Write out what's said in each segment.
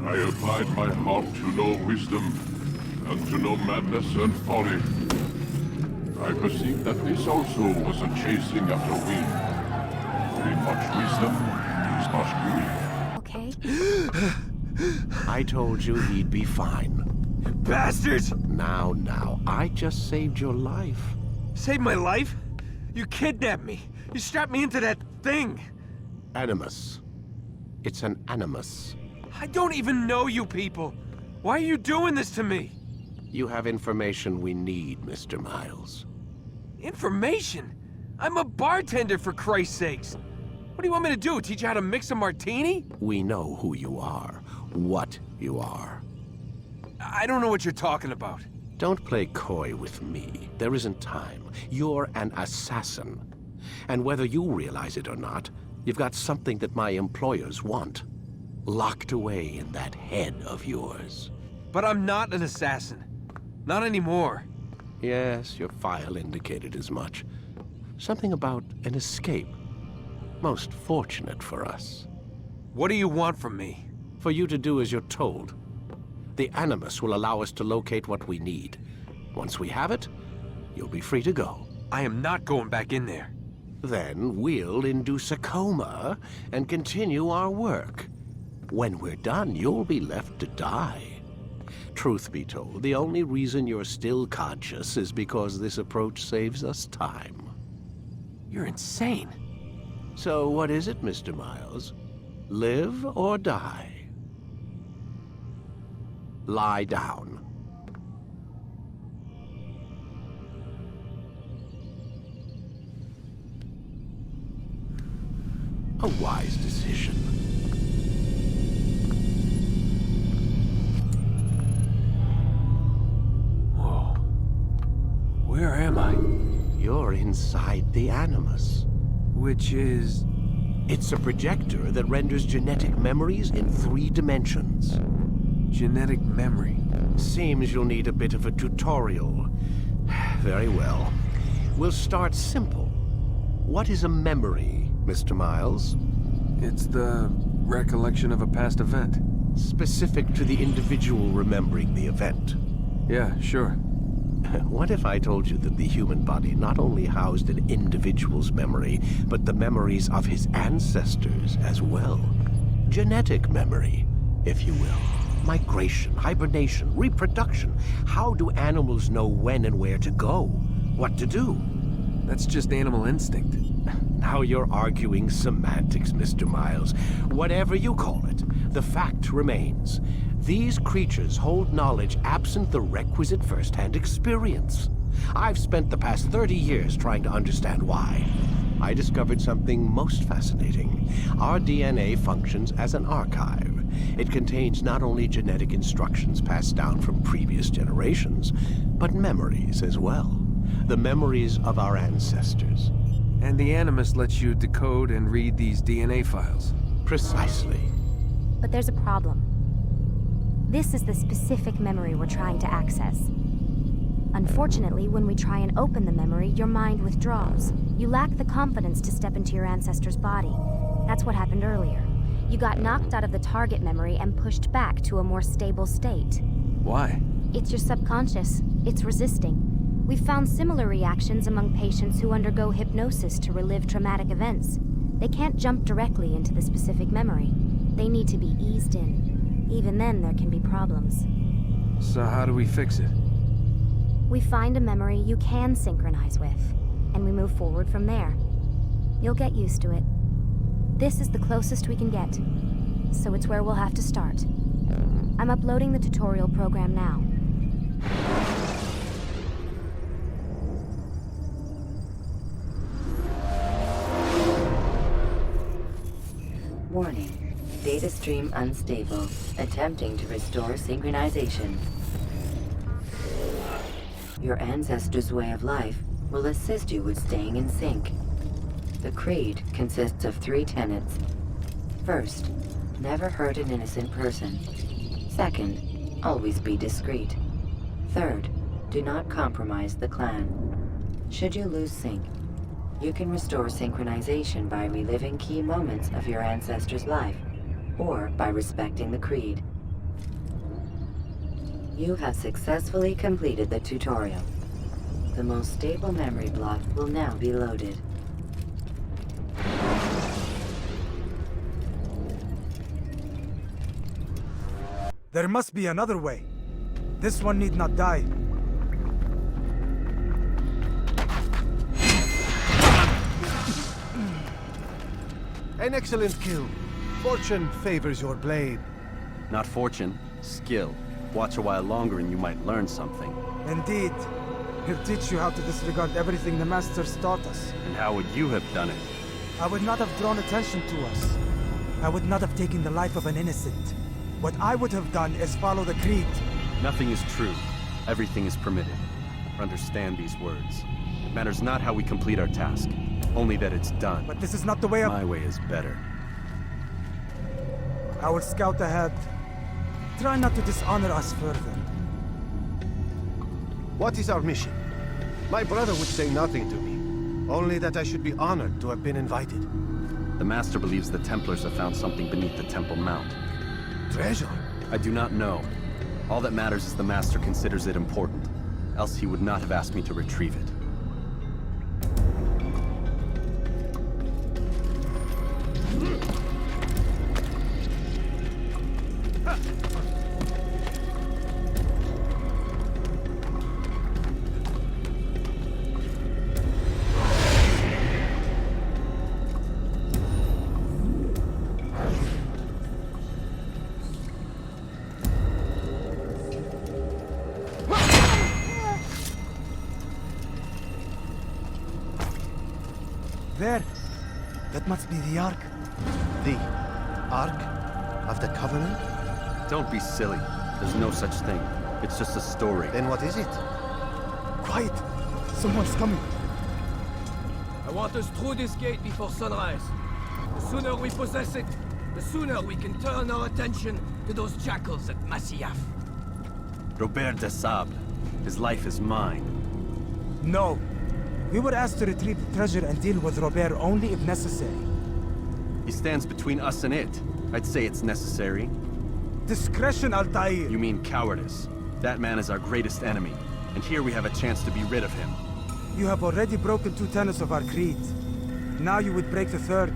I applied my heart to know wisdom, and to know madness and folly. I perceived that this also was a chasing after wind. With much wisdom is much greed. Okay? I told you he'd be fine. Bastards! Now, I just saved your life. Saved my life? You kidnapped me. You strapped me into that thing. Animus. It's an animus. I don't even know you people. Why are you doing this to me? You have information we need, Mr. Miles. Information? I'm a bartender, for Christ's sakes. What do you want me to do? Teach you how to mix a martini? We know who you are, what you are. I don't know what you're talking about. Don't play coy with me. There isn't time. You're an assassin. And whether you realize it or not, you've got something that my employers want. Locked away in that head of yours. But I'm not an assassin. Not anymore. Yes, your file indicated as much. Something about an escape. Most fortunate for us. What do you want from me? For you to do as you're told. The Animus will allow us to locate what we need. Once we have it, you'll be free to go. I am not going back in there. Then we'll induce a coma and continue our work. When we're done, you'll be left to die. Truth be told, the only reason you're still conscious is because this approach saves us time. You're insane. So what is it, Mr. Miles? Live or die? Lie down. A wise decision. Whoa. Where am I? You're inside the Animus. Which is... It's a projector that renders genetic memories in 3 dimensions. genetic memory. Seems you'll need a bit of a tutorial. Very well. We'll start simple. What is a memory, Mr. Miles? It's the recollection of a past event. Specific to the individual remembering the event. Yeah, sure. What if I told you that the human body not only housed an individual's memory, but the memories of his ancestors as well? Genetic memory, if you will. Migration, hibernation, reproduction. How do animals know when and where to go? What to do? That's just animal instinct. Now you're arguing semantics, Mr. Miles. Whatever you call it, the fact remains. These creatures hold knowledge absent the requisite first-hand experience. I've spent the past 30 years trying to understand why. I discovered something most fascinating. Our DNA functions as an archive. It contains not only genetic instructions passed down from previous generations, but memories as well. The memories of our ancestors. And the Animus lets you decode and read these DNA files. Precisely. But there's a problem. This is the specific memory we're trying to access. Unfortunately, when we try and open the memory, your mind withdraws. You lack the confidence to step into your ancestor's body. That's what happened earlier. You got knocked out of the target memory and pushed back to a more stable state. Why? It's your subconscious. It's resisting. We've found similar reactions among patients who undergo hypnosis to relive traumatic events. They can't jump directly into the specific memory. They need to be eased in. Even then, there can be problems. So how do we fix it? We find a memory you can synchronize with, and we move forward from there. You'll get used to it. This is the closest we can get, so it's where we'll have to start. I'm uploading the tutorial program now. Warning. Data stream unstable. Attempting to restore synchronization. Your ancestors' way of life will assist you with staying in sync. The creed consists of 3 tenets. First, never hurt an innocent person. Second, always be discreet. Third, do not compromise the clan. Should you lose sync, you can restore synchronization by reliving key moments of your ancestor's life, or by respecting the creed. You have successfully completed the tutorial. The most stable memory block will now be loaded. There must be another way. This one need not die. An excellent kill. Fortune favors your blade. Not fortune, skill. Watch a while longer and you might learn something. Indeed. He'll teach you how to disregard everything the Masters taught us. And how would you have done it? I would not have drawn attention to us. I would not have taken the life of an innocent. What I would have done is follow the creed. Nothing is true. Everything is permitted. Understand these words. It matters not how we complete our task, only that it's done. But this is not the way of... My way is better. I will scout ahead. Try not to dishonor us further. What is our mission? My brother would say nothing to me. Only that I should be honored to have been invited. The Master believes the Templars have found something beneath the Temple Mount. Treasure? I do not know. All that matters is the Master considers it important. Else he would not have asked me to retrieve it. There. That must be the Ark. The Ark of the Covenant? Don't be silly. There's no such thing. It's just a story. Then what is it? Quiet. Someone's coming. I want us through this gate before sunrise. The sooner we possess it, the sooner we can turn our attention to those jackals at Masyaf. Robert de Sable. His life is mine. No. We were asked to retrieve the treasure and deal with Robert only if necessary. He stands between us and it. I'd say it's necessary. Discretion, Altair. You mean cowardice. That man is our greatest enemy, and here we have a chance to be rid of him. You have already broken 2 tenets of our creed. Now you would break the 3rd.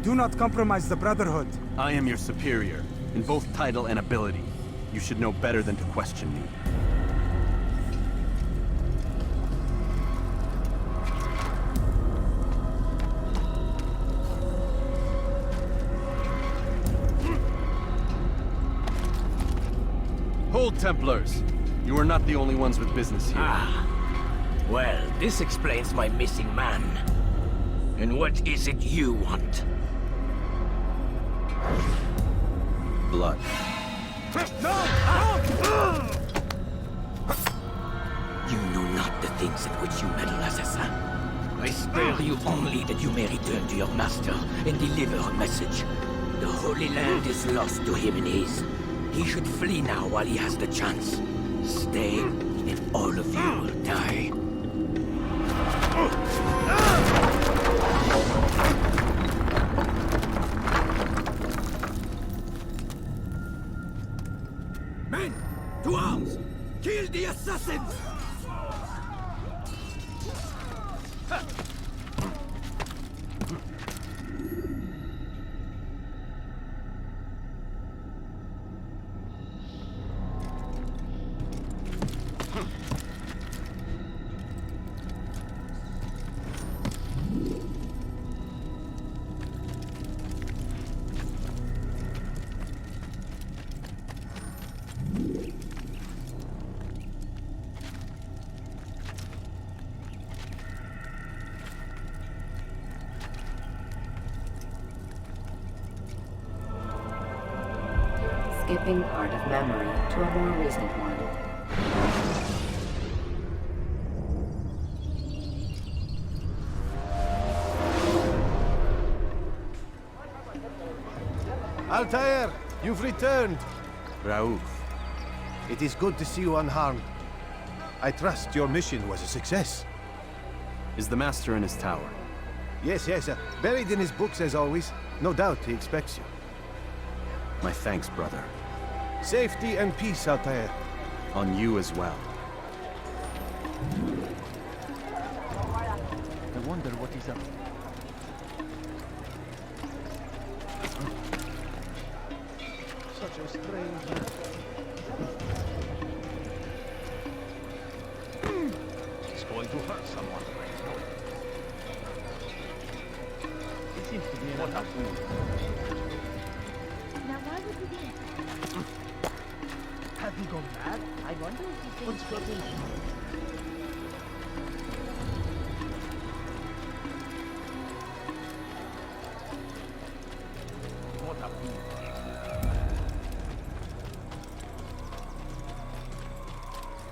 Do not compromise the Brotherhood. I am your superior, in both title and ability. You should know better than to question me. Hold, Templars! You are not the only ones with business here. Ah. Well, this explains my missing man. And what is it you want? Blood. You know not the things at which you meddle, assassin. I spare you only that you may return to your master and deliver a message. The Holy Land is lost to him and his. He should flee now while he has the chance. Stay, and all of you will die. Men, to arms! Kill the assassins! Skipping part of memory to a more recent one. Altair, you've returned. Raouf. It is good to see you unharmed. I trust your mission was a success. Is the Master in his tower? Yes, buried in his books as always. No doubt he expects you. My thanks, brother. Safety and peace, Altair. On you as well. I wonder what he's up to. Such a strange man. He's going to hurt someone. He seems to be in a tough mood. Now why would he be? Have you gone mad? I wonder if he What's got into him? What a fool.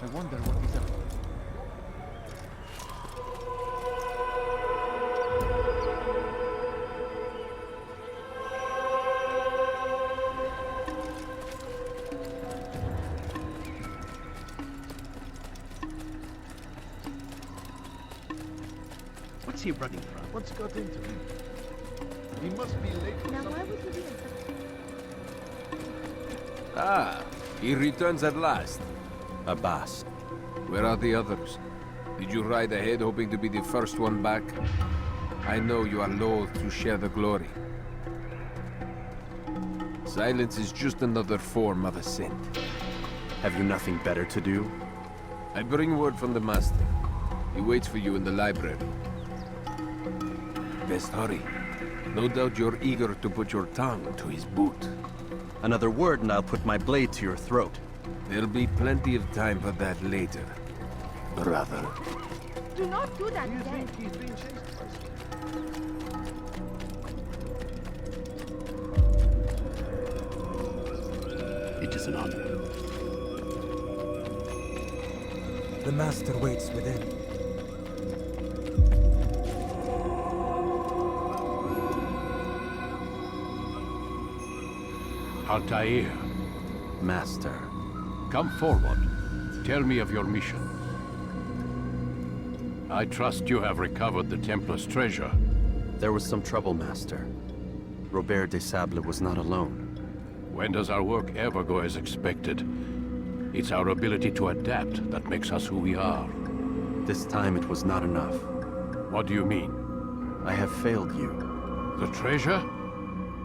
I wonder what he's up to. What's he running from? What's got into him? He must be late for Now something. why would he be in such... Ah, he returns at last. Abbas. Where are the others? Did you ride ahead hoping to be the first one back? I know you are loath to share the glory. Silence is just another form of assent. Have you nothing better to do? I bring word from the Master. He waits for you in the library. Best hurry. No doubt you're eager to put your tongue to his boot. Another word and I'll put my blade to your throat. There'll be plenty of time for that later, brother. Do not do that Do you again. think he's being chased by someone? It is an honor. The Master waits within. Altair, Master. come forward. Tell me of your mission. I trust you have recovered the Templar's treasure. There was some trouble, Master. Robert de Sable was not alone. When does our work ever go as expected? It's our ability to adapt that makes us who we are. This time it was not enough. What do you mean? I have failed you. The treasure?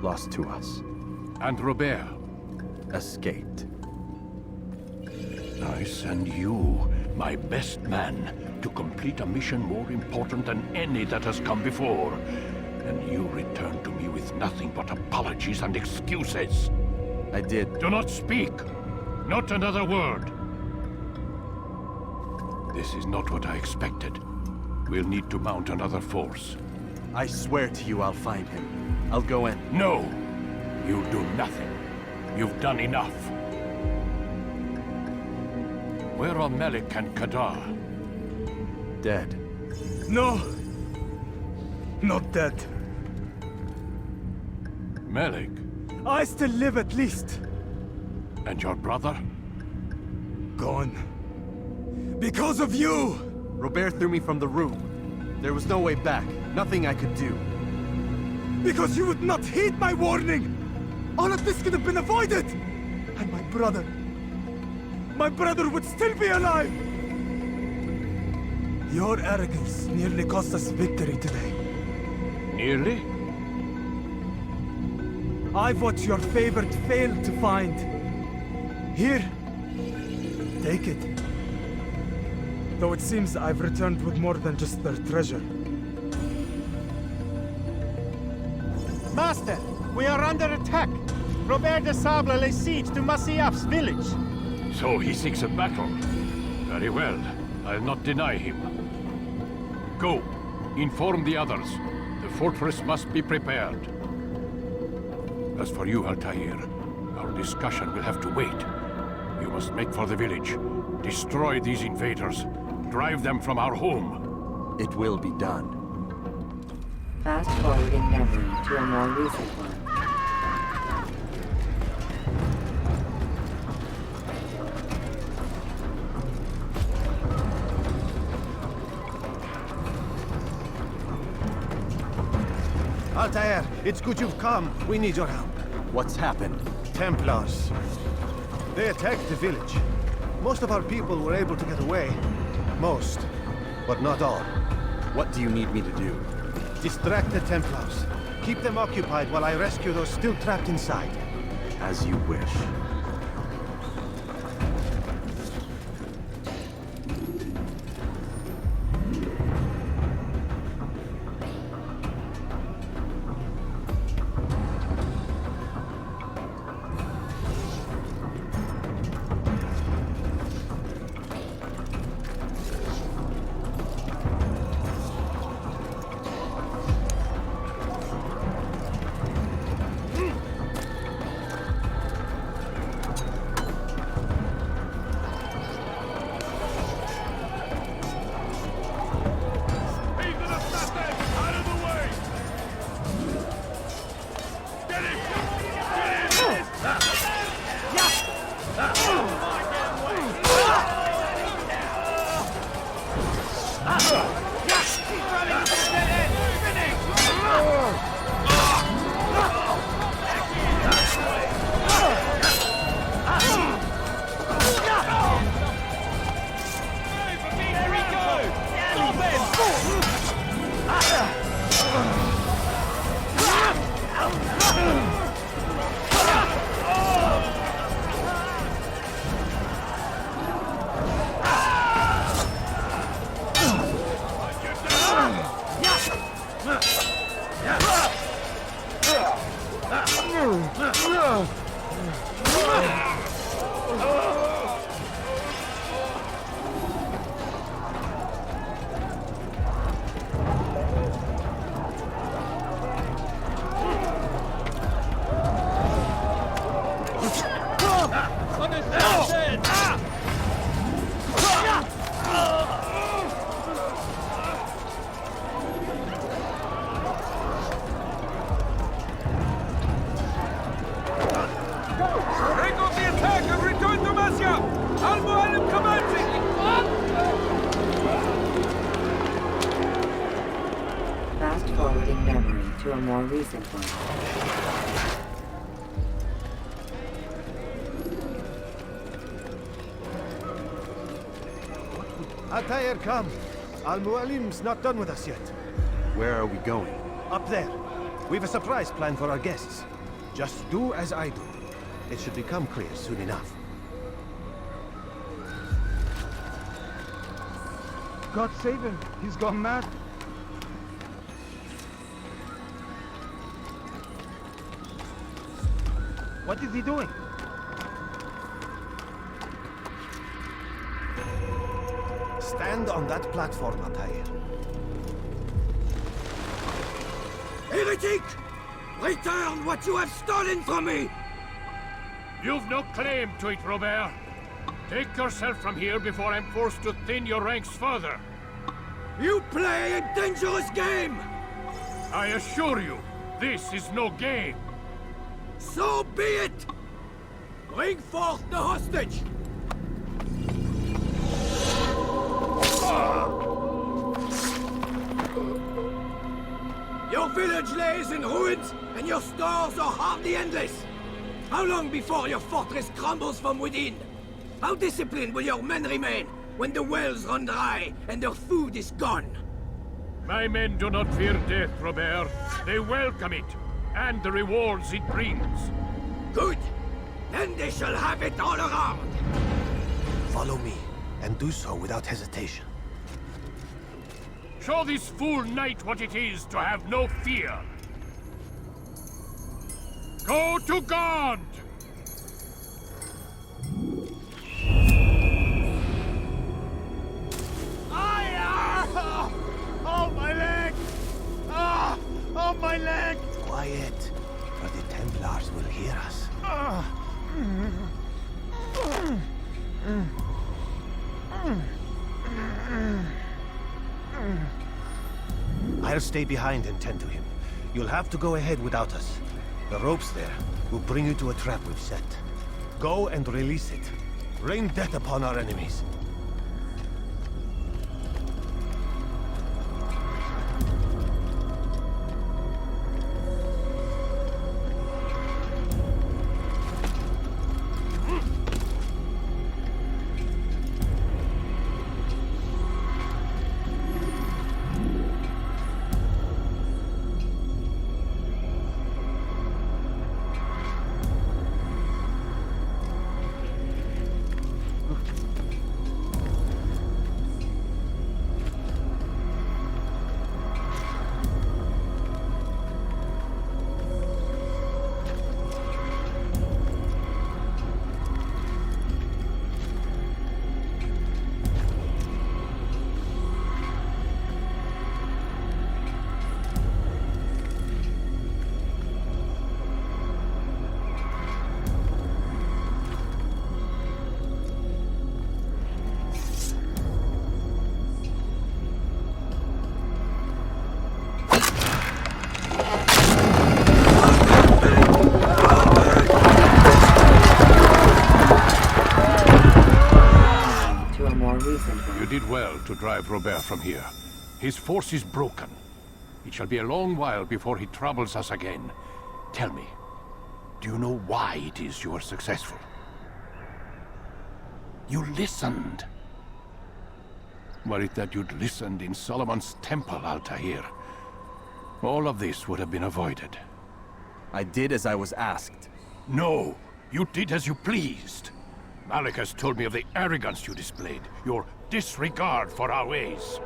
Lost to us. And Robert? Escaped. I send you, my best man, to complete a mission more important than any that has come before. And you return to me with nothing but apologies and excuses. I did. Do not speak! Not another word! This is not what I expected. We'll need to mount another force. I swear to you I'll find him. I'll go in. No! You do nothing. You've done enough. Where are Melik and Kadar? Dead. No! Not dead. Melik? I still live at least. And your brother? Gone. Because of you! Robert threw me from the room. There was no way back. Nothing I could do. Because you would not heed my warning! All of this could have been avoided! And my brother would still be alive! Your arrogance nearly cost us victory today. Nearly? I've what your favorite failed to find. Here, take it. Though it seems I've returned with more than just their treasure. Master, we are under attack. Robert de Sable lays siege to Masyaf's village. So he seeks a battle. Very well. I'll not deny him. Go. Inform the others. The fortress must be prepared. As for you, Altair, our discussion will have to wait. You must make for the village. Destroy these invaders. Drive them from our home. It will be done. Fast forwarding memory to a more recent one. Altair, it's good you've come. We need your help. What's happened? Templars. They attacked the village. Most of our people were able to get away. Most, but not all. What do you need me to do? Distract the Templars. Keep them occupied while I rescue those still trapped inside. As you wish. Fast-forwarding memory to a more recent one. Altair, come. Al-Mualim's not done with us yet. Where are we going? Up there. We've a surprise plan for our guests. Just do as I do. It should become clear soon enough. God save him. He's gone mad. What is he doing? Stand on that platform, Altair. Heretic! Return what you have stolen from me! You've no claim to it, Robert. Take yourself from here before I'm forced to thin your ranks further. You play a dangerous game! I assure you, this is no game. So be it! Bring forth the hostage! Your village lays in ruins, and your stores are hardly endless. How long before your fortress crumbles from within? How disciplined will your men remain when the wells run dry and their food is gone? My men do not fear death, Robert. They welcome it, and the rewards it brings. Good. Then they shall have it all around. Follow me, and do so without hesitation. Show this fool knight what it is to have no fear. Go to God! Oh, my leg! Ah! Oh, my leg! Quiet, or the Templars will hear us. I'll stay behind and tend to him. You'll have to go ahead without us. The ropes there will bring you to a trap we've set. Go and release it. Rain death upon our enemies. to drive Robert from here. His force is broken. It shall be a long while before he troubles us again. Tell me, do you know why it is you are successful? You listened. Were it that you'd listened in Solomon's temple, Altair, all of this would have been avoided. I did as I was asked. No, you did as you pleased. Malik has told me of the arrogance you displayed, your disregard for our ways.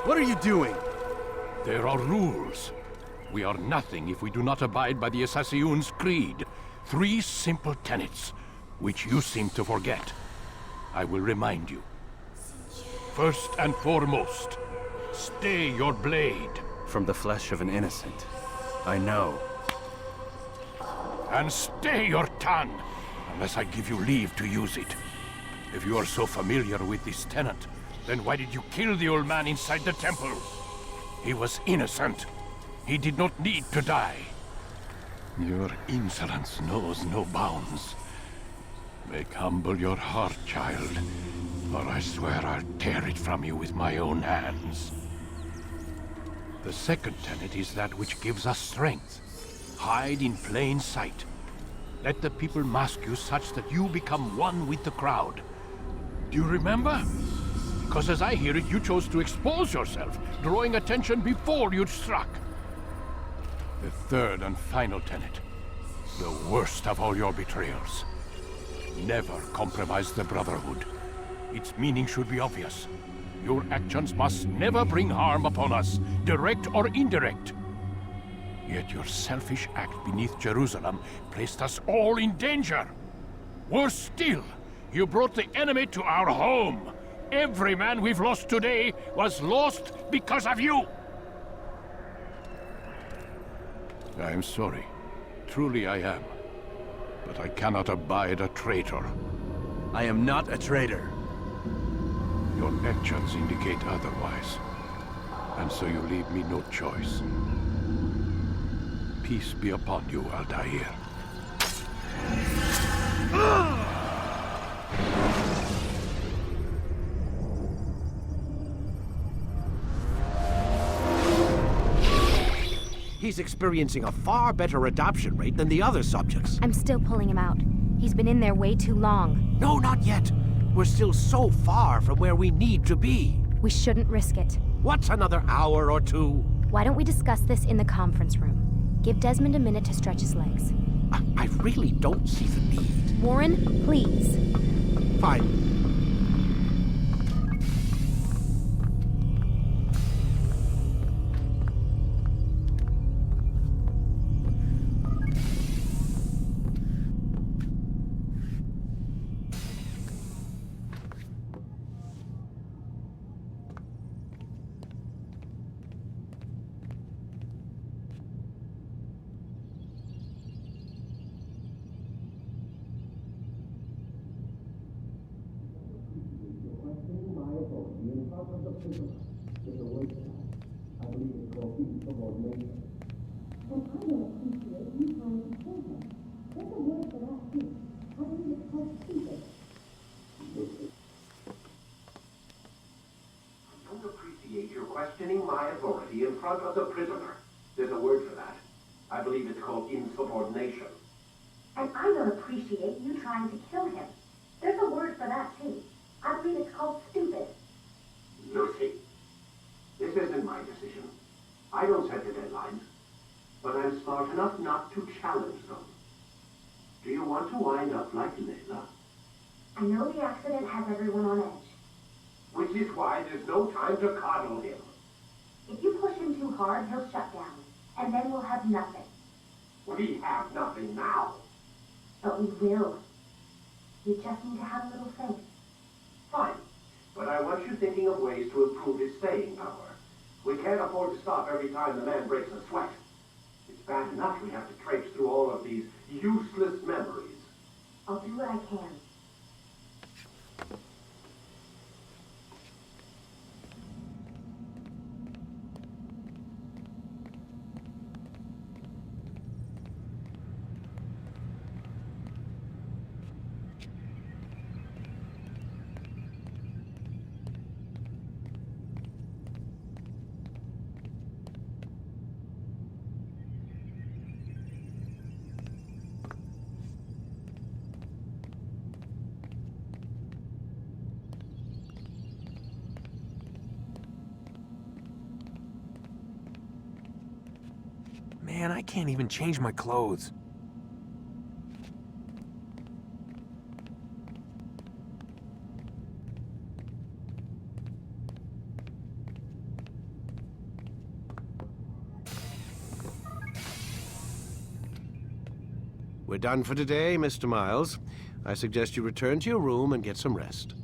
What are you doing? There are rules. We are nothing if we do not abide by the Assassin's creed. 3 simple tenets, which you seem to forget. I will remind you. First and foremost, stay your blade. From the flesh of an innocent. I know. And stay your tongue, unless I give you leave to use it. If you are so familiar with this tenet, then why did you kill the old man inside the temple? He was innocent. He did not need to die. Your insolence knows no bounds. Make humble your heart, child, or I swear I'll tear it from you with my own hands. The second tenet is that which gives us strength. Hide in plain sight. Let the people mask you such that you become one with the crowd. Do you remember? Because as I hear it, you chose to expose yourself, drawing attention before you'd struck. The third and final tenet. The worst of all your betrayals. Never compromise the Brotherhood. Its meaning should be obvious. Your actions must never bring harm upon us, direct or indirect. Yet your selfish act beneath Jerusalem placed us all in danger. Worse still, you brought the enemy to our home. Every man we've lost today was lost because of you. I am sorry. Truly I am. But I cannot abide a traitor. I am not a traitor. Your actions indicate otherwise. And so you leave me no choice. Peace be upon you, Altair. He's experiencing a far better adoption rate than the other subjects. I'm still pulling him out. He's been in there way too long. No, not yet. We're still so far from where we need to be. We shouldn't risk it. What's another hour or two? Why don't we discuss this in the conference room? Give Desmond a minute to stretch his legs. I really don't see the need. Warren, please. Fine. Questioning my authority in front of the prisoner. There's a word for that. I believe it's called insubordination. And I don't appreciate you trying to kill him. There's a word for that, too. I believe it's called stupid. Lucy, this isn't my decision. I don't set the deadlines. But I'm smart enough not to challenge them. Do you want to wind up like Layla? I know the accident has everyone on edge. Which is why there's no time to coddle him. If you push him too hard, he'll shut down. And then we'll have nothing. We have nothing now. But we will. You just need to have a little faith. Fine. But I want you thinking of ways to improve his staying power. We can't afford to stop every time the man breaks a sweat. It's bad enough we have to traipse through all of these useless memories. I'll do what I can. Man, I can't even change my clothes. We're done for today, Mr. Miles. I suggest you return to your room and get some rest.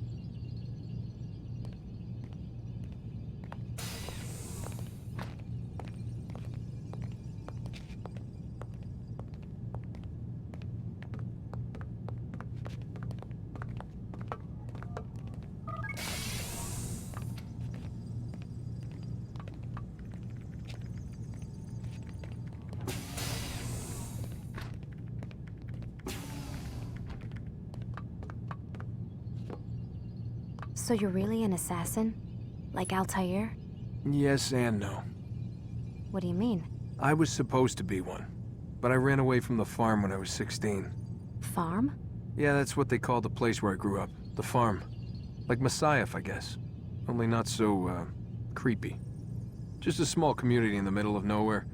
So you're really an assassin? Like Altair? Yes and no. What do you mean? I was supposed to be one, but I ran away from the farm when I was 16. Farm? Yeah, that's what they called the place where I grew up. The farm. Like Messiah, I guess. Only not so, creepy. Just a small community in the middle of nowhere.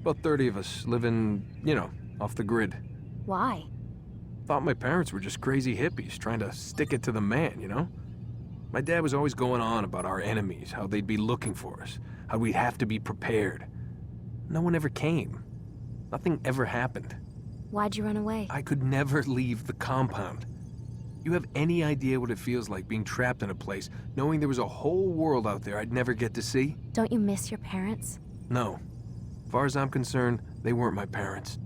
About 30 of us living, you know, off the grid. Why? Thought my parents were just crazy hippies trying to stick it to the man, you know? My dad was always going on about our enemies, how they'd be looking for us, how we'd have to be prepared. No one ever came. Nothing ever happened. Why'd you run away? I could never leave the compound. You have any idea what it feels like being trapped in a place, knowing there was a whole world out there I'd never get to see? Don't you miss your parents? No. As far as I'm concerned, they weren't my parents.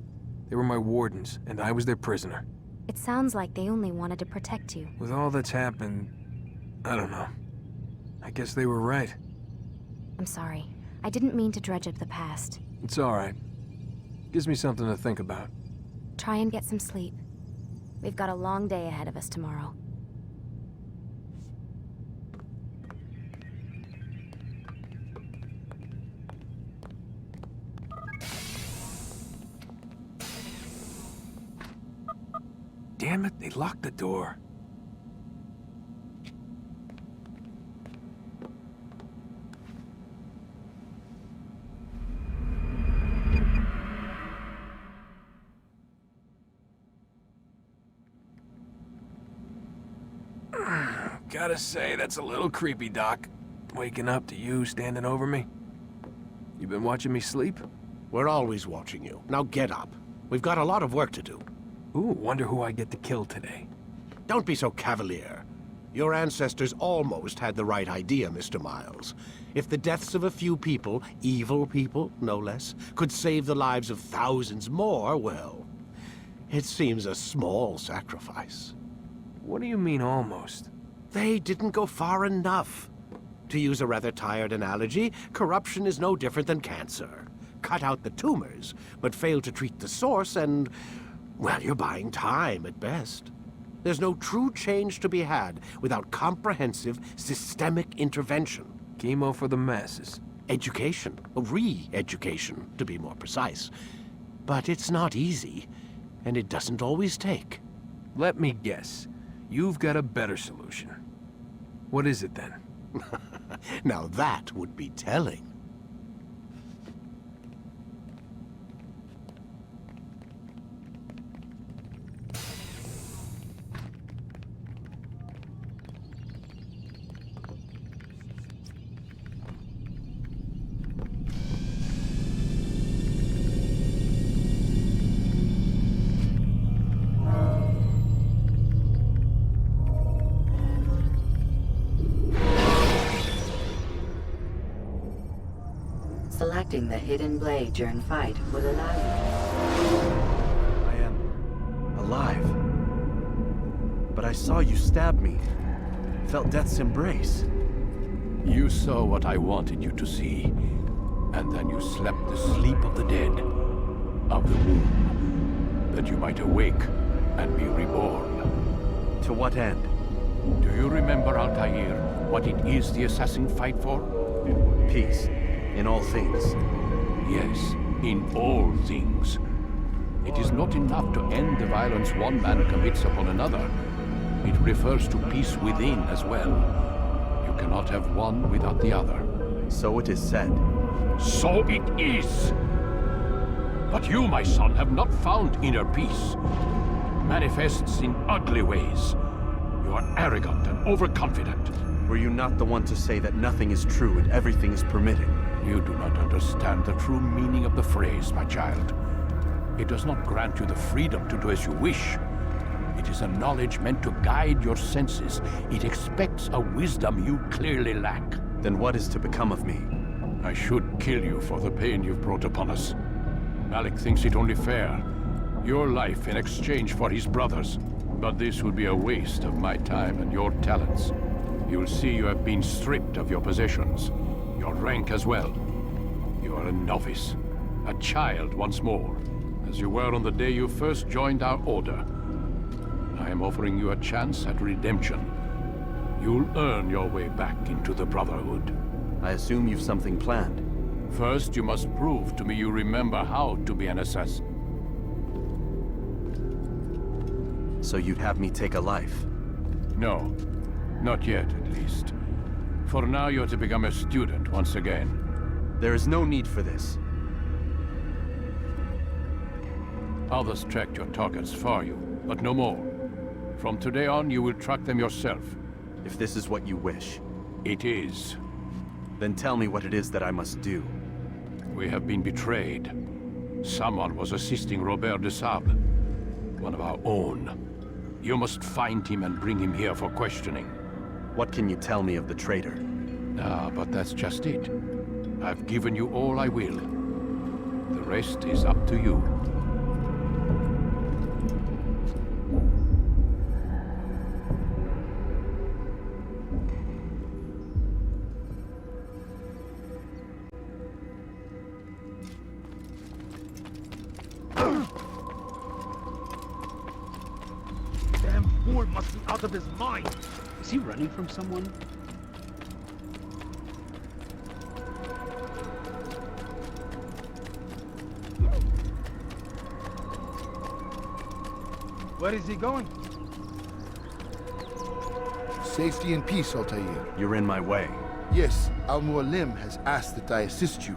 They were my wardens, and I was their prisoner. It sounds like they only wanted to protect you. With all that's happened, I don't know. I guess they were right. I'm sorry. I didn't mean to dredge up the past. It's all right. Gives me something to think about. Try and get some sleep. We've got a long day ahead of us tomorrow. Damn it, they locked the door. Gotta say, that's a little creepy, Doc. Waking up to you standing over me. You been watching me sleep? We're always watching you. Now get up. We've got a lot of work to do. Ooh, wonder who I get to kill today. Don't be so cavalier. Your ancestors almost had the right idea, Mr. Miles. If the deaths of a few people, evil people, no less, could save the lives of thousands more, well, it seems a small sacrifice. What do you mean, almost? They didn't go far enough. To use a rather tired analogy, corruption is no different than cancer. Cut out the tumors, but fail to treat the source and, well, you're buying time at best. There's no true change to be had without comprehensive, systemic intervention. Chemo for the masses. Education, re-education, to be more precise. But it's not easy, and it doesn't always take. Let me guess. You've got a better solution. What is it, then? Now that would be telling. Selecting the hidden blade during fight will allow you. I am alive. But I saw you stab me. Felt death's embrace. You saw what I wanted you to see, and then you slept the sleep of the dead, of the womb, that you might awake and be reborn. To what end? Do you remember, Altair, what it is the assassin fight for? Peace. In all things. Yes, in all things. It is not enough to end the violence one man commits upon another. It refers to peace within as well. You cannot have one without the other. So it is said. So it is! But you, my son, have not found inner peace. It manifests in ugly ways. You are arrogant and overconfident. Were you not the one to say that nothing is true and everything is permitted? You do not understand the true meaning of the phrase, my child. It does not grant you the freedom to do as you wish. It is a knowledge meant to guide your senses. It expects a wisdom you clearly lack. Then what is to become of me? I should kill you for the pain you've brought upon us. Alec thinks it only fair. Your life in exchange for his brother's. But this would be a waste of my time and your talents. You'll see you have been stripped of your possessions. Your rank as well. You are a novice. A child once more. As you were on the day you first joined our order. I am offering you a chance at redemption. You'll earn your way back into the Brotherhood. I assume you've something planned. First, you must prove to me you remember how to be an assassin. So you'd have me take a life? No. Not yet, at least. For now, you're to become a student once again. There is no need for this. Others tracked your targets for you, but no more. From today on, you will track them yourself. If this is what you wish. It is. Then tell me what it is that I must do. We have been betrayed. Someone was assisting Robert de Sable, one of our own. You must find him and bring him here for questioning. What can you tell me of the traitor? But that's just it. I've given you all I will. The rest is up to you. Damn fool must be out of his mind. Is he running from someone? Where is he going? Safety and peace, Altair. You're in my way. Yes, Al-Mualim has asked that I assist you.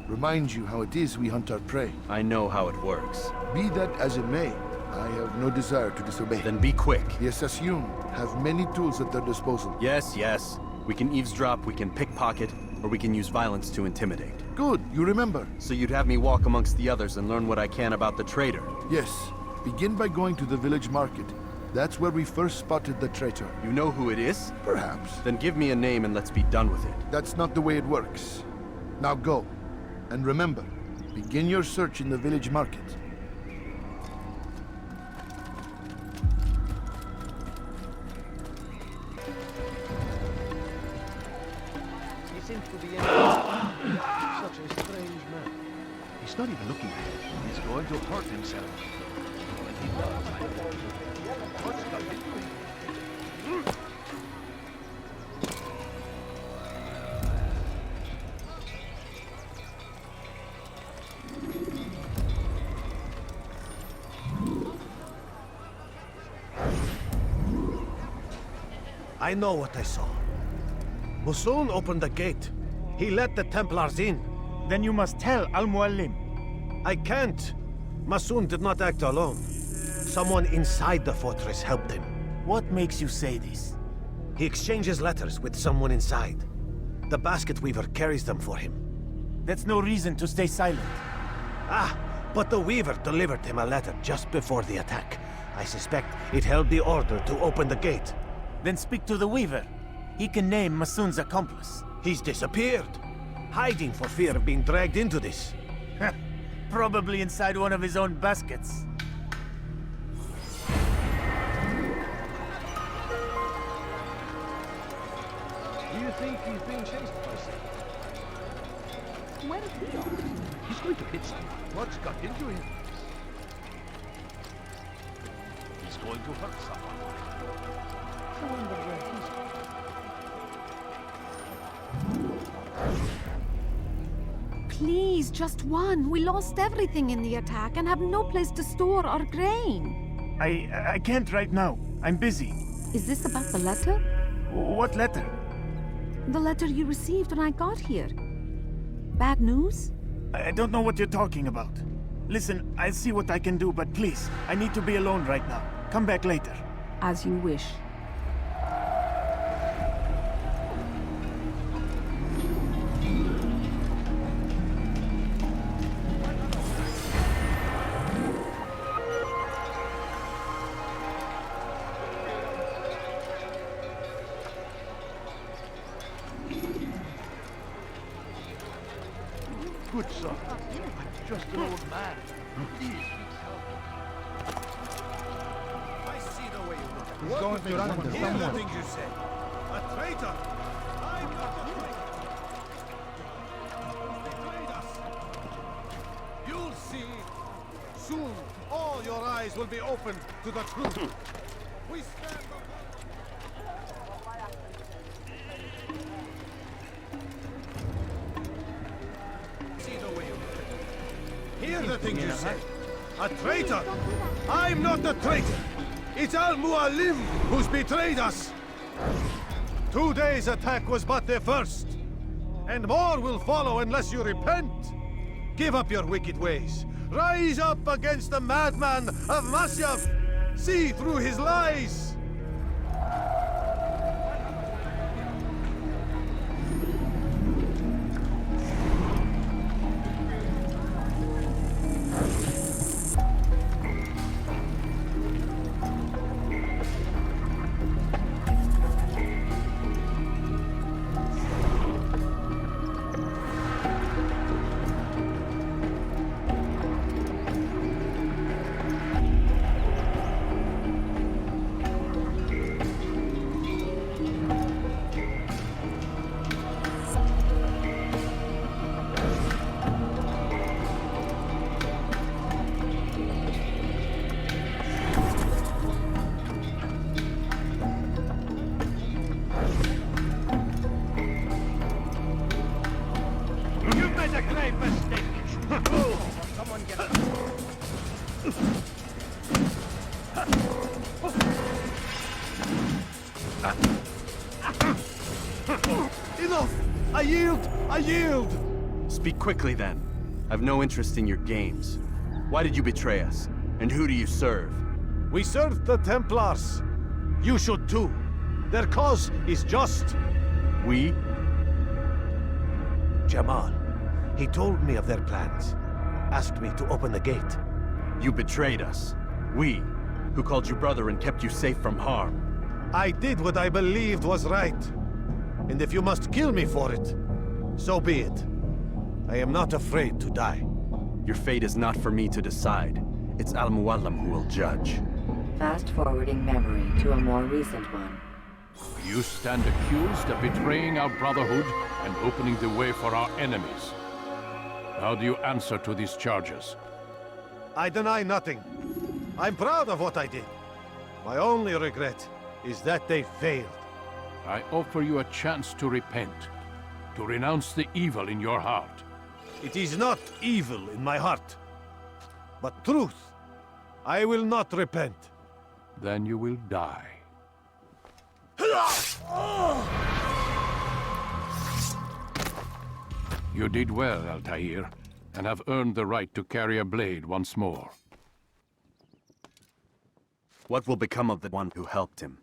Remind you how it is we hunt our prey. I know how it works. Be that as it may, I have no desire to disobey. Then be quick. The Assassin have many tools at their disposal. Yes, yes. We can eavesdrop, we can pickpocket, or we can use violence to intimidate. Good, you remember. So you'd have me walk amongst the others and learn what I can about the traitor? Yes. Begin by going to the village market. That's where we first spotted the traitor. You know who it is? Perhaps. Then give me a name and let's be done with it. That's not the way it works. Now go. And remember, begin your search in the village market. He seems to be such a strange man. He's not even looking at him. He's going to hurt himself. When he does, what's got into him? I know what I saw. Musoon opened the gate. He let the Templars in. Then you must tell Al-Mualim. I can't. Musoon did not act alone. Someone inside the fortress helped him. What makes you say this? He exchanges letters with someone inside. The basket weaver carries them for him. That's no reason to stay silent. Ah, but the weaver delivered him a letter just before the attack. I suspect it held the order to open the gate. Then speak to the weaver. He can name Masoon's accomplice. He's disappeared. Hiding for fear of being dragged into this. Probably inside one of his own baskets. Do you think he's being chased by someone? Where is he on? He's going to hit someone. What's got into him? He's going to hurt someone. I wonder where he's going. Please, just one. We lost everything in the attack and have no place to store our grain. I can't right now. I'm busy. Is this about the letter? What letter? The letter you received when I got here. Bad news? I don't know what you're talking about. Listen, I'll see what I can do, but please, I need to be alone right now. Come back later. As you wish. Good son. I'm just an old man. Please, help me. I see the way you look at He's going to run into Hear the someone. things you say. A traitor! I'm not a traitor! Betrayed us! You'll see. Soon, all your eyes will be opened to the truth. We stand See the way you look at me. Hear the things you say. A traitor! I'm not a traitor! It's Al-Mualim who's betrayed us! Today's attack was but the first. And more will follow unless you repent. Give up your wicked ways. Rise up against the madman of Masyaf. See through his lies. Enough! I yield! I yield! Speak quickly, then. I've no interest in your games. Why did you betray us? And who do you serve? We serve the Templars. You should too. Their cause is just. We? Jamal. He told me of their plans. Asked me to open the gate. You betrayed us. We, who called you brother and kept you safe from harm. I did what I believed was right. And if you must kill me for it, so be it. I am not afraid to die. Your fate is not for me to decide. It's Al-Mualim who will judge. Fast-forwarding memory to a more recent one. You stand accused of betraying our brotherhood and opening the way for our enemies. How do you answer to these charges? I deny nothing. I'm proud of what I did. My only regret is that they failed. I offer you a chance to repent, to renounce the evil in your heart. It is not evil in my heart, but truth. I will not repent. Then you will die. You did well, Altair, and have earned the right to carry a blade once more. What will become of the one who helped him?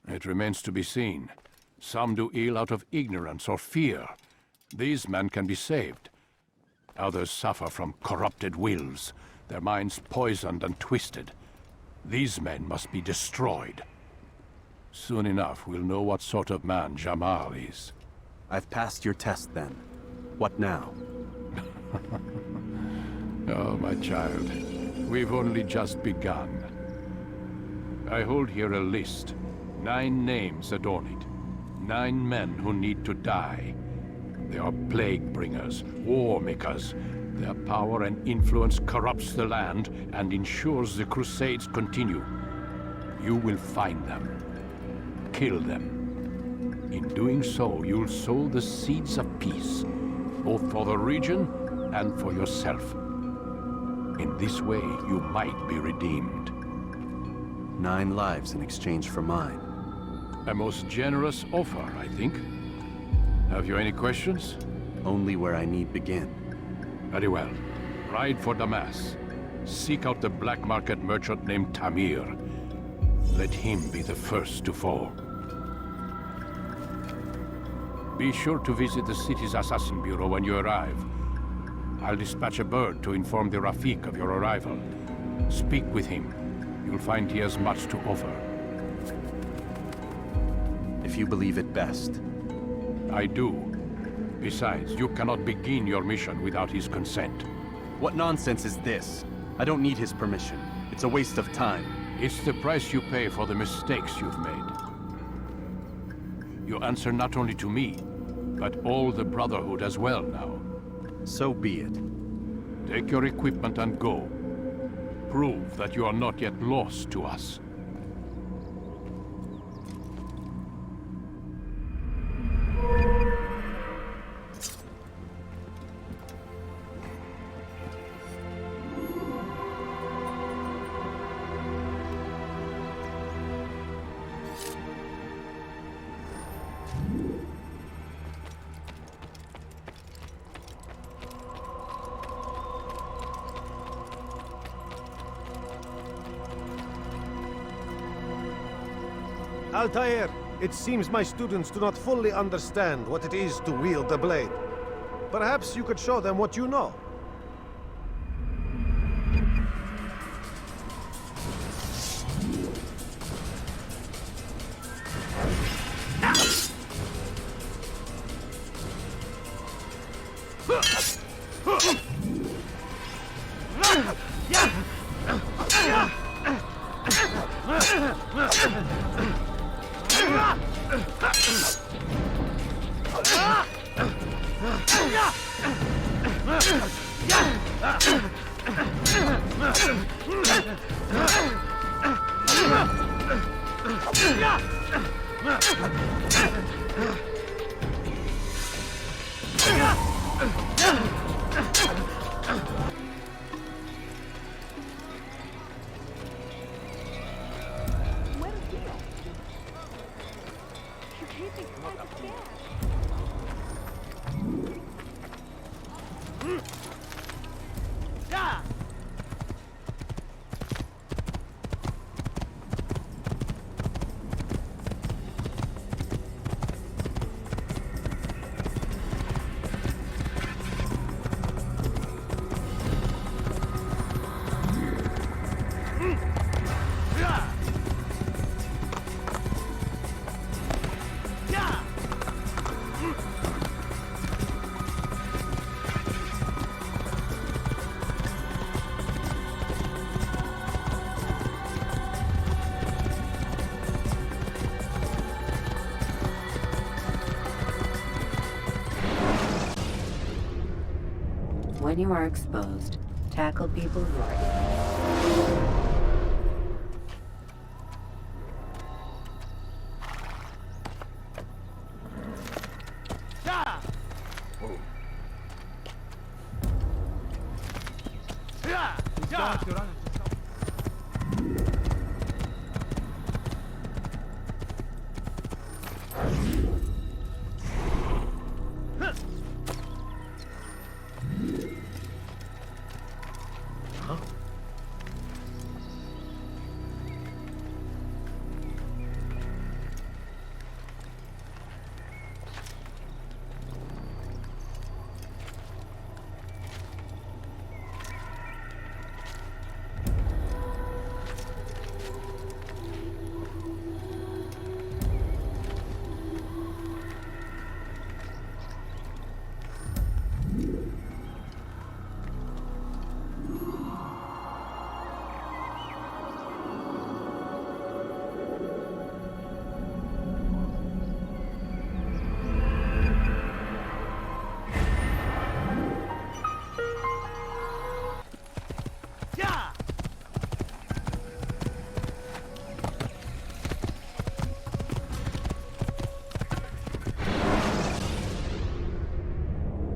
It remains to be seen. Some do ill out of ignorance or fear. These men can be saved. Others suffer from corrupted wills, their minds poisoned and twisted. These men must be destroyed. Soon enough, we'll know what sort of man Jamal is. I've passed your test, then. What now? Oh, my child. We've only just begun. I hold here a list. 9 names adorn it. 9 men who need to die. They are plague bringers, war makers. Their power and influence corrupts the land and ensures the Crusades continue. You will find them. Kill them. In doing so, you'll sow the seeds of peace, both for the region and for yourself. In this way, you might be redeemed. 9 lives in exchange for mine. A most generous offer, I think. Have you any questions? Only where I need begin. Very well. Ride for Damas. Seek out the black market merchant named Tamir. Let him be the first to fall. Be sure to visit the city's assassin bureau when you arrive. I'll dispatch a bird to inform the Rafik of your arrival. Speak with him. You'll find he has much to offer. If you believe it best. I do. Besides, you cannot begin your mission without his consent. What nonsense is this? I don't need his permission. It's a waste of time. It's the price you pay for the mistakes you've made. You answer not only to me, but all the Brotherhood as well now. So be it. Take your equipment and go. Prove that you are not yet lost to us. Altair, it seems my students do not fully understand what it is to wield the blade. Perhaps you could show them what you know. When you are exposed, tackle people who are...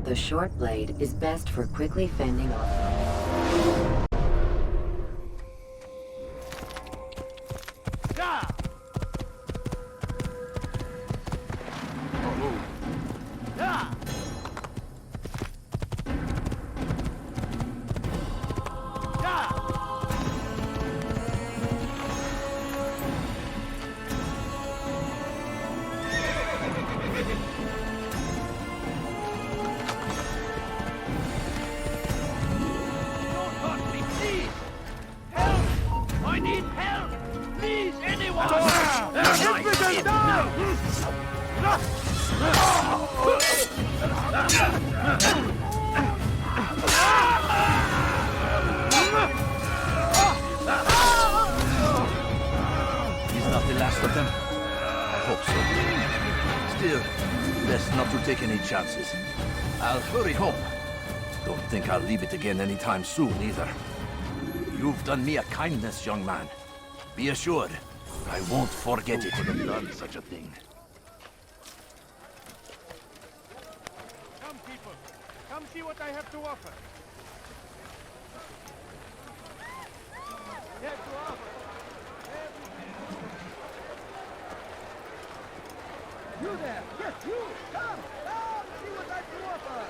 The short blade is best for quickly fending off. Please, anyone! He's not the last of them. I hope so. Still, best not to take any chances. I'll hurry home. Don't think I'll leave it again anytime soon, either. You've done me a kindness, young man. Be assured, I won't forget it. Who could have done such a thing? Come, people. Come see what I have to offer. Have to offer. You there! Yes, you! Come! Come! See what I have to offer!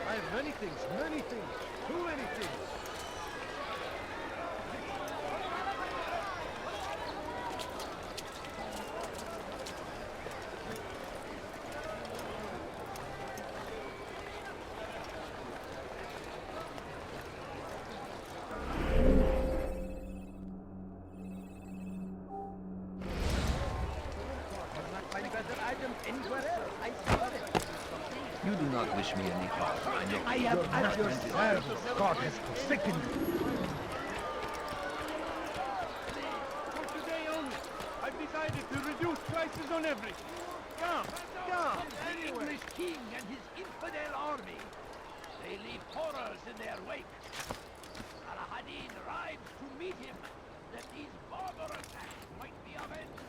I have many things, too many things. You do not wish me any harm. I know. I have at your service. God has forsaken you. For today only, I've decided to reduce prices on everything. Come, come, The English king and his infidel army. They leave horrors in their wake. Al-Hadid rides to meet him, that these barbarous acts might be avenged.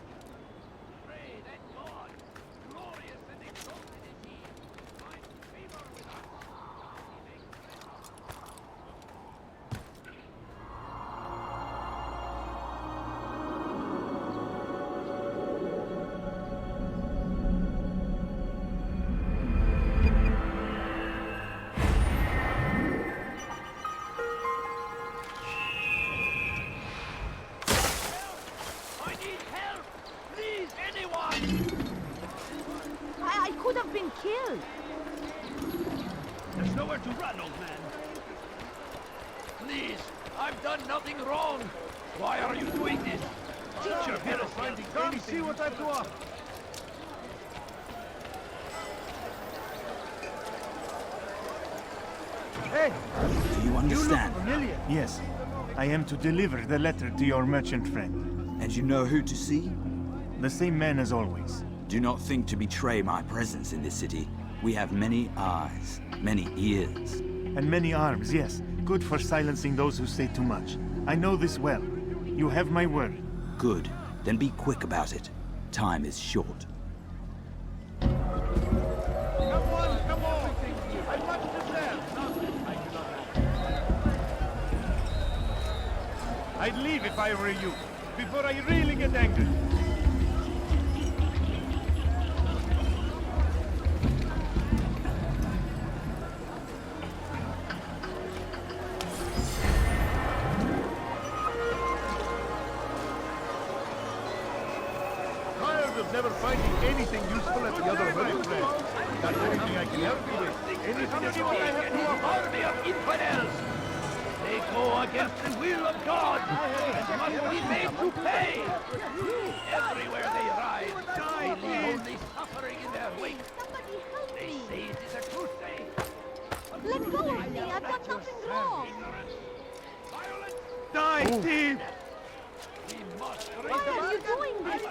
Pray that God, glorious and exalted is he, find favor with us. I need help! Please, anyone! I could have been killed. There's nowhere to run, old man. Please, I've done nothing wrong. Why are you doing this? Teach your parents. come see what I have to offer. Hey, Do you understand? look familiar. Yes, I am to deliver the letter to your merchant friend. And you know who to see? The same man as always. Do not think to betray my presence in this city. We have many eyes, many ears. And many arms, yes. Good for silencing those who say too much. I know this well. You have my word. Good. Then be quick about it. Time is short. Come on, come on. I've much to sell. I'd leave if I were you, before I really get angry. Tired of never finding anything useful at the other merchant land. Got anything I can help you with? Anything at all I have to offer? Army of infidels! They go against the will of God and must be made to pay! Everywhere they ride, they leave only suffering in their wake. They say it is a crusade. Let go of me. I've done nothing wrong. Die, thief! Why are you doing this?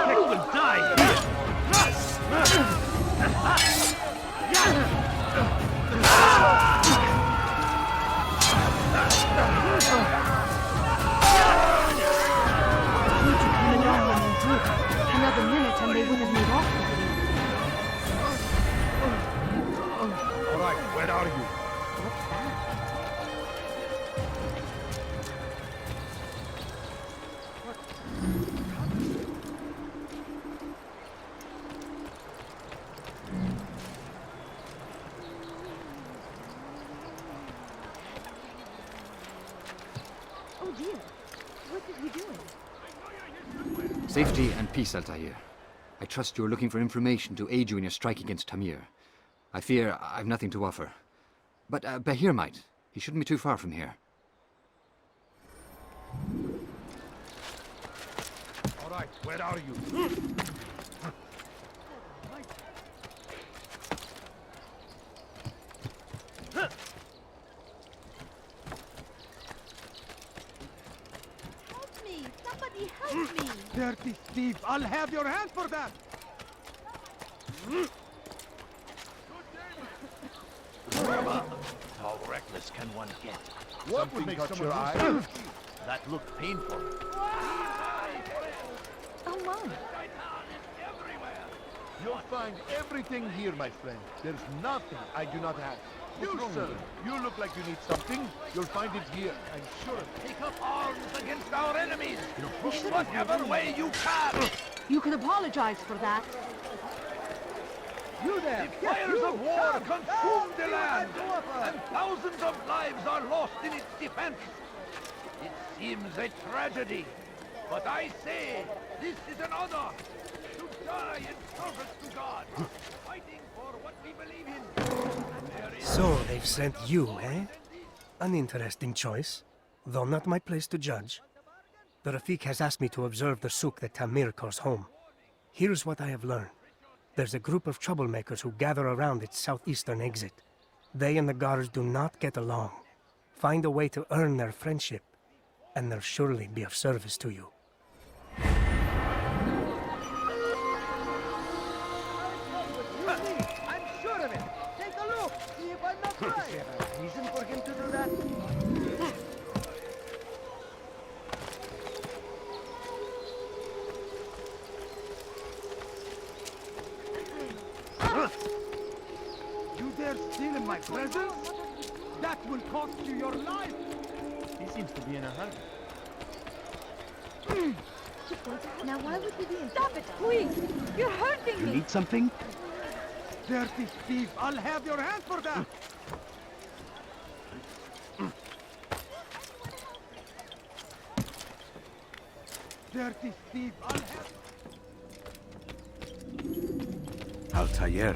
You will die here! Another minute and they would have made off with you. All right, where are you? Oh dear. What did we do? Safety and peace, Altair. I trust you are looking for information to aid you in your strike against Tamir. I fear I've nothing to offer. But Bahir might. He shouldn't be too far from here. All right, where are you? Help me! Somebody help me! Dirty thief! I'll have your hand for that! How reckless can one get? What would Something make caught someone your lose eye? That looked painful. Oh my! You'll find everything here, my friend. There's nothing I do not have. You, sir, you look like you need something. You'll find it here, I'm sure. Take up arms against our enemies, whatever way you can. You can apologize for that. You there! The fires of war consume the land, and thousands of lives are lost in its defense. It seems a tragedy, but I say this is an honor to die in service to God, fighting for what we believe in. So they've sent you, eh? An interesting choice, though not my place to judge. The Rafik has asked me to observe the souk that Tamir calls home. Here's what I have learned. There's a group of troublemakers who gather around its southeastern exit. They and the guards do not get along. Find a way to earn their friendship, and they'll surely be of service to you. I'm sure of it. Take a look. See if I'm not right. Is there a reason for him to do that? You dare steal in my presence? That will cost you your life! He seems to be in a hurry. Now why would he be in... Stop it, please! You're hurting me! Need something? Dirty thief! I'll have your hand for that! Dirty thief! I'll have... Altair,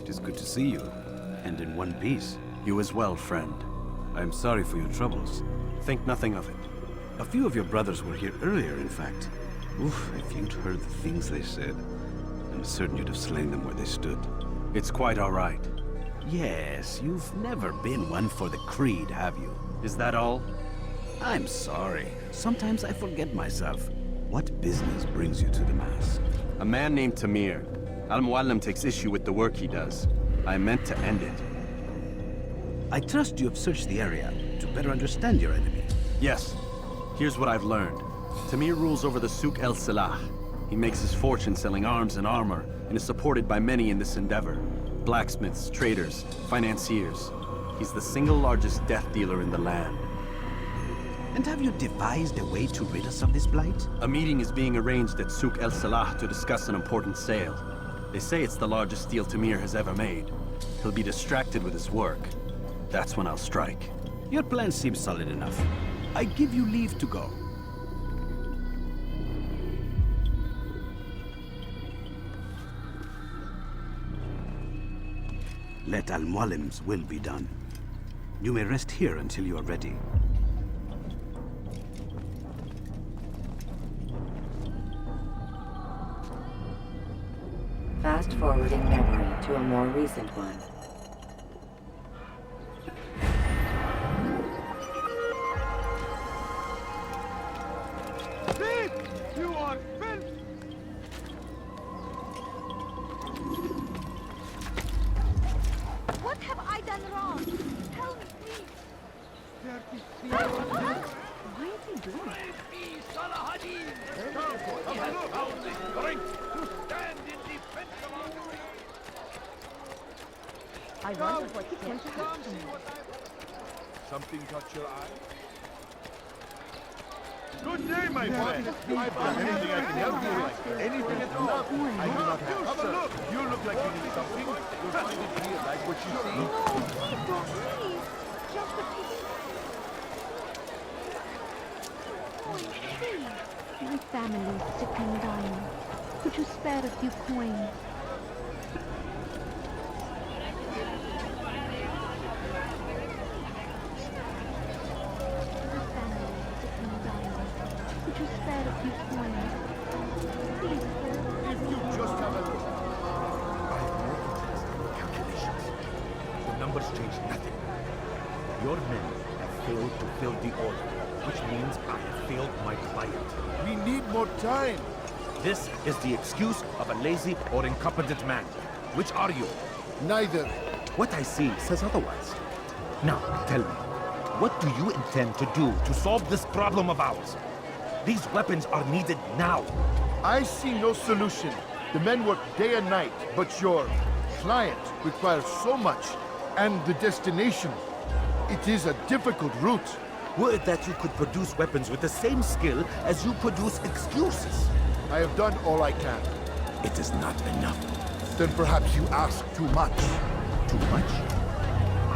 it is good to see you, and in one piece. You as well, friend. I am sorry for your troubles. Think nothing of it. A few of your brothers were here earlier, in fact. Oof, if you'd heard the things they said, I'm certain you'd have slain them where they stood. It's quite all right. Yes, you've never been one for the creed, have you? Is that all? I'm sorry. Sometimes I forget myself. What business brings you to the mass? A man named Tamir. Al-Muallim takes issue with the work he does. I meant to end it. I trust you have searched the area to better understand your enemy. Yes. Here's what I've learned. Tamir rules over the Souk el-Salah. He makes his fortune selling arms and armor, and is supported by many in this endeavor. Blacksmiths, traders, financiers. He's the single largest death dealer in the land. And have you devised a way to rid us of this blight? A meeting is being arranged at Souk el-Salah to discuss an important sale. They say it's the largest deal Tamir has ever made. He'll be distracted with his work. That's when I'll strike. Your plan seems solid enough. I give you leave to go. Let Al-Muallim's will be done. You may rest here until you are ready. Fast-forwarding memory to a more recent one. Thief! You are filth! What have I done wrong? Tell me, please! Dirty Why is he doing that? He has found the strength to stand in defense of our country. I wonder what's going to happen. Something caught your eye? Good day, my friend. I've got anything I can help you with. Anything at all. I do not have. Have a look. You look like you need something. You'll find it here. Like what you see. No, please don't leave. Just a piece. Please. My family is sick and dying. Could you spare a few coins? numbers change nothing. Your men have failed to fill the order, which means I have failed my client. We need more time. This is the excuse of a lazy or incompetent man. Which are you? Neither. What I see says otherwise. Now, tell me, what do you intend to do to solve this problem of ours? These weapons are needed now. I see no solution. The men work day and night, but your client requires so much, and the destination. It is a difficult route. Would that you could produce weapons with the same skill as you produce excuses. I have done all I can. It is not enough. Then perhaps you ask too much. Too much?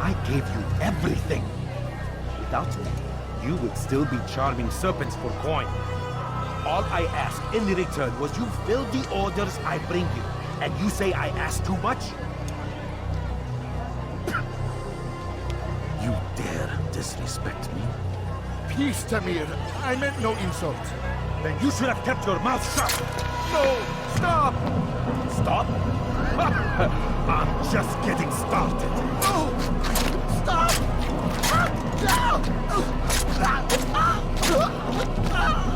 I gave you everything. Without me, you would still be charming serpents for coin. All I ask in return was you fill the orders I bring you. And you say I ask too much? You dare disrespect me? Peace, Tamir. I meant no insult. Then you should have kept your mouth shut. No! Stop! Stop? I'm just getting started. No! Stop!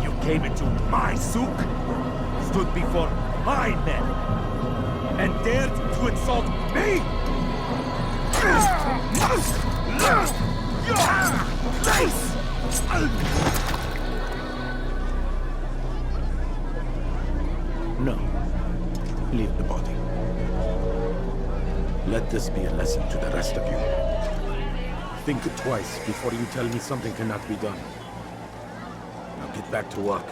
You came into my souk, stood before my men, and dared to insult me? No. Leave the body. Let this be a lesson to the rest of you. Think twice before you tell me something cannot be done. Now get back to work.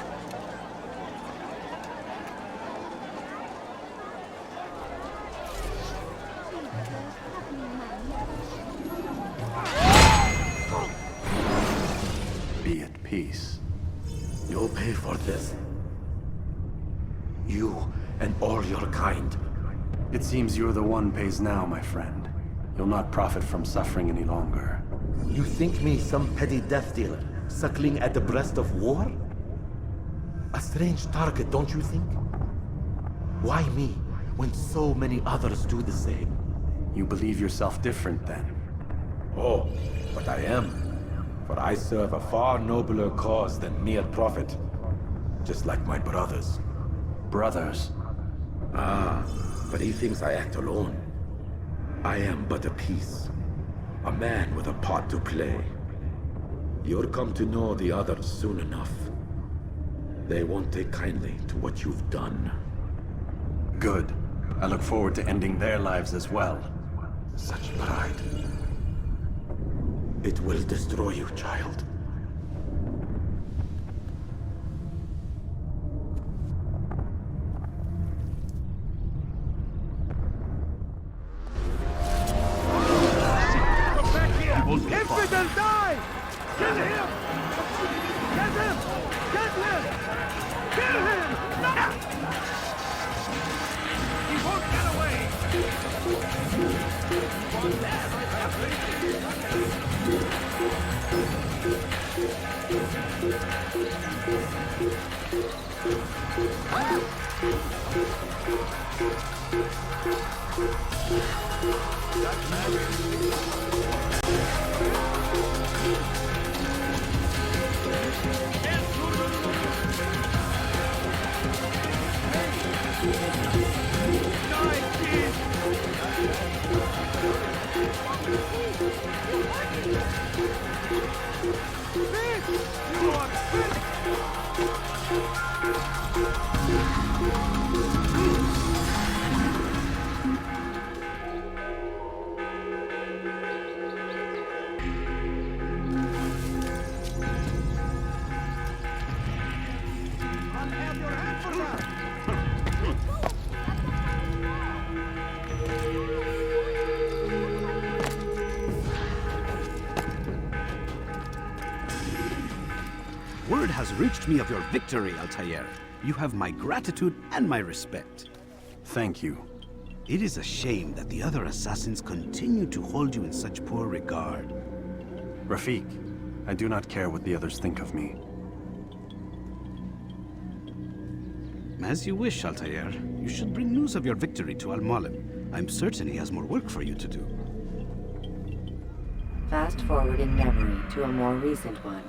Be at peace. You'll pay for this. You and all your kind. It seems you're the one pays now, my friend. You'll not profit from suffering any longer. You think me some petty death dealer, suckling at the breast of war? A strange target, don't you think? Why me, when so many others do the same? You believe yourself different, then? Oh, but I am. For I serve a far nobler cause than mere profit. Just like my brothers. Brothers? Ah, but he thinks I act alone. I am but a piece. A man with a part to play. You'll come to know the others soon enough. They won't take kindly to what you've done. Good. I look forward to ending their lives as well. Such pride. It will destroy you, child. Infidel, die! Kill him! Get him! Get him! Kill him! He won't get away! Word has reached me of your victory, Altair. You have my gratitude and my respect. Thank you. It is a shame that the other assassins continue to hold you in such poor regard. Rafik, I do not care what the others think of me. As you wish, Altair. You should bring news of your victory to Al-Mualim. I'm certain he has more work for you to do. Fast forward in memory to a more recent one.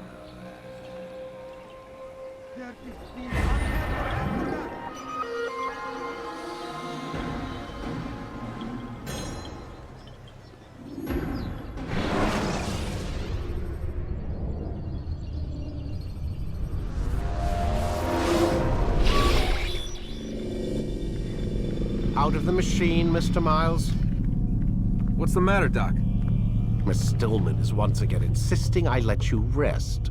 Out of the machine, Mr. Miles? What's the matter, Doc? Miss Stillman is once again insisting I let you rest.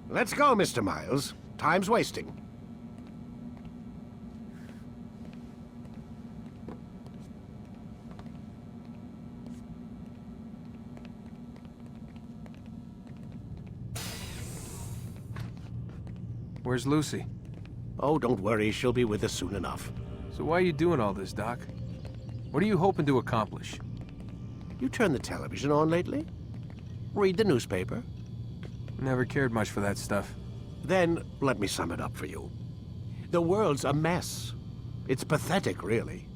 Let's go, Mr. Miles. Time's wasting. Where's Lucy? Oh, don't worry. She'll be with us soon enough. So why are you doing all this, Doc? What are you hoping to accomplish? You turned the television on lately? Read the newspaper? Never cared much for that stuff. Then, let me sum it up for you. The world's a mess. It's pathetic, really.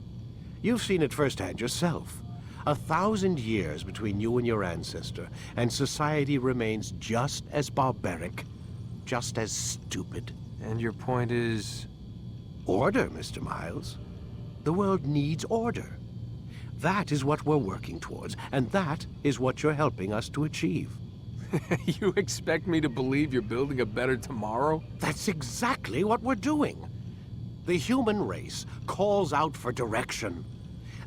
You've seen it firsthand yourself. 1,000 years between you and your ancestor, and society remains just as barbaric, just as stupid. And your point is? Order, Mr. Miles. The world needs order. That is what we're working towards, and that is what you're helping us to achieve. You expect me to believe you're building a better tomorrow? That's exactly what we're doing. The human race calls out for direction.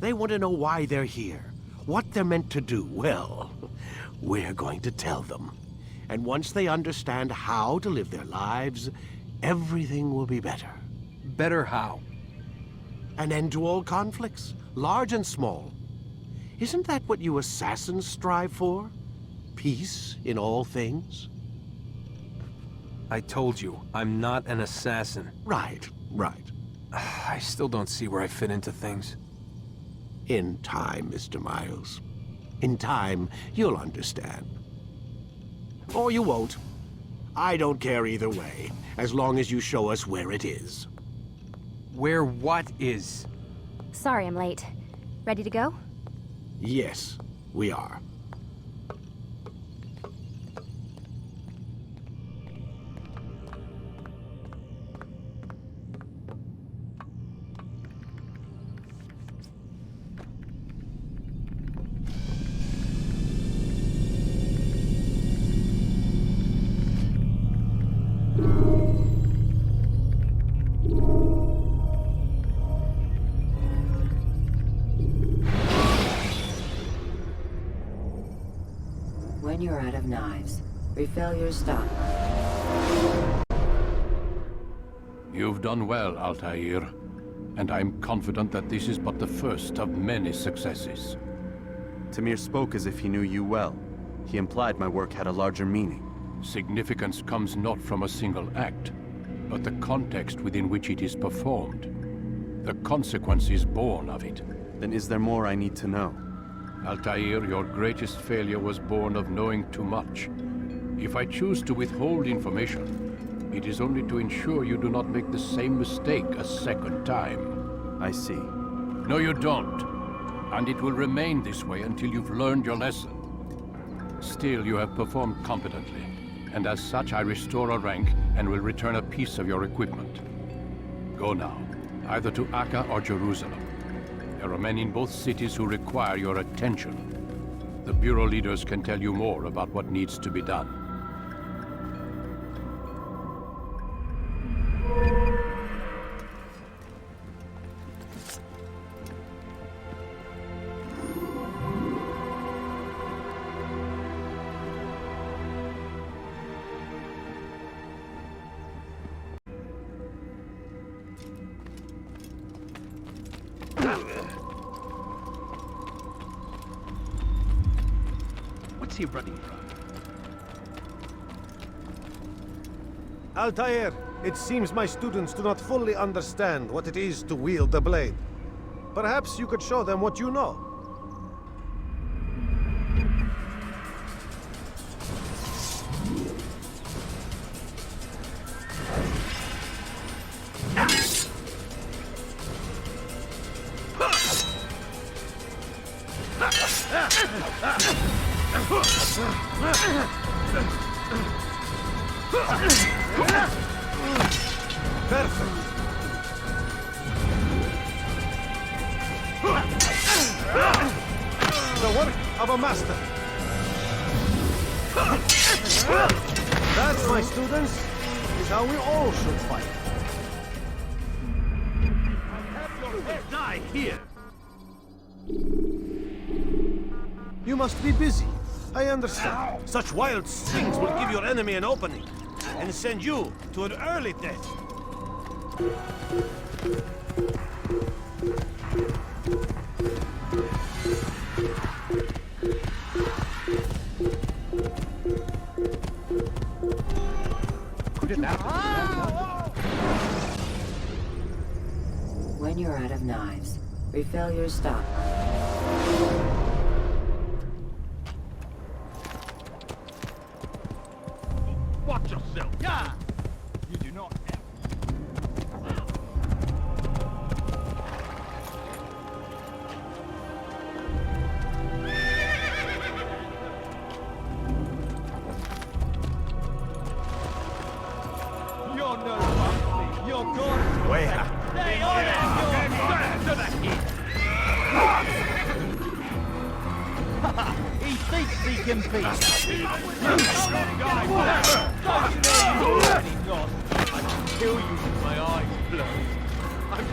They want to know why they're here, what they're meant to do. Well, we're going to tell them. And once they understand how to live their lives, everything will be better. Better how? An end to all conflicts, large and small. Isn't that what you assassins strive for? Peace in all things? I told you, I'm not an assassin. Right. I still don't see where I fit into things. In time, Mr. Miles. In time, you'll understand. Or you won't. I don't care either way, as long as you show us where it is. Where what is? Sorry I'm late. Ready to go? Yes, we are. When you're out of knives, refill your stock. You've done well, Altair, and I'm confident that this is but the first of many successes. Tamir spoke as if he knew you well. He implied my work had a larger meaning. Significance comes not from a single act, but the context within which it is performed. The consequences born of it. Then is there more I need to know? Altair, your greatest failure was born of knowing too much. If I choose to withhold information, it is only to ensure you do not make the same mistake a second time. I see. No, you don't. And it will remain this way until you've learned your lesson. Still, you have performed competently, and as such I restore a rank and will return a piece of your equipment. Go now, either to Akka or Jerusalem. There are men in both cities who require your attention. The Bureau leaders can tell you more about what needs to be done. What's he running from? Altair, it seems my students do not fully understand what it is to wield the blade. Perhaps you could show them what you know. Perfect. The work of a master. That, my students, is how we all should fight. Die here! You must be busy. I understand. Such wild swings will give your enemy an opening and send you to an early death. When you're out of knives, refill your stock. Watch yourself! Yeah! You do not have... You're no monkey! You're gone! Where? Stay on it! To the heat! He thinks he can beat us! You stupid guy! Don't you know you're already lost? I can kill you with my eyes closed. I'm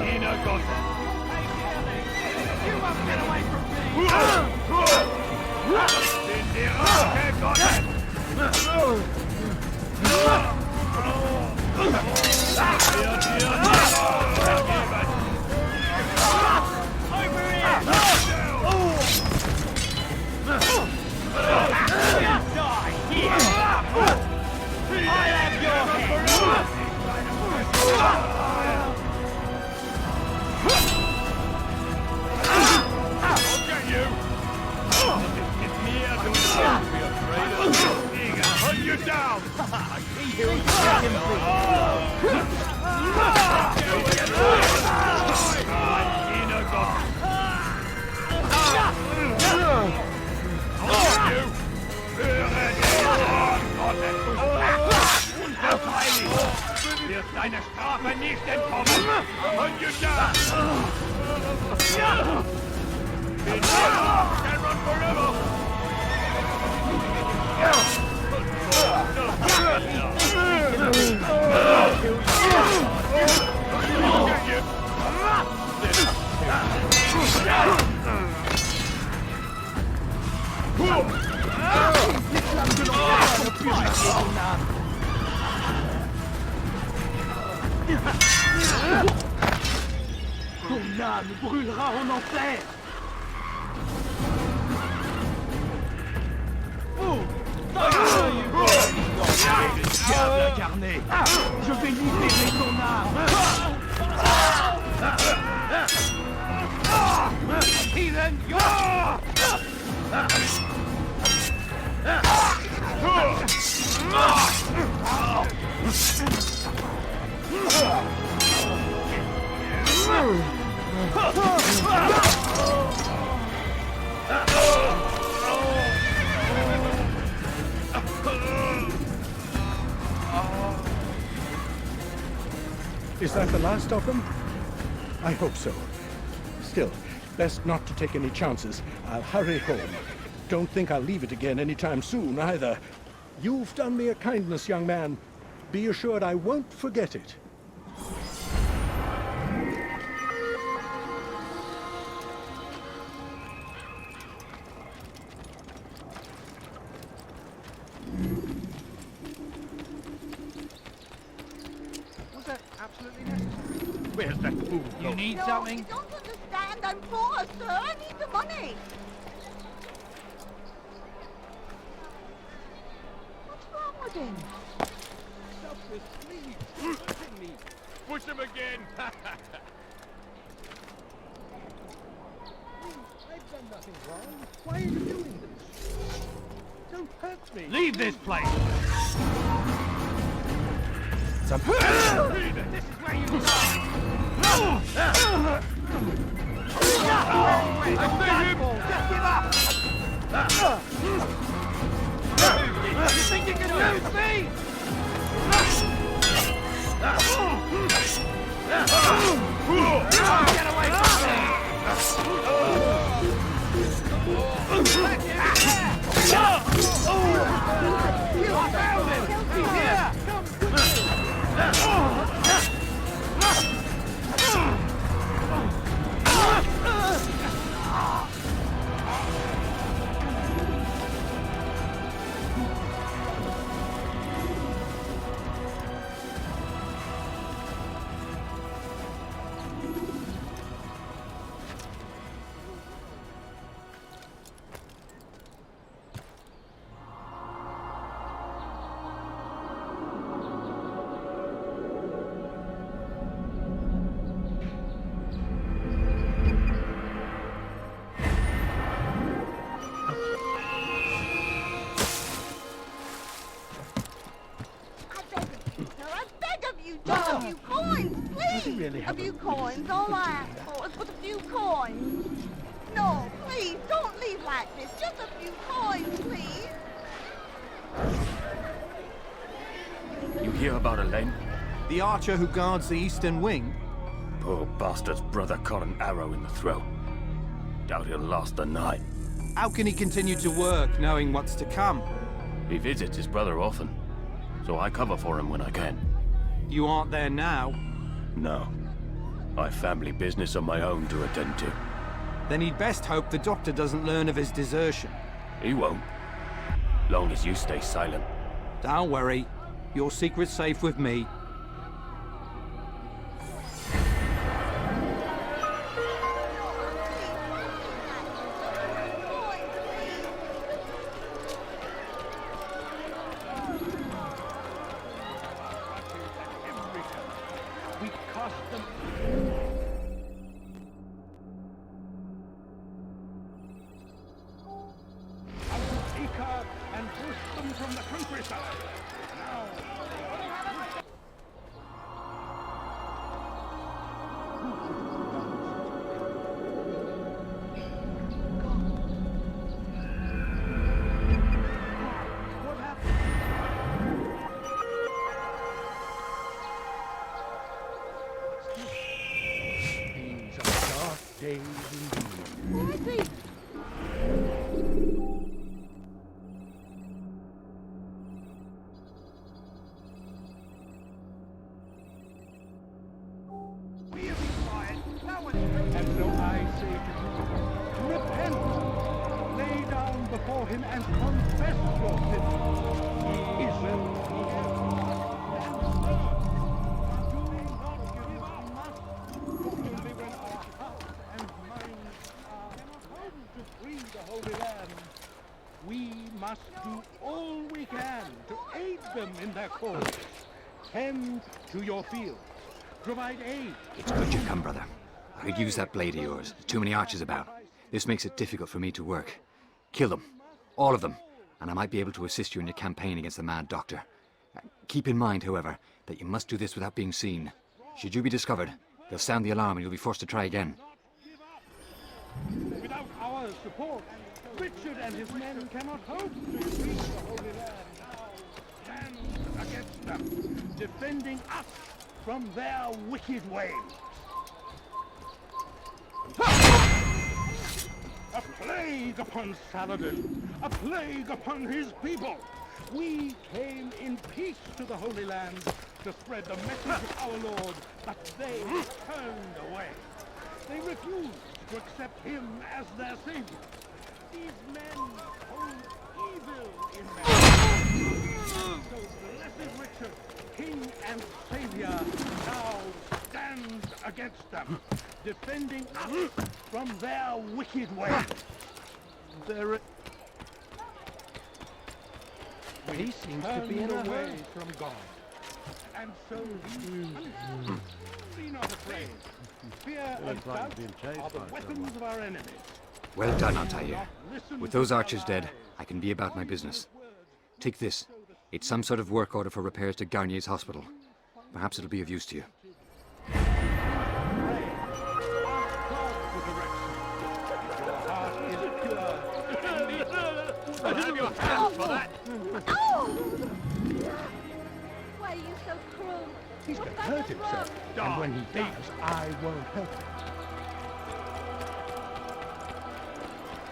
Inner Gotham! You won't get away from Hunt you down! I see you Wird deine Strafe nicht entkommen! Hunt you down! Can run forever! Ton âme brûlera en enfer! Diable incarné! Je vais libérer ton âme! Heathen! Is that the last of them? I hope so. Still, best not to take any chances. I'll hurry home. Don't think I'll leave it again anytime soon, either. You've done me a kindness, young man. Be assured I won't forget it. Was that absolutely necessary? Where's that fool? You need No, something? you don't understand. I'm poor, sir. I need the money. nothing. Stop this, please. You're hurting me. Push him again. I've done nothing wrong. Why are you doing this? Don't hurt me. Leave this place. Some... This is where you die. I see him. Just give up. You think you can lose me? Get away from me! I found him! He's here! Just a few coins, please! A few coins, all I ask for is but a few coins. No, please, don't leave like this. Just a few coins, please. You hear about Elaine? The archer who guards the eastern wing? Poor bastard's brother caught an arrow in the throat. Doubt he'll last the night. How can he continue to work, knowing what's to come? He visits his brother often, so I cover for him when I can. You aren't there now? No. I've family business of my own to attend to. Then he'd best hope the doctor doesn't learn of his desertion. He won't. Long as you stay silent. Don't worry. Your secret's safe with me. And push them from the countryside. Now. What happened? These are dark days indeed. Mercy! And so I say to you, repent, lay down before him and confess your sins. He will forgive. Only when our hearts and minds are home to free the Holy Land, we must do all we can to aid them in their cause. Tend to your fields. Provide aid. It's good you've come, brother. I could use that blade of yours. There's too many archers about. This makes it difficult for me to work. Kill them. All of them. And I might be able to assist you in your campaign against the Mad Doctor. Keep in mind, however, that you must do this without being seen. Should you be discovered, they'll sound the alarm and you'll be forced to try again. Without our support, Richard and his men cannot hope to reach the Holy Land. Now stand against them, defending us from their wicked ways. A plague upon Saladin! A plague upon his people! We came in peace to the Holy Land to spread the message of our Lord, but they turned away. They refused to accept him as their savior. These men hold evil in their hearts. So blessed Richard, King and Savior, now stands against them, defending us from their wicked ways. He seems to be in a hurry. from God. And so be not afraid. Fear and doubt are the weapons of our enemies. Well done, Altair. With those archers dead, I can be about my business. Take this. It's some sort of work order for repairs to Garnier's hospital. Perhaps it'll be of use to you. I'll have your hands for that! Why are you so cruel? He's What going to have I hurt done himself. wrong? And when he does, I won't help him.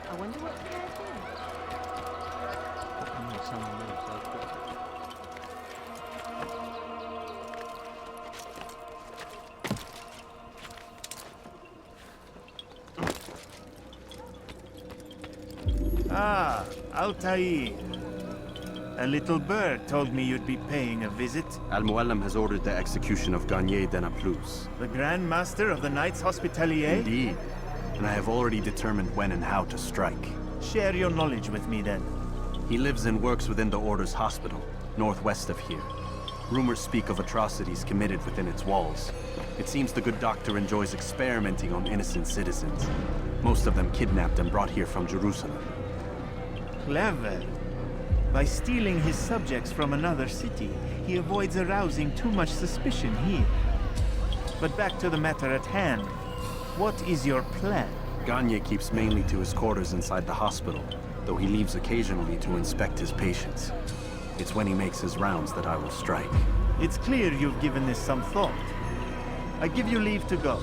I wonder what scares him. Ah, Altair. A little bird told me you'd be paying a visit. Al-Muallim has ordered the execution of Garnier de Naplouse. The Grand Master of the Knights Hospitalier? Indeed. And I have already determined when and how to strike. Share your knowledge with me then. He lives and works within the Order's hospital, northwest of here. Rumors speak of atrocities committed within its walls. It seems the good doctor enjoys experimenting on innocent citizens. Most of them kidnapped and brought here from Jerusalem. Clever. By stealing his subjects from another city, he avoids arousing too much suspicion here. But back to the matter at hand. What is your plan? Garnier keeps mainly to his quarters inside the hospital, though he leaves occasionally to inspect his patients. It's when he makes his rounds that I will strike. It's clear you've given this some thought. I give you leave to go.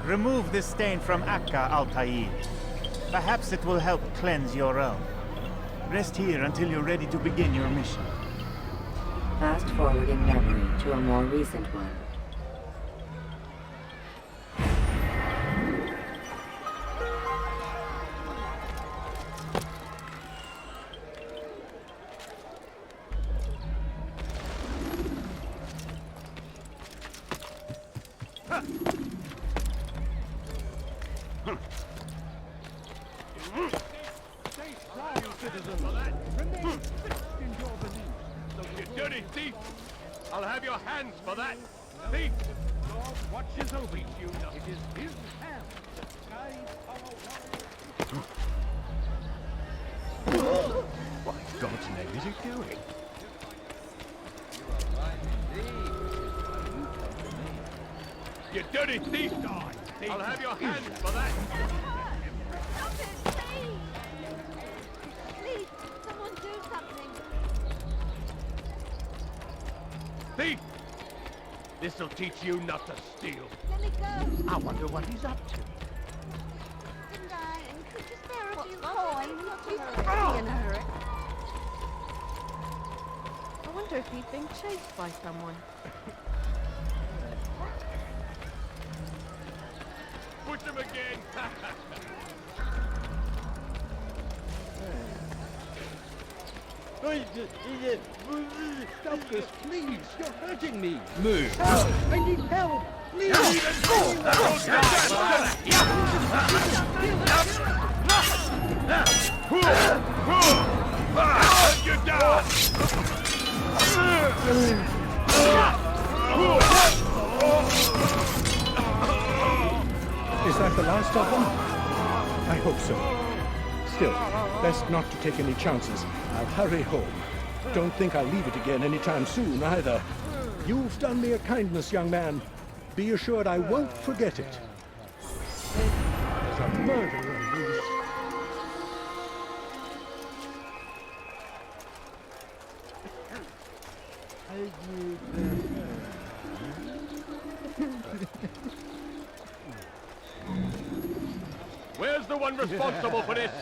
Remove this stain from Akka, Altair. Perhaps it will help cleanse your own. Rest here until you're ready to begin your mission. Fast forward in memory to a more recent one. You dirty thief! I'll have your hands for that! Thief! God watches over you. It is his hand that guides our warriors. What in God's name is he doing? You dirty thief! I'll have your hands for that! Stop it, please! Please, someone do something. Thief! This'll teach you not to steal. Let me go. I wonder what he's up to. Darling, could you spare a few coins? He's really in a hurry. I wonder if he's being chased by someone. Push him again! Stop this, please! You're hurting me! Move! Help! I need help! Please! You down! Is that the last of them? I hope so. Still, best not to take any chances. I'll hurry home. Don't think I'll leave it again anytime soon, either. You've done me a kindness, young man. Be assured I won't forget it. There's a murderer loose. Where's the one responsible for this?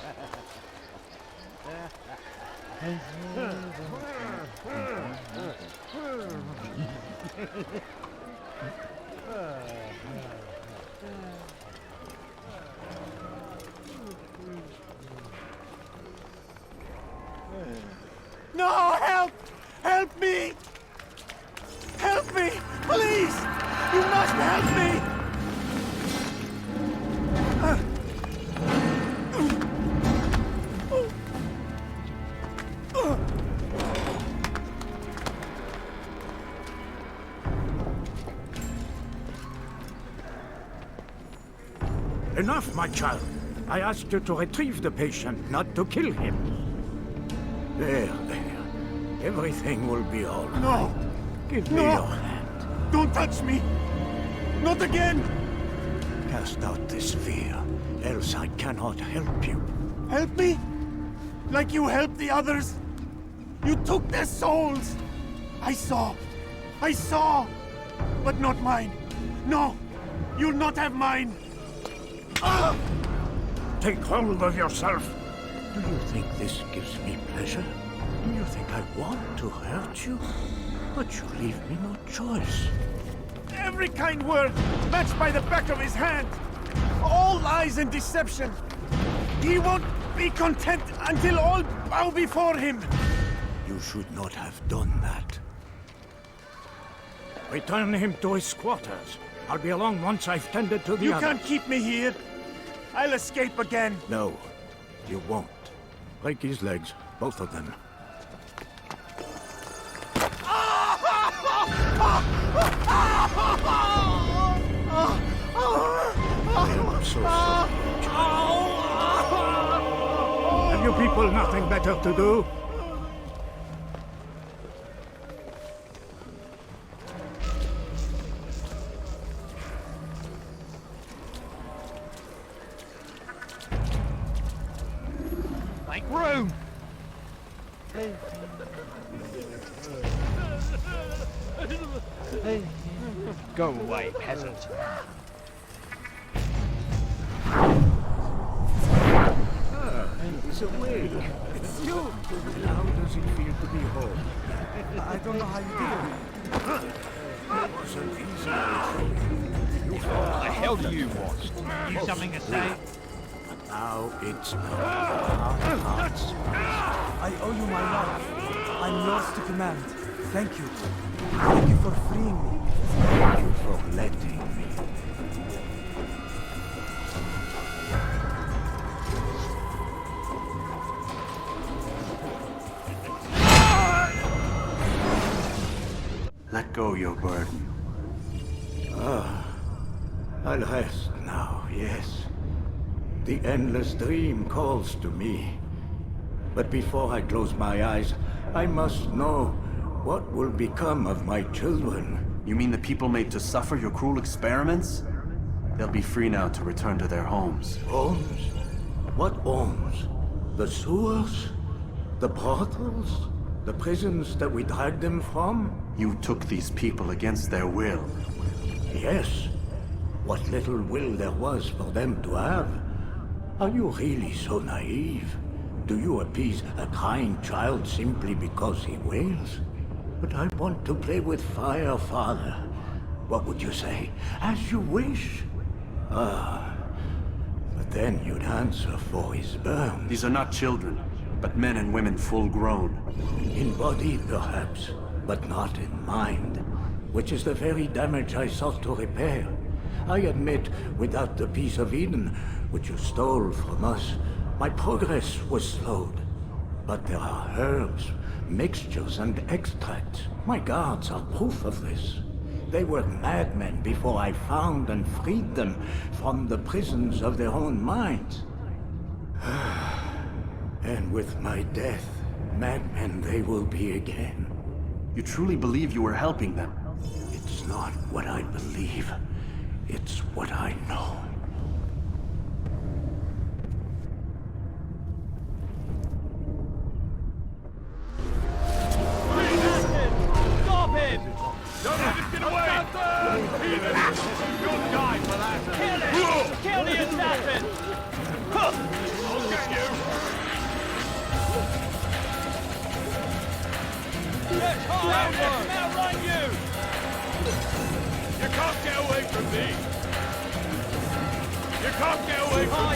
No! Help! Help me! Help me! Please! You must help me! Enough, my child. I asked you to retrieve the patient, not to kill him. There. Everything will be all right. No! Give me your hand. Don't touch me! Not again! Cast out this fear, else I cannot help you. Help me? Like you helped the others? You took their souls! I saw! But not mine! No! You'll not have mine! Ah! Take hold of yourself. Do you think this gives me pleasure? Do you think I want to hurt you? But you leave me no choice. Every kind word matched by the back of his hand! All lies and deception! He won't be content until all bow before him! You should not have done that. Return him to his quarters. I'll be along once I've tended to the You others. can't keep me here! I'll escape again! No, you won't. Break his legs, both of them. I'm so sorry. Have you people nothing better to do? Make room! Go away, peasant. He's awake. It's you. How does it feel to be home? I don't know how you do it. It wasn't easy. What the hell do you want? You something to say? Now it's hearts. I owe you my life. I'm yours to command. Thank you. Thank you for freeing me. Thank you for letting me. Let go your burden. I'll rest now, yes. The endless dream calls to me. But before I close my eyes, I must know what will become of my children. You mean the people made to suffer your cruel experiments? They'll be free now to return to their homes. Homes? What homes? The sewers? The brothels? The prisons that we dragged them from? You took these people against their will. Yes. What little will there was for them to have. Are you really so naive? Do you appease a crying child simply because he wails? But I want to play with fire, Father. What would you say? As you wish. But then you'd answer for his burns. These are not children, but men and women full grown. In body, perhaps, but not in mind. Which is the very damage I sought to repair. I admit, without the piece of Eden, which you stole from us, my progress was slowed. But there are herbs, mixtures, and extracts. My guards are proof of this. They were madmen before I found and freed them from the prisons of their own minds. And with my death, madmen they will be again. You truly believe you were helping them? It's not what I believe. It's what I know. Stop him! Don't let him get away! You'll die for that! Kill him! Kill the assassin! I'll get you! Let's now run you! You can't get away from me! You can't get away from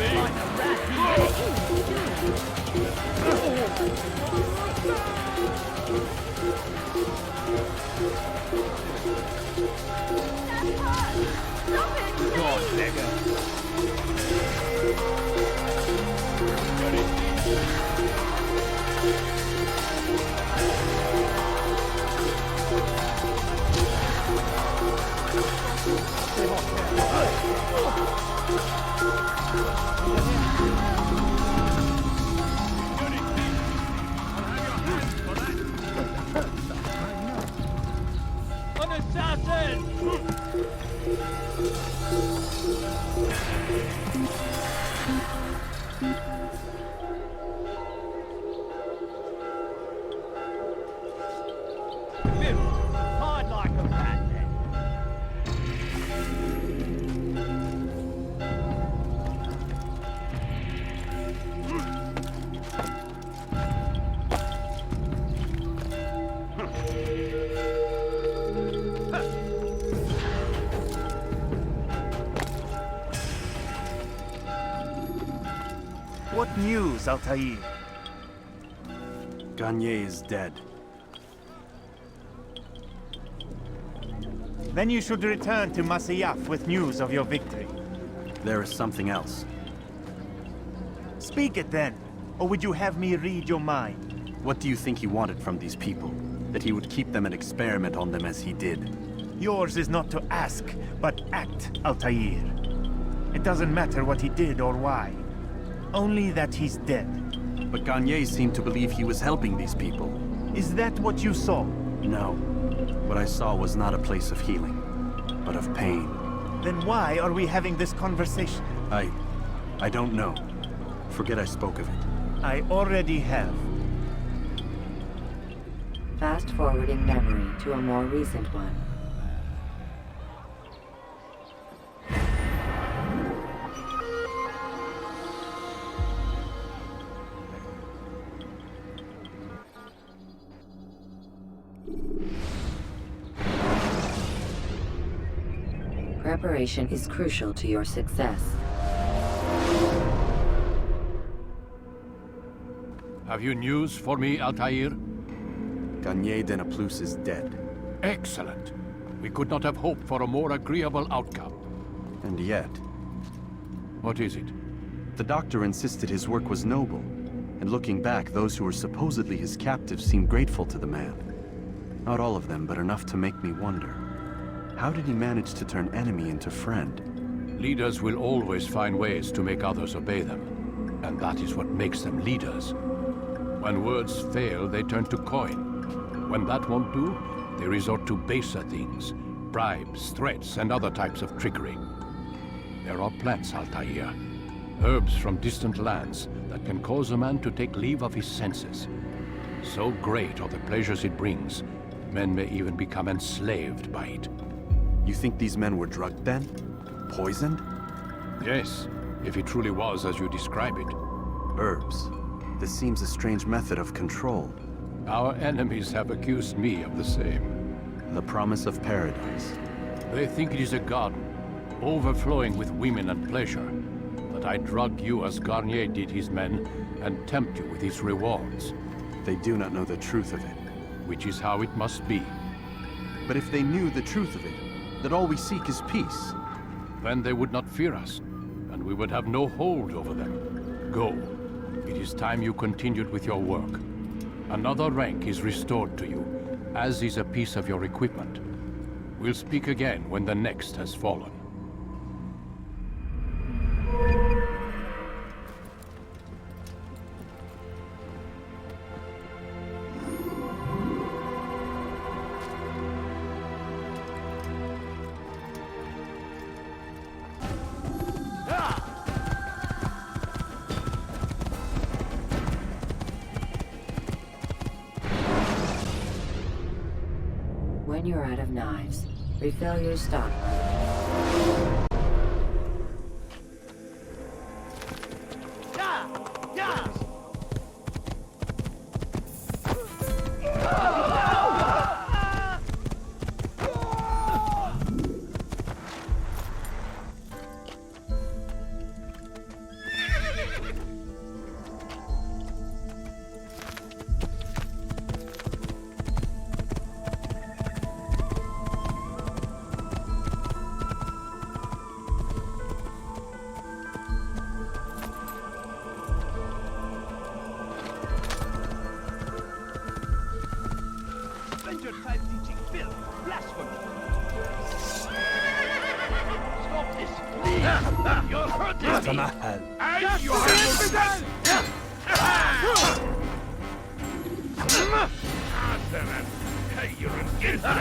Go on, nigga. Stay hot. What news, Altair? Garnier is dead. Then you should return to Masyaf with news of your victory. There is something else. Speak it then, or would you have me read your mind? What do you think he wanted from these people? That he would keep them and experiment on them as he did? Yours is not to ask, but act, Altair. It doesn't matter what he did or why. Only that he's dead. But Garnier seemed to believe he was helping these people. Is that what you saw? No. What I saw was not a place of healing, but of pain. Then why are we having this conversation? I don't know. Forget I spoke of it. I already have. Fast-forwarding memory to a more recent one. Preparation is crucial to your success. Have you news for me, Altair? Garnier de Naplouse is dead. Excellent. We could not have hoped for a more agreeable outcome. And yet... What is it? The doctor insisted his work was noble, and looking back, those who were supposedly his captives seemed grateful to the man. Not all of them, but enough to make me wonder. How did he manage to turn enemy into friend? Leaders will always find ways to make others obey them, and that is what makes them leaders. When words fail, they turn to coin. When that won't do, they resort to baser things, bribes, threats, and other types of trickery. There are plants, Altair, herbs from distant lands that can cause a man to take leave of his senses. So great are the pleasures it brings, men may even become enslaved by it. You think these men were drugged then? Poisoned? Yes, if it truly was as you describe it. Herbs. This seems a strange method of control. Our enemies have accused me of the same. The promise of paradise. They think it is a garden, overflowing with women and pleasure. But I drug you as Garnier did his men, and tempt you with his rewards. They do not know the truth of it. Which is how it must be. But if they knew the truth of it, that all we seek is peace. Then they would not fear us, and we would have no hold over them. Go. It is time you continued with your work. Another rank is restored to you, as is a piece of your equipment. We'll speak again when the next has fallen. When you're out of knives, refill your stock. You're hurting me! Tamahal. And you're hurting You're an infidel!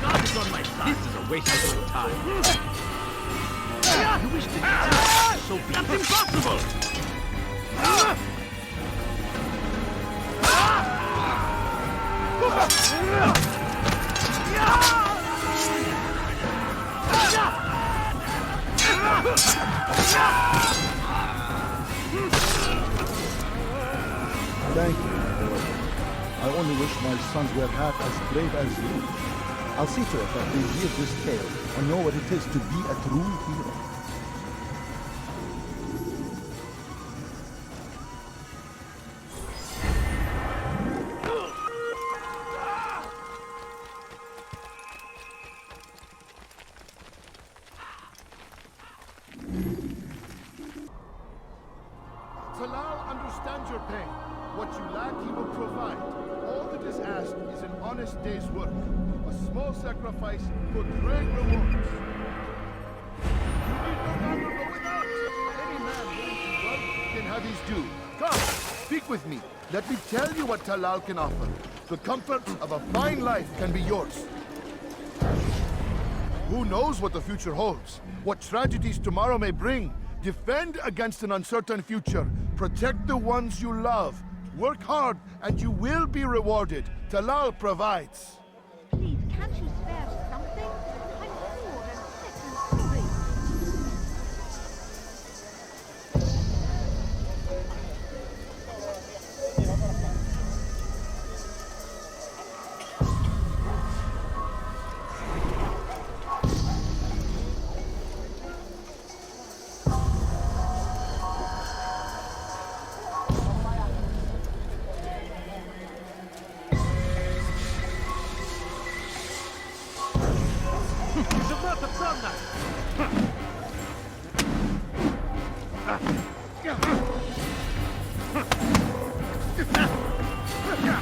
God is on my side. This is a waste of time. You wish to get so be That's impossible! Thank you, my lord. I only wish my sons were half as brave as you. I'll see to it that they hear this tale and know what it is to be a true hero. your pain. What you lack, he will provide. All that is asked is an honest day's work. A small sacrifice for great rewards. You need no longer go without. Any man willing to work can have his due. Come, speak with me. Let me tell you what Talal can offer. The comforts of a fine life can be yours. Who knows what the future holds? What tragedies tomorrow may bring? Defend against an uncertain future. Protect the ones you love. Work hard, and you will be rewarded. Talal provides. Please, can't you spare something? I'm bored and sick and hungry.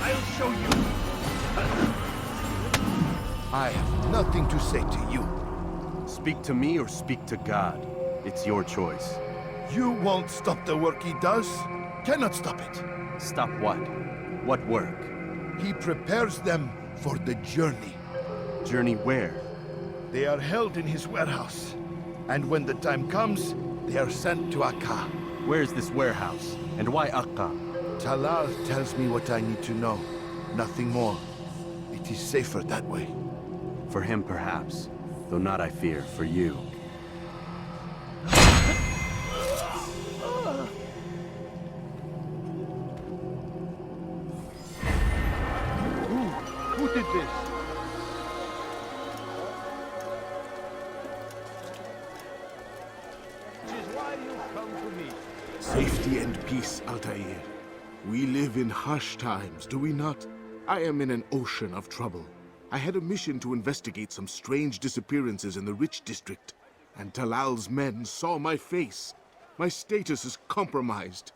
I'll show you. I have nothing to say to you. Speak to me or speak to God. It's your choice. You won't stop the work he does. Cannot stop it. Stop what? What work? He prepares them for the journey. Journey where? They are held in his warehouse. And when the time comes, they are sent to Akka. Where's this warehouse? And why Akka? Talal tells me what I need to know. Nothing more. It is safer that way. For him, perhaps. Though not, I fear, for you. Who did this? Which is why you've come to me. Safety and peace, Altair. We live in harsh times, do we not? I am in an ocean of trouble. I had a mission to investigate some strange disappearances in the rich district, and Talal's men saw my face. My status is compromised.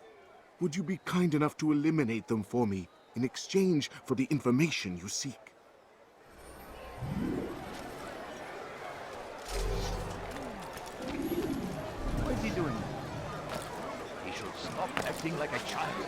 Would you be kind enough to eliminate them for me in exchange for the information you seek? What is he doing? He should stop acting like a child.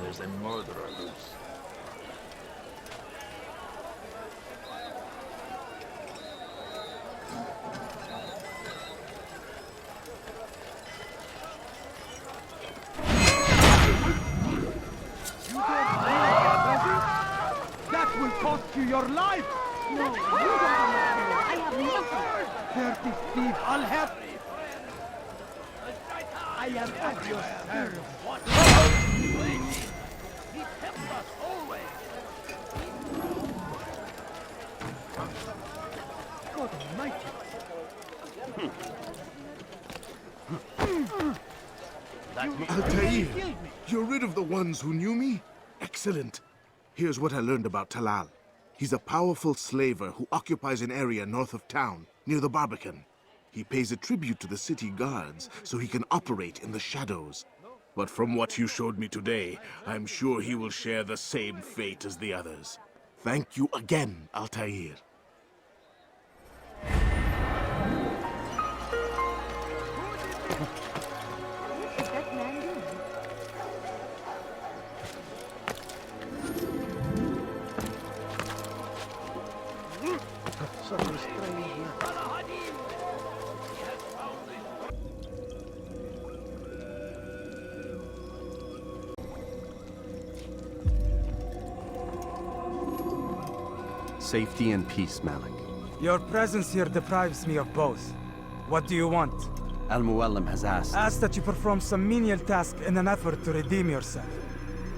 There's a murderer loose. That will cost you your life! No, you don't understand. I have nothing. Dirty thief, I'll have... I am at your service. He tempts us always. God almighty. Altair, you're rid of the ones who knew me? Excellent. Here's what I learned about Talal. He's a powerful slaver who occupies an area north of town, near the Barbican. He pays a tribute to the city guards so he can operate in the shadows. But from what you showed me today, I'm sure he will share the same fate as the others. Thank you again, Altair. What is that man doing? Such a strange man. Safety and peace, Malik. Your presence here deprives me of both. What do you want? Al-Muallim has asked. Ask that you perform some menial task in an effort to redeem yourself.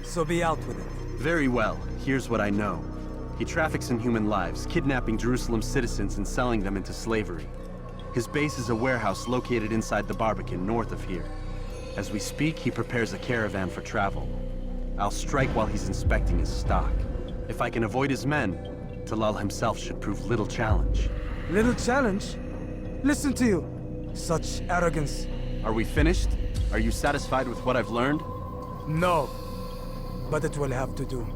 So be out with it. Very well. Here's what I know. He traffics in human lives, kidnapping Jerusalem citizens and selling them into slavery. His base is a warehouse located inside the Barbican, north of here. As we speak, he prepares a caravan for travel. I'll strike while he's inspecting his stock. If I can avoid his men, Talal himself should prove little challenge. Little challenge? Listen to you. Such arrogance. Are we finished? Are you satisfied with what I've learned? No. But it will have to do.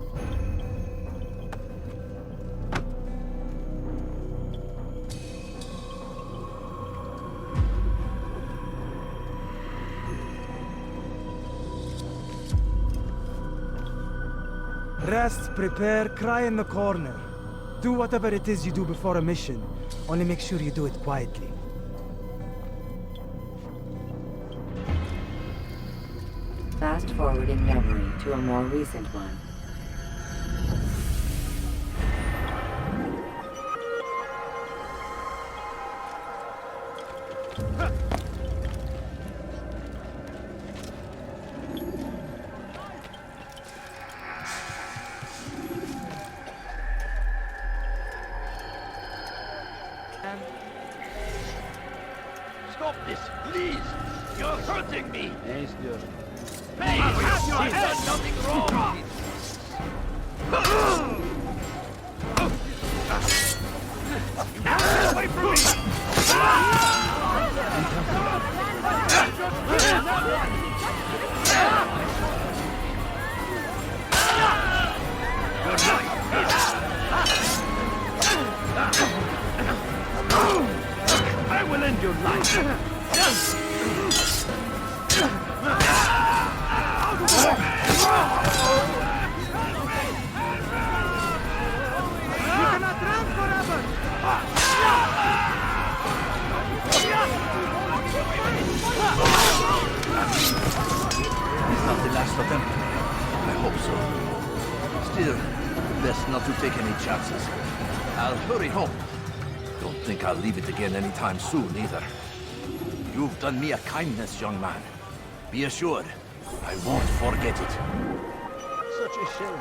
Rest, prepare, cry in the corner. Do whatever it is you do before a mission. Only make sure you do it quietly. Fast forwarding memory to a more recent one. Stop this, please! You're hurting me! Yes, dear. Hey, have your head! Nothing wrong! Get away from me! Your life I will end your life! You cannot run forever! Is not the last of them? I hope so. Still, best not to take any chances. I'll hurry home. Don't think I'll leave it again anytime soon, either. You've done me a kindness, young man. Be assured, I won't forget it. Such a shame.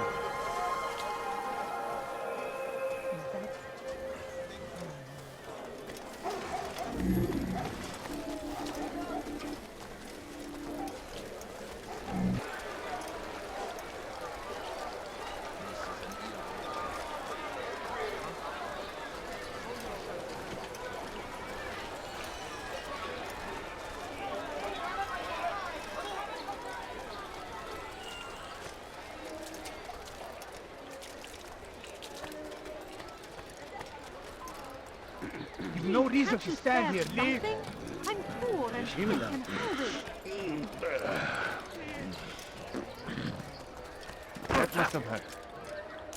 You've no reason to stand here. Leave. I'm poor and weak and hungry. Get rid of her.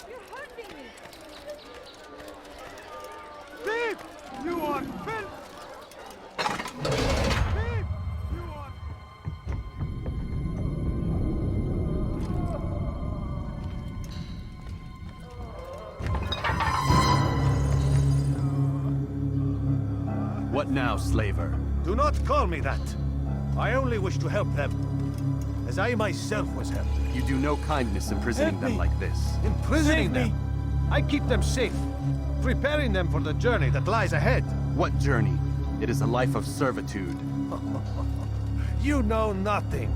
You're hurting me. Thief! You are filth! Thief! You are... What now, slaver? Do not call me that. I only wish to help them, as I myself was helped. You do no kindness imprisoning Help them me. like this. Imprisoning them? I keep them safe, preparing them for the journey that lies ahead. What journey? It is a life of servitude. You know nothing.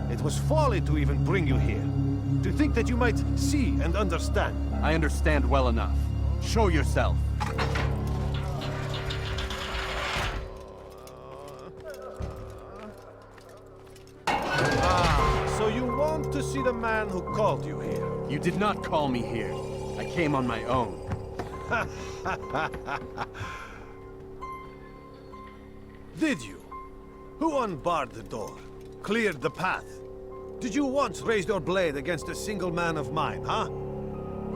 It was folly to even bring you here. To think that you might see and understand. I understand well enough. Show yourself. So you want to see the man who called you here? You did not call me here. I came on my own. Did you? Who unbarred the door? Cleared the path? Did you once raise your blade against a single man of mine, huh?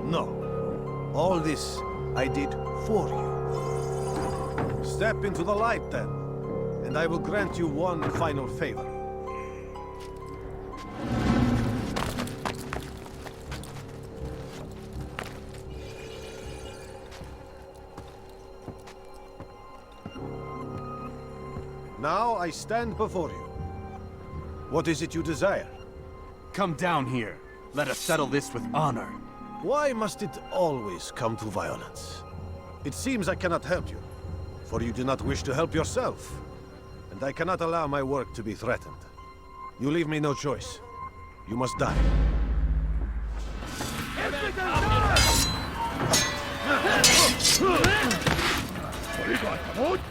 No. All this I did for you. Step into the light, then, and I will grant you one final favor. Now I stand before you. What is it you desire? Come down here. Let us settle this with honor. Why must it always come to violence? It seems I cannot help you, for you do not wish to help yourself. And I cannot allow my work to be threatened. You leave me no choice. You must die.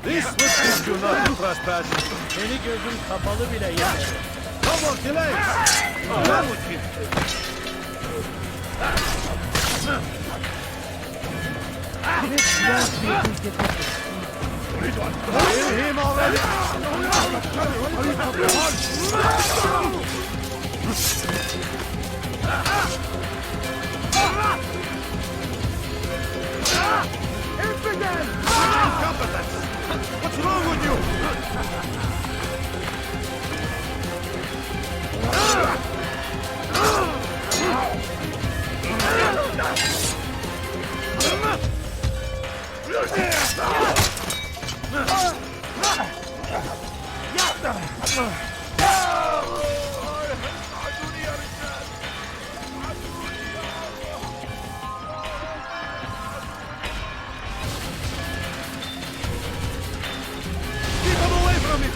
This witness do not trespass. Seni gözüm kapalı bile yeter. No more delays! Down with him! This last meeting's difficult. Kill him already! Infidel! Incompetence! What's wrong with you? Keep him away from me!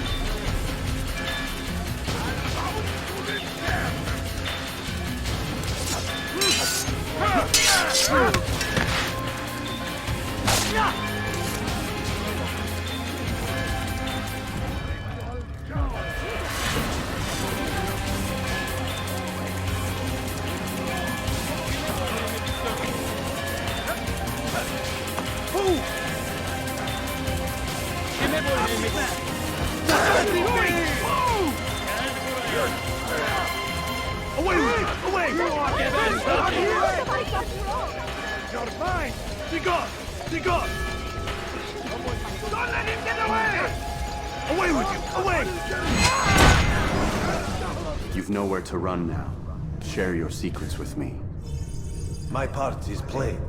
Away with you! Away! You're mine! Be gone! Be gone! Don't let him get away! Away with you! Away! You've nowhere to run now. Share your secrets with me. My part is plain.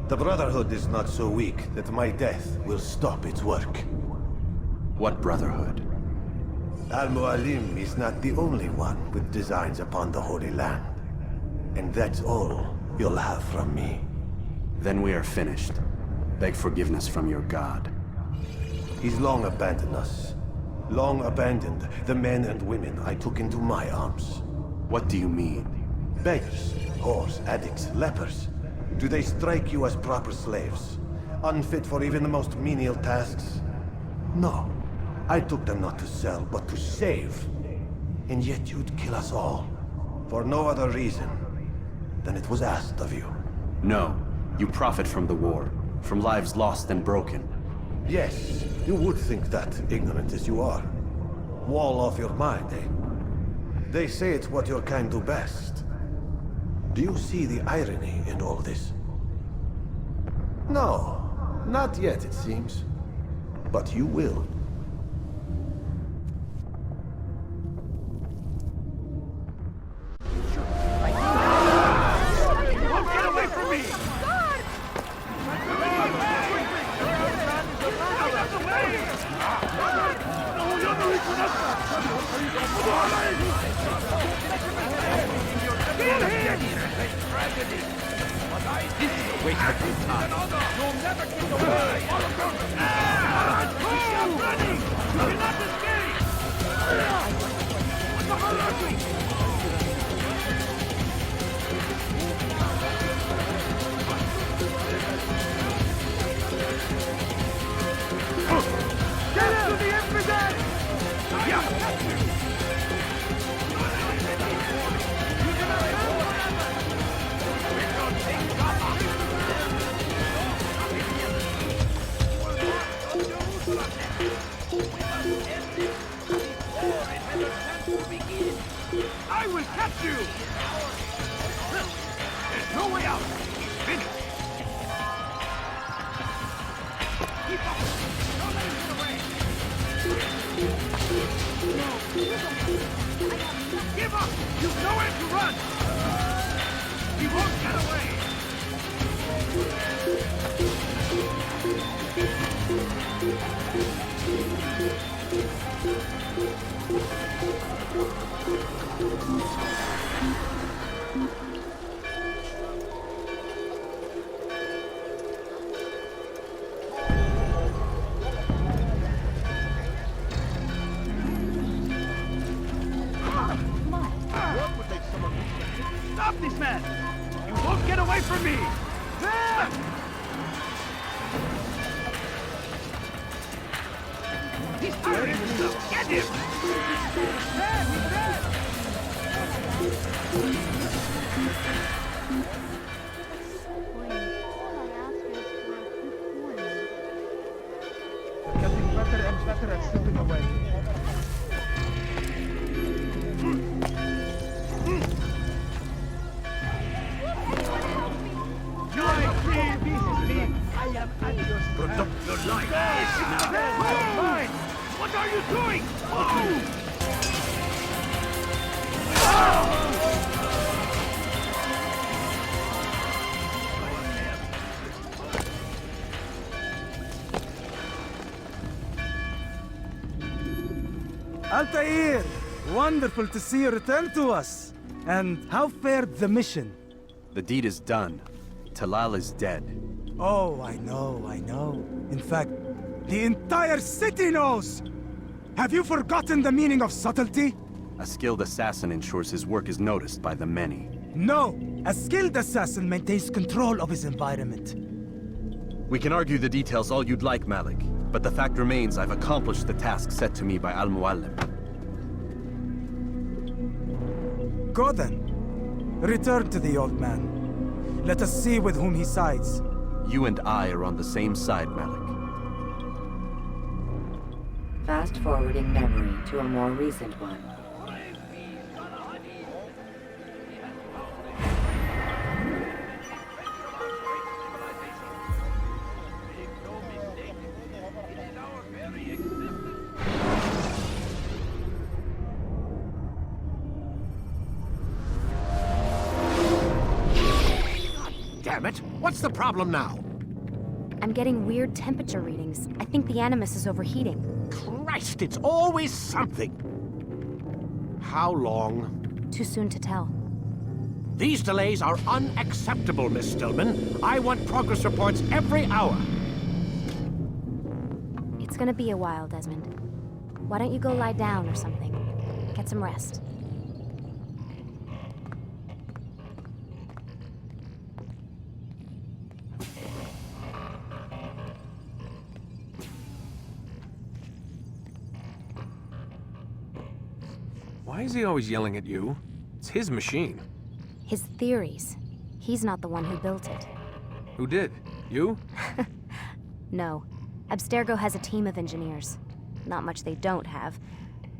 The Brotherhood is not so weak that my death will stop its work. What Brotherhood? Al-Mualim is not the only one with designs upon the Holy Land. And that's all you'll have from me. Then we are finished. Beg forgiveness from your god. He's long abandoned us. Long abandoned the men and women I took into my arms. What do you mean? Beggars, whores, addicts, lepers. Do they strike you as proper slaves? Unfit for even the most menial tasks? No. I took them not to sell, but to save. And yet you'd kill us all. For no other reason than it was asked of you. No. You profit from the war. From lives lost and broken. Yes, you would think that, ignorant as you are. Wall off your mind, eh? They say it's what your kind do best. Do you see the irony in all this? No, not yet, it seems. But you will. Get away from me! This is a waste of your time. You'll never get away! Move! Running! You cannot escape! What the hell are we? Get him! To the infidel! I will catch you! There's no way out! Finish! Keep up! Don't let him get away! Give up! You've nowhere to run! He won't get away! Get away from me! He's burning himself! Get him! They're getting better and better at slipping away. You are free peacefully. I am at your side. Protect your life. Mine! What are you doing? Oh! Altair! Wonderful to see you return to us. And how fared the mission? The deed is done. Talal is dead. Oh, I know, I know. In fact, the entire city knows! Have you forgotten the meaning of subtlety? A skilled assassin ensures his work is noticed by the many. No! A skilled assassin maintains control of his environment. We can argue the details all you'd like, Malik, but the fact remains I've accomplished the task set to me by Al-Muallim. Go then. Return to the old man. Let us see with whom he sides. You and I are on the same side, Malik. Fast-forwarding memory to a more recent one. Damn it! What's the problem now? I'm getting weird temperature readings. I think the Animus is overheating. Christ, it's always something! How long? Too soon to tell. These delays are unacceptable, Miss Stillman. I want progress reports every hour. It's gonna be a while, Desmond. Why don't you go lie down or something? Get some rest. Why is he always yelling at you? It's his machine. His theories. He's not the one who built it. Who did? You? No. Abstergo has a team of engineers. Not much they don't have.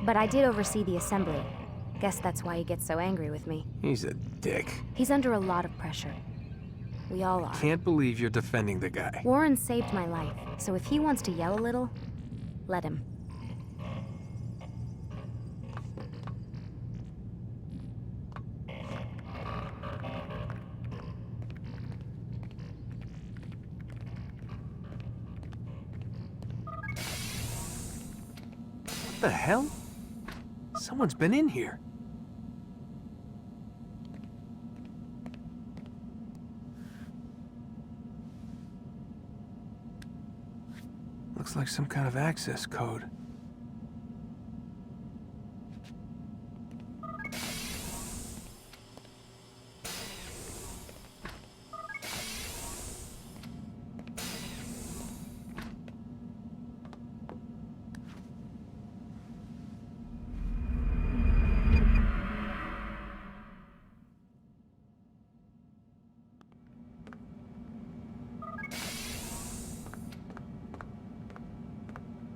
But I did oversee the assembly. Guess that's why he gets so angry with me. He's a dick. He's under a lot of pressure. We all are. Can't believe you're defending the guy. Warren saved my life, so if he wants to yell a little, let him. What the hell? Someone's been in here. Looks like some kind of access code.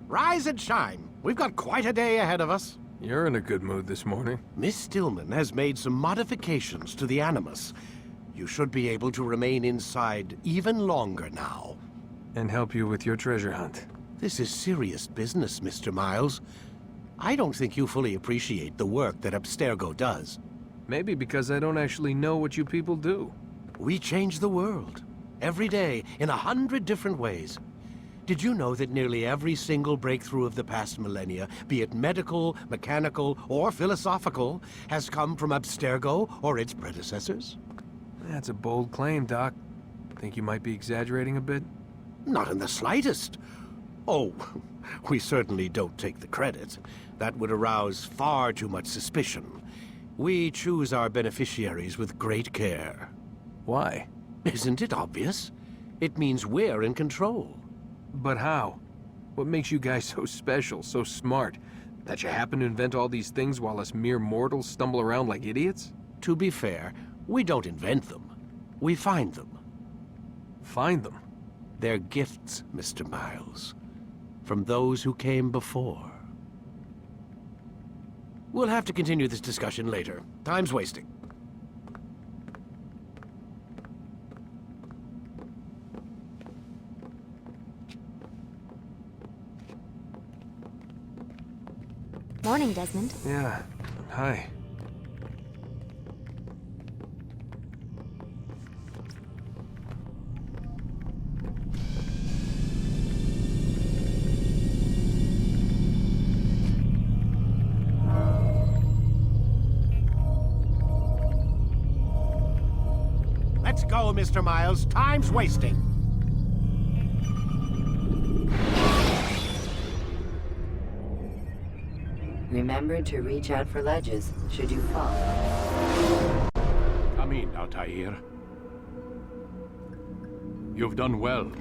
Rise and shine. We've got quite a day ahead of us. You're in a good mood this morning. Miss Stillman has made some modifications to the Animus. You should be able to remain inside even longer now. And help you with your treasure hunt. This is serious business, Mr. Miles. I don't think you fully appreciate the work that Abstergo does. Maybe because I don't actually know what you people do. We change the world. Every day, in 100 different ways. Did you know that nearly every single breakthrough of the past millennia, be it medical, mechanical, or philosophical, has come from Abstergo or its predecessors? That's a bold claim, Doc. Think you might be exaggerating a bit? Not in the slightest. Oh, we certainly don't take the credit. That would arouse far too much suspicion. We choose our beneficiaries with great care. Why? Isn't it obvious? It means we're in control. But how? What makes you guys so special, so smart? That you happen to invent all these things while us mere mortals stumble around like idiots? To be fair, we don't invent them. We find them. Find them? They're gifts, Mr. Miles. From those who came before. We'll have to continue this discussion later. Time's wasting. Morning, Desmond. Yeah. Hi. Let's go, Mr. Miles. Time's wasting. Remember to reach out for ledges should you fall. Come in, Altair. You've done well.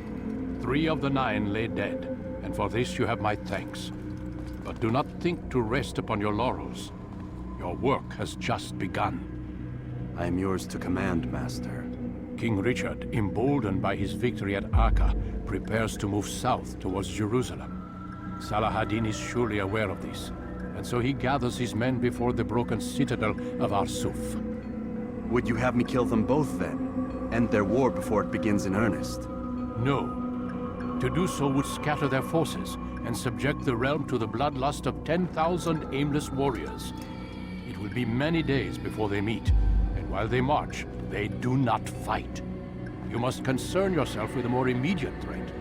3 of the 9 lay dead, and for this you have my thanks. But do not think to rest upon your laurels. Your work has just begun. I am yours to command, Master. King Richard, emboldened by his victory at Acre, prepares to move south towards Jerusalem. Salah-ad-Din is surely aware of this, and so he gathers his men before the broken citadel of Arsuf. Would you have me kill them both then? End their war before it begins in earnest? No. To do so would scatter their forces and subject the realm to the bloodlust of 10,000 aimless warriors. It will be many days before they meet, and while they march, they do not fight. You must concern yourself with a more immediate threat.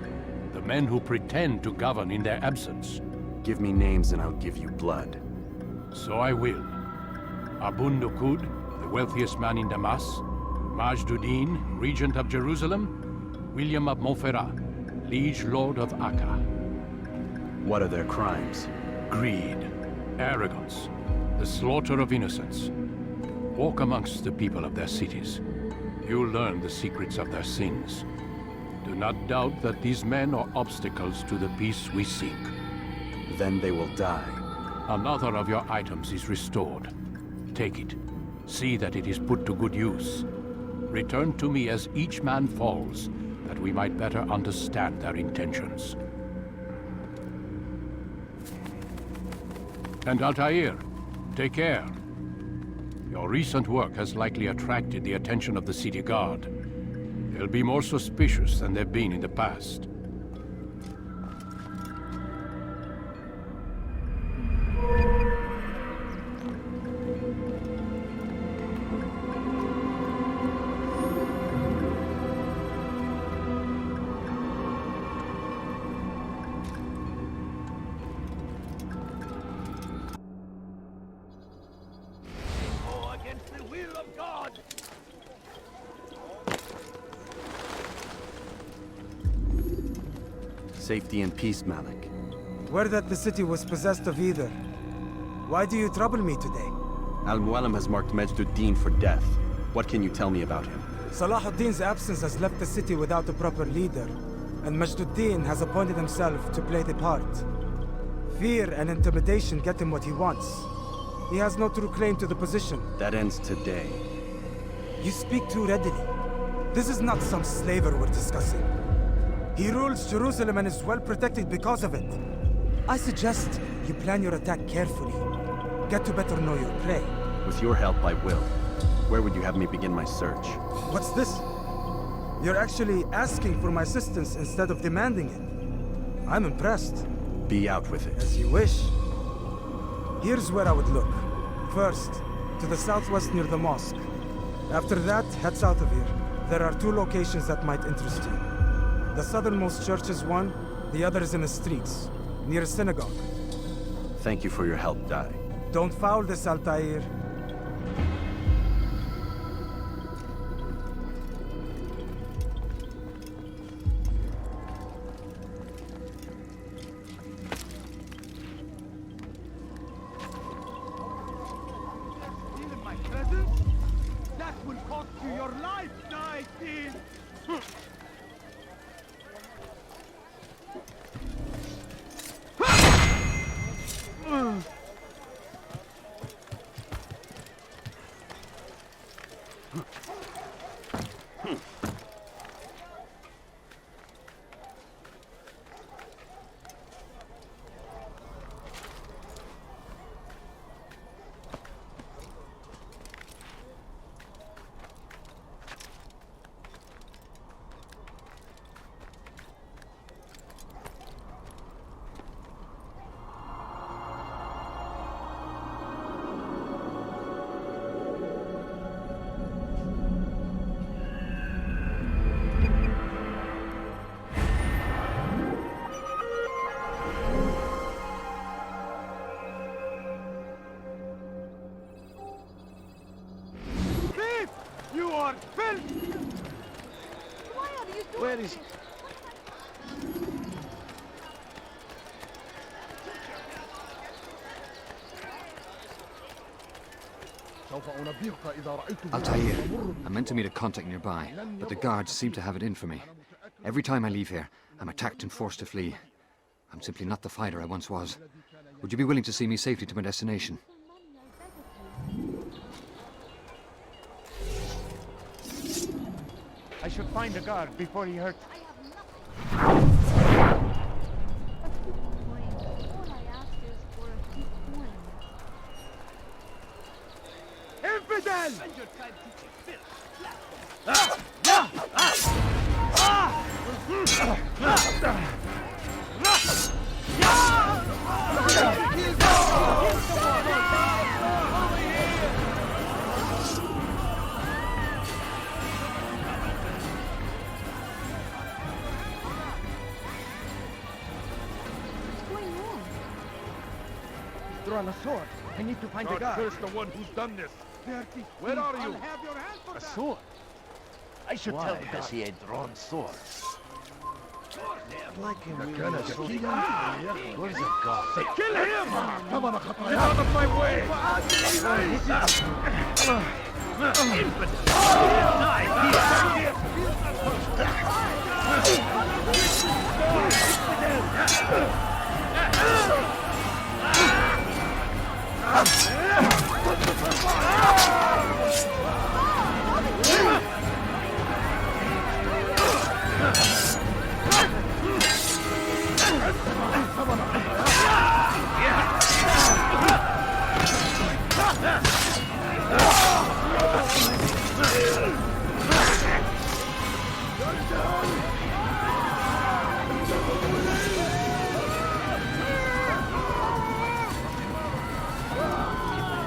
The men who pretend to govern in their absence. Give me names and I'll give you blood. So I will. Abun Nukud, the wealthiest man in Damas. Majduddin, regent of Jerusalem. William of Montferrat, liege lord of Acre. What are their crimes? Greed, arrogance, the slaughter of innocents. Walk amongst the people of their cities. You'll learn the secrets of their sins. Do not doubt that these men are obstacles to the peace we seek. Then they will die. Another of your items is restored. Take it. See that it is put to good use. Return to me as each man falls, that we might better understand their intentions. And Altair, take care. Your recent work has likely attracted the attention of the city guard. They'll be more suspicious than they've been in the past. Safety and peace, Malik. Word that the city was possessed of either. Why do you trouble me today? Al-Mualim has marked Majduddin for death. What can you tell me about him? Salah-ad-Din's absence has left the city without a proper leader, and Majduddin has appointed himself to play the part. Fear and intimidation get him what he wants. He has no true claim to the position. That ends today. You speak too readily. This is not some slaver we're discussing. He rules Jerusalem and is well protected because of it. I suggest you plan your attack carefully. Get to better know your prey. With your help, I will. Where would you have me begin my search? What's this? You're actually asking for my assistance instead of demanding it. I'm impressed. Be out with it. As you wish. Here's where I would look. First, to the southwest near the mosque. After that, head south of here. There are 2 locations that might interest you. The southernmost church is one, the other is in the streets, near a synagogue. Thank you for your help, Dai. Don't foul this, Altair. Stealing my presents? That will cost you your life, Dai! You are filth! Why are you doing Where is he? Altair, I'm meant to meet a contact nearby, but the guards seem to have it in for me. Every time I leave here, I'm attacked and forced to flee. I'm simply not the fighter I once was. Would you be willing to see me safely to my destination? I should find the guard before he hurts. Infidel! Drawn a sword. I need to find the guard. Curse the one who's done this. Where are you? A sword? I should tell the best he had drawn sword. Like him, we're gonna kill him. Where's the guard? Kill him! Get out of my way!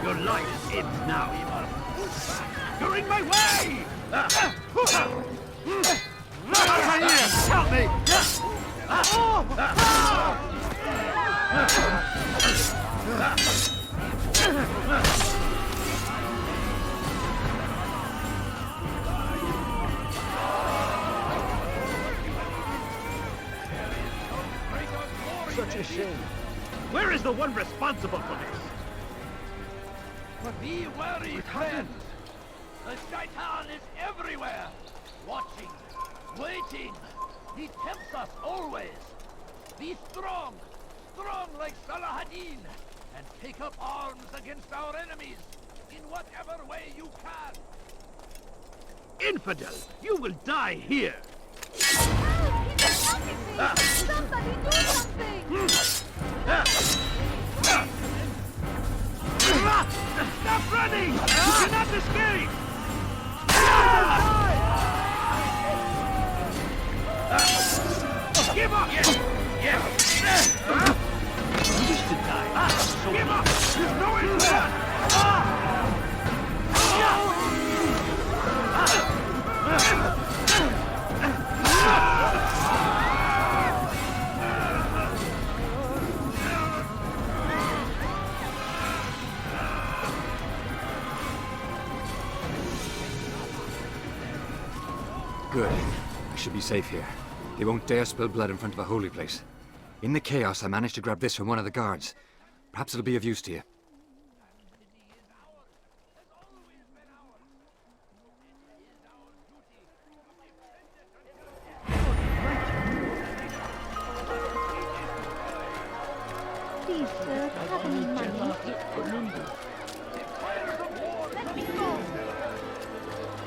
Your life ends now, Ivar. You're in my way! Help me! Such a shame. Where is the one responsible for this? Be wary, friends! The Shaitan is everywhere! Watching, waiting! He tempts us always! Be strong! Strong like Salahadin! And take up arms against our enemies! In whatever way you can! Infidel! You will die here! Somebody do something! Stop running! You cannot escape! Give up! Yes! You wish to die? Give up! There's no answer! Good. I should be safe here. They won't dare spill blood in front of a holy place. In the chaos, I managed to grab this from one of the guards. Perhaps it'll be of use to you. the cabin money. Let me go.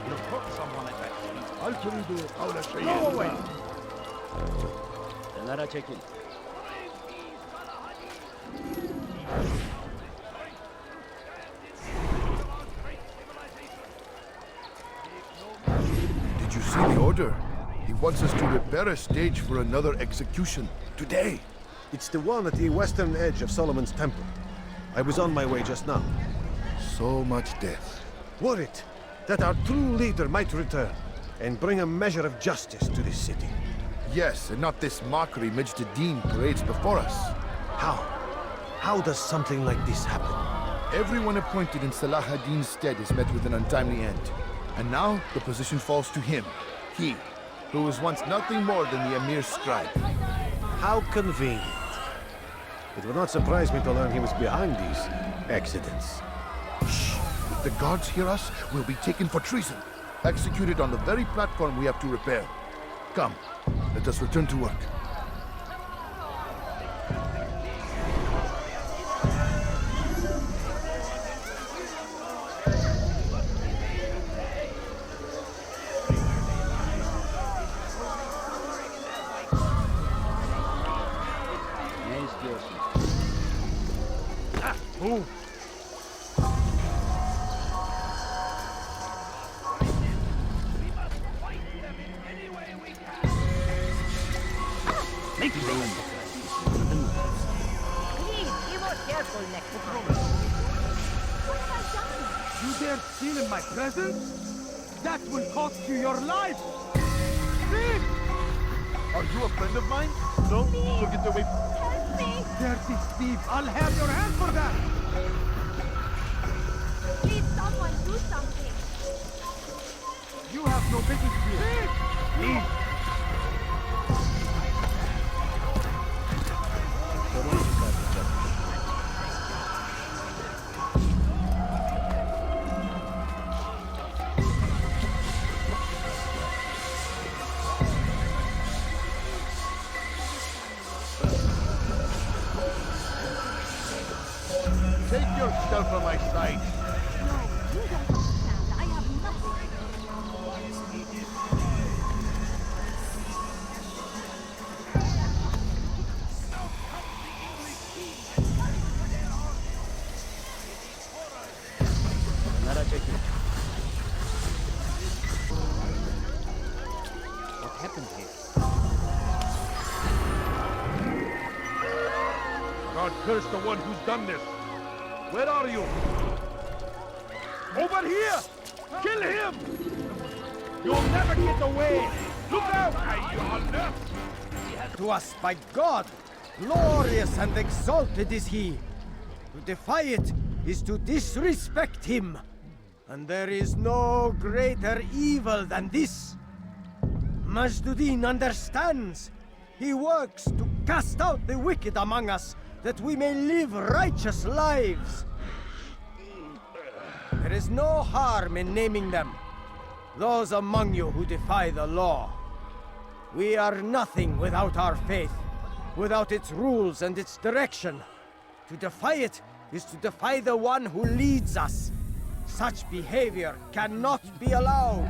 You'll hurt someone at that speed. هل تريد قول شيء Go away. ما؟ Lara check in. Did you see the order? He wants us to repair a stage for another execution. Today. It's the one at the western edge of Solomon's Temple. I was on my way just now. So much death. Worried that our true leader might return and bring a measure of justice to this city. Yes, and not this mockery Majd-Addin parades before us. How? How does something like this happen? Everyone appointed in Salah ad-Din's stead is met with an untimely end. And now the position falls to him. He, who was once nothing more than the Emir's scribe. How convenient. It would not surprise me to learn he was behind these accidents. Shh! If the guards hear us, we'll be taken for treason. Executed on the very platform we have to repair. Come, let us return to work. Move. Make room. Please, be more careful next time. What have I done? You dare steal in my presence? That will cost you your life! Thief! Are you a friend of mine? No? So get away. Help me! Dirty thief! I'll have your hand for that! Please, someone do something. You have no business here. Leave! Take yourself from my sight. No, you don't understand. I have nothing. Lara check in. What happened here? God curse the one who's done this! Where are you? Over here! Kill him! You'll never get away! Look out! To us by God! Glorious and exalted is he! To defy it is to disrespect him! And there is no greater evil than this! Majd-Addin understands! He works to cast out the wicked among us, that we may live righteous lives. There is no harm in naming them, those among you who defy the law. We are nothing without our faith, without its rules and its direction. To defy it is to defy the one who leads us. Such behavior cannot be allowed.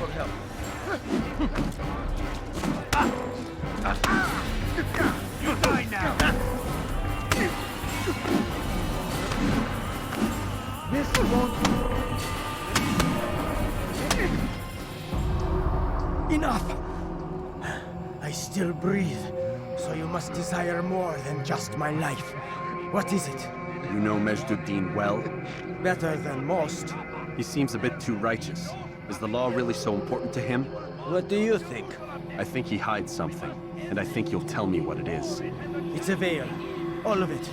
for help. You die now. This won't... Enough! I still breathe, so you must desire more than just my life. What is it? You know Majd-ud-Din well? Better than most. He seems a bit too righteous. Is the law really so important to him? What do you think? I think he hides something, and I think you'll tell me what it is. It's a veil. All of it.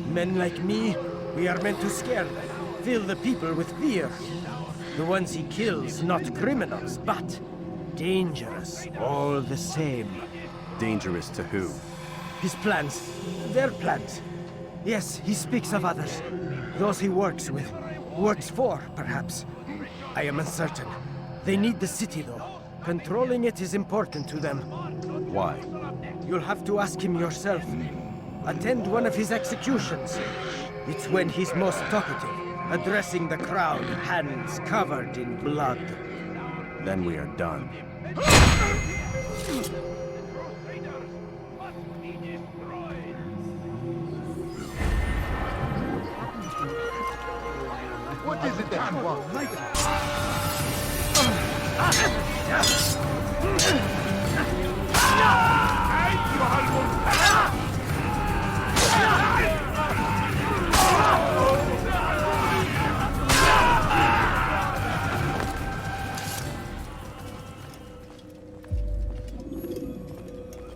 Men like me, we are meant to scare them, fill the people with fear. The ones he kills, not criminals, but dangerous all the same. Dangerous to who? His plans. Their plans. Yes, he speaks of others. Those he works with. Works for, perhaps. I am uncertain. They need the city, though. Controlling it is important to them. Why? You'll have to ask him yourself. Attend one of his executions. It's when he's most talkative, addressing the crowd, hands covered in blood. Then we are done. What is it that you want?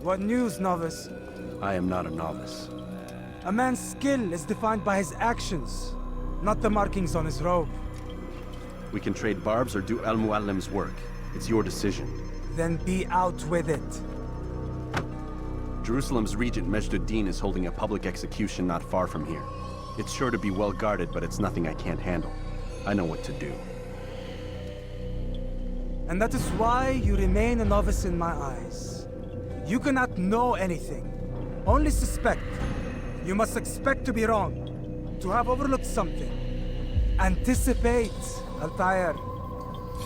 What news, novice? I am not a novice. A man's skill is defined by his actions, not the markings on his robe. We can trade barbs or do Al-Muallim's work. It's your decision. Then be out with it. Jerusalem's regent Majd-ud-Din is holding a public execution not far from here. It's sure to be well guarded, but it's nothing I can't handle. I know what to do. And that is why you remain a novice in my eyes. You cannot know anything, only suspect. You must expect to be wrong, to have overlooked something. Anticipate, Altair.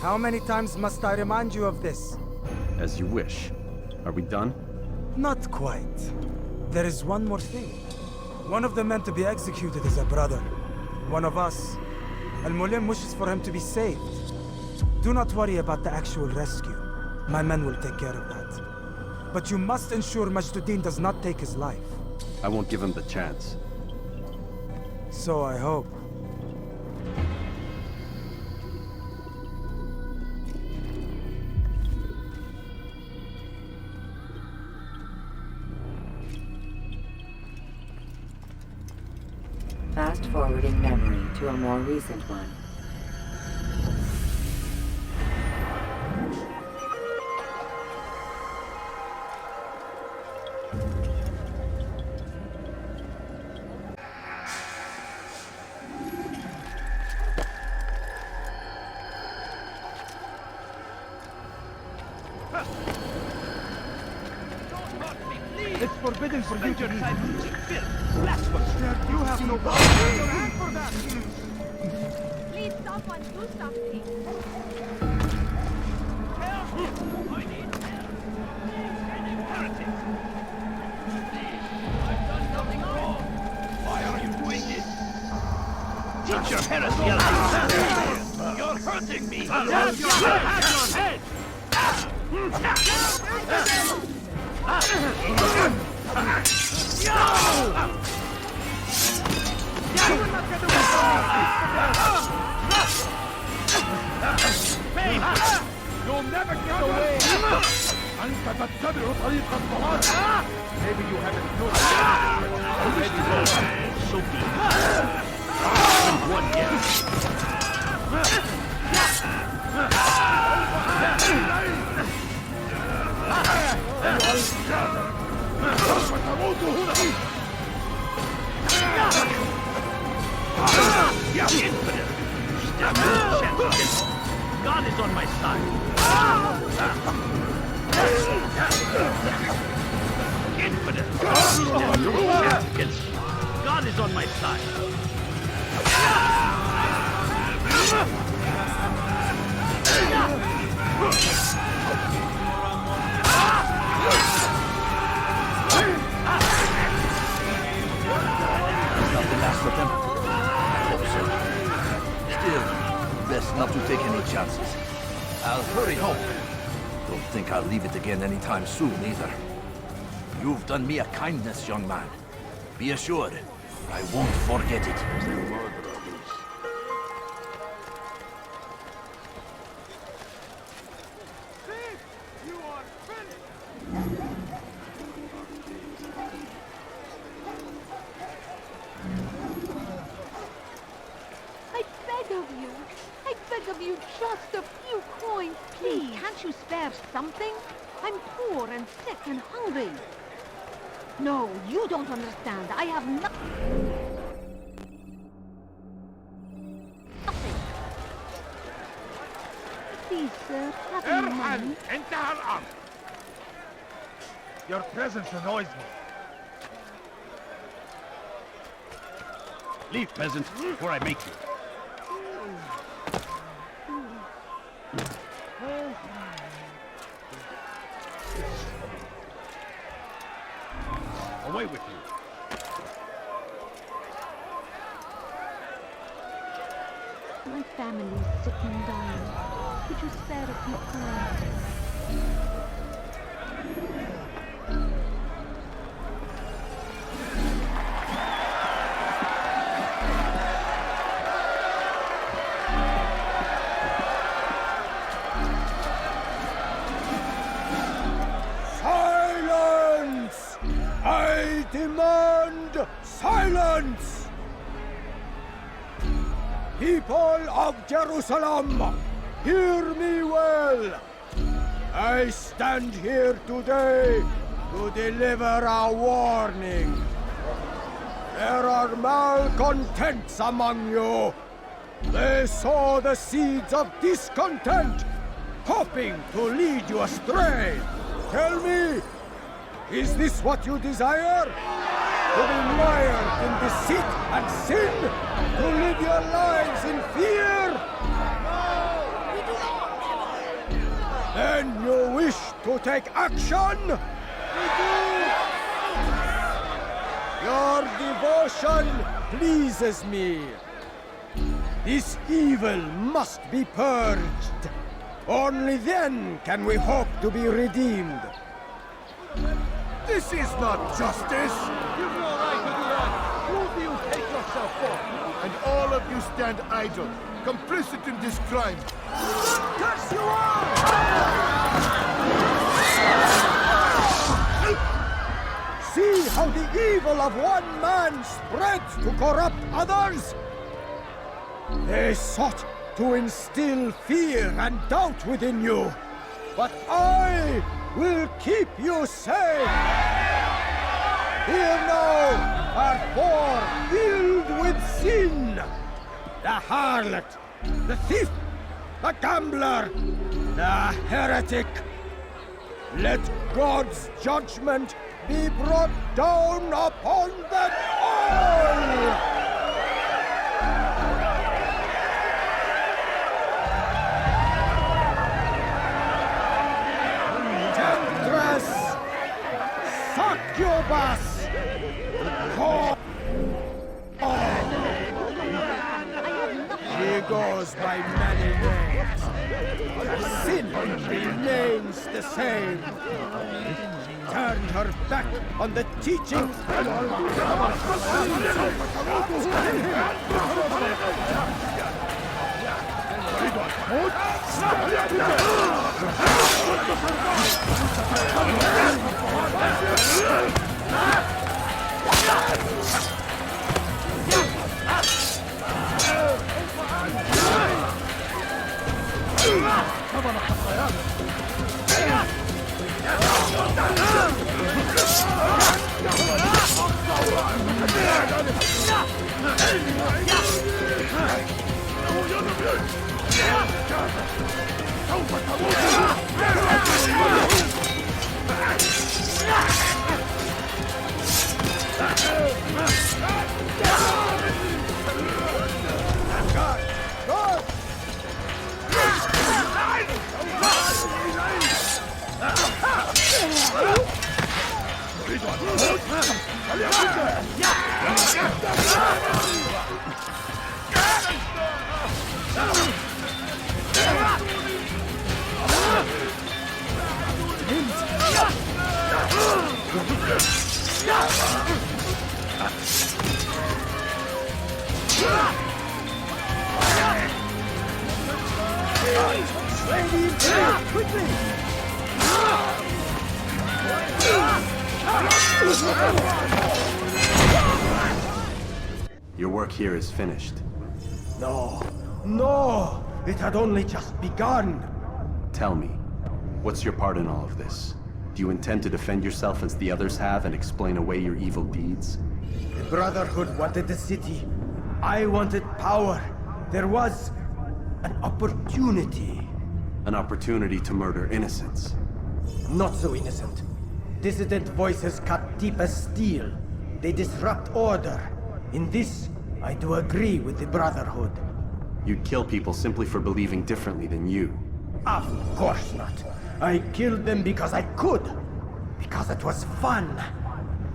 How many times must I remind you of this? As you wish. Are we done? Not quite. There is one more thing. One of the men to be executed is a brother. One of us. Al-Mulim wishes for him to be saved. Do not worry about the actual rescue. My men will take care of that. But you must ensure Majd-ud-Din does not take his life. I won't give him the chance. So I hope. Fast-forwarding memory to a more recent one. It's forbidden for you to Your time to seek filth. Blasphemous. You have no power in your hand for that. Please, someone do something. Help! I need help. Any heretics. Please, I've done nothing wrong. Why are you doing this? Teach your heresy a lesson. You're hurting me. Have your head. You'll never get away! أنت تتبع طريق الضلال! Maybe you haven't noticed. Maybe you're so deep. One yet. ستموت هنا. God is on my side. Infidel. Stand no chance against me. God is on my side. think I'll leave it again anytime soon, either. You've done me a kindness, young man. Be assured, I won't forget it. I beg of you, just a few coins, please. Can't you spare something? I'm poor and sick and hungry. No, you don't understand. I have nothing. Please, sir, have any money? انتهى الأمر. Your presence annoys me. Leave, peasant, before I make you. Away with you. My family's sick and dying. Could you spare a few coins? Silence! I demand silence! People of Jerusalem, hear me well. I stand here today to deliver a warning. There are malcontents among you. They sow the seeds of discontent, hoping to lead you astray. Tell me, is this what you desire? To be mired in deceit and sin? To live your lives in fear? Then you wish to take action? We do! Your devotion pleases me. This evil must be purged. Only then can we hope to be redeemed. This is not justice! You've no right to do that! Who do you take yourself for? And all of you stand idle, complicit in this crime. Yes, you are! See how the evil of one man spreads to corrupt others? They sought to instill fear and doubt within you, but I will keep you safe. Here now are four filled with sin. The harlot, the thief, the gambler, the heretic. Let God's judgment be brought down upon them all! Succubus! She goes by many names. Her sin remains the same. Turned her back on the teachings. Slay the Imperial, quickly! Your work here is finished. No, no! It had only just begun! Tell me, what's your part in all of this? Do you intend to defend yourself as the others have and explain away your evil deeds? The Brotherhood wanted the city. I wanted power. There was an opportunity. An opportunity to murder innocents. Not so innocent. Dissident voices cut deep as steel. They disrupt order. In this, I do agree with the Brotherhood. You'd kill people simply for believing differently than you. Of course not. I killed them because I could. Because it was fun.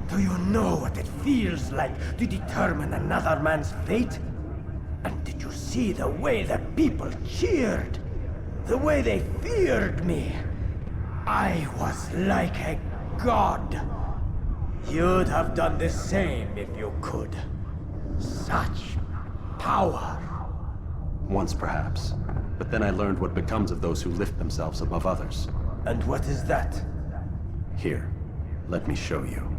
Do you know what it feels like to determine another man's fate? And did you see the way the people cheered? The way they feared me? I was like a god. You'd have done the same if you could. Such power. Once perhaps. But then I learned what becomes of those who lift themselves above others. And what is that? Here, let me show you.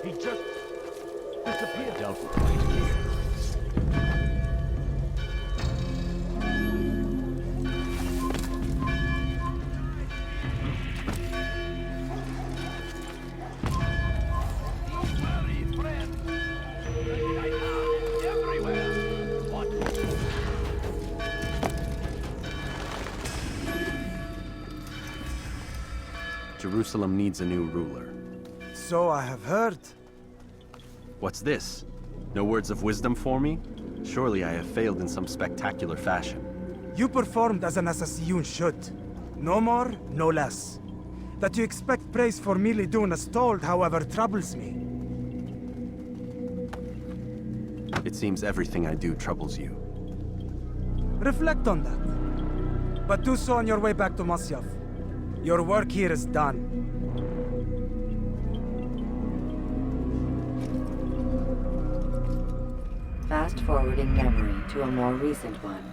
He just disappeared. Jerusalem needs a new ruler. So I have heard. What's this? No words of wisdom for me? Surely I have failed in some spectacular fashion. You performed as an assassin should. No more, no less. That you expect praise for merely doing as told, however, troubles me. It seems everything I do troubles you. Reflect on that. But do so on your way back to Masyaf. Your work here is done. Fast-forwarding memory to a more recent one.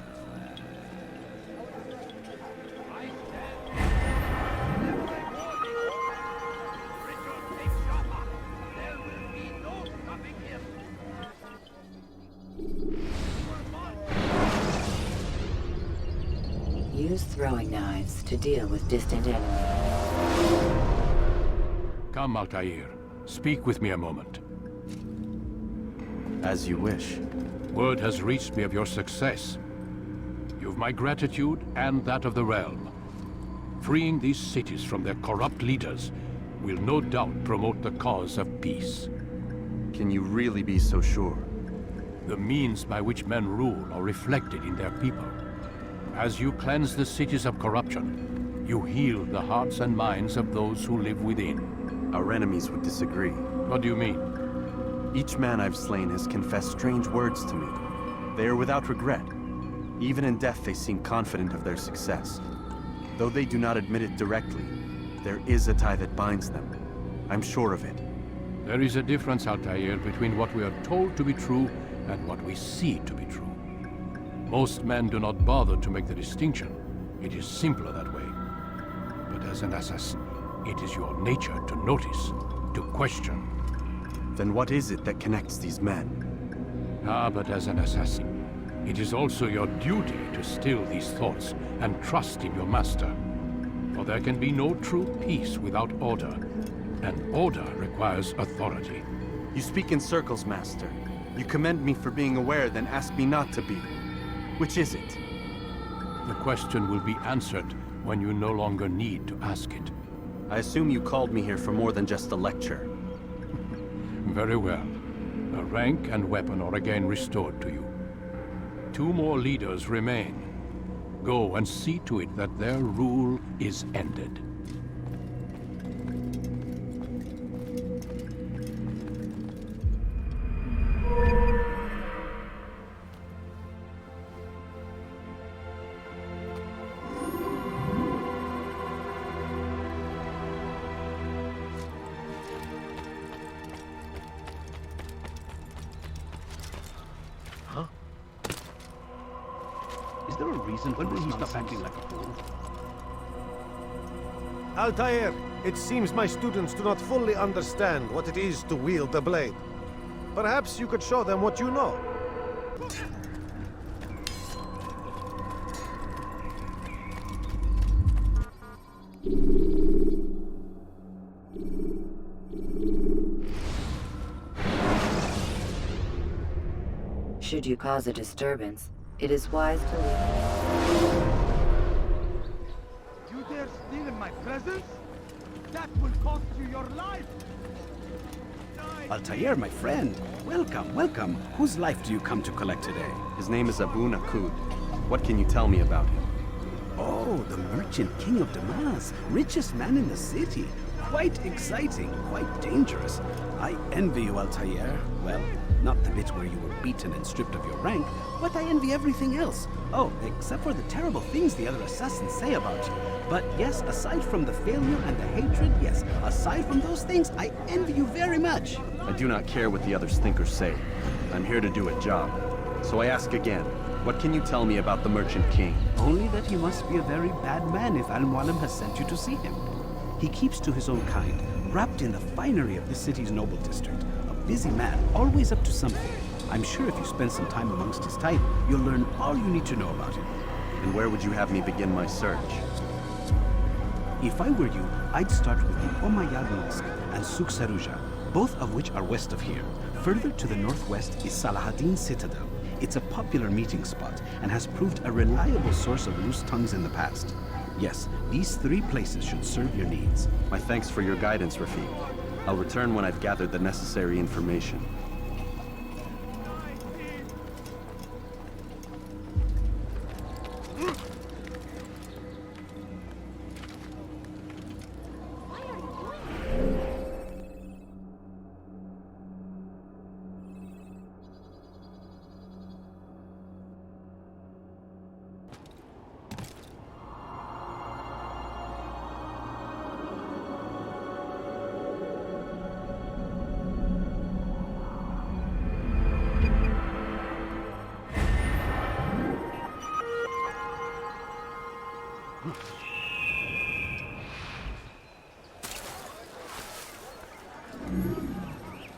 Use throwing knives to deal with distant enemies. Come, Altair. Speak with me a moment. As you wish. Word has reached me of your success. You've my gratitude and that of the realm. Freeing these cities from their corrupt leaders will no doubt promote the cause of peace. Can you really be so sure? The means by which men rule are reflected in their people. As you cleanse the cities of corruption, you heal the hearts and minds of those who live within. Our enemies would disagree. What do you mean? Each man I've slain has confessed strange words to me. They are without regret. Even in death they seem confident of their success. Though they do not admit it directly, there is a tie that binds them. I'm sure of it. There is a difference, Altair, between what we are told to be true and what we see to be true. Most men do not bother to make the distinction. It is simpler that way. But as an assassin, it is your nature to notice, to question. Then what is it that connects these men? Ah, but as an assassin, it is also your duty to still these thoughts and trust in your master. For there can be no true peace without order, and order requires authority. You speak in circles, Master. You commend me for being aware, then ask me not to be. Which is it? The question will be answered when you no longer need to ask it. I assume you called me here for more than just a lecture. Very well. A rank and weapon are again restored to you. 2 more leaders remain. Go and see to it that their rule is ended. Is there a reason when will he stop acting like a fool? Altair, it seems my students do not fully understand what it is to wield the blade. Perhaps you could show them what you know. Should you cause a disturbance, it is wise to leave. You dare steal in my presence? That will cost you your life! Altair, my friend. Welcome, welcome. Whose life do you come to collect today? His name is Abu Nakud. What can you tell me about him? Oh, the merchant king of Damas, richest man in the city. Quite exciting, quite dangerous. I envy you, Altair. Well, not the bit where you were beaten and stripped of your rank, but I envy everything else. Oh, except for the terrible things the other assassins say about you. But yes, aside from the failure and the hatred, yes, aside from those things, I envy you very much. I do not care what the others think or say. I'm here to do a job. So I ask again, what can you tell me about the Merchant King? Only that he must be a very bad man if Al-Mualim has sent you to see him. He keeps to his own kind, wrapped in the finery of this city's noble district. A busy man, always up to something. I'm sure if you spend some time amongst his type, you'll learn all you need to know about him. And where would you have me begin my search? If I were you, I'd start with the Umayyad Mosque and Souk Saruja, both of which are west of here. Further to the northwest is Salahaddin Citadel. It's a popular meeting spot and has proved a reliable source of loose tongues in the past. Yes, these 3 places should serve your needs. My thanks for your guidance, Rafiq. I'll return when I've gathered the necessary information.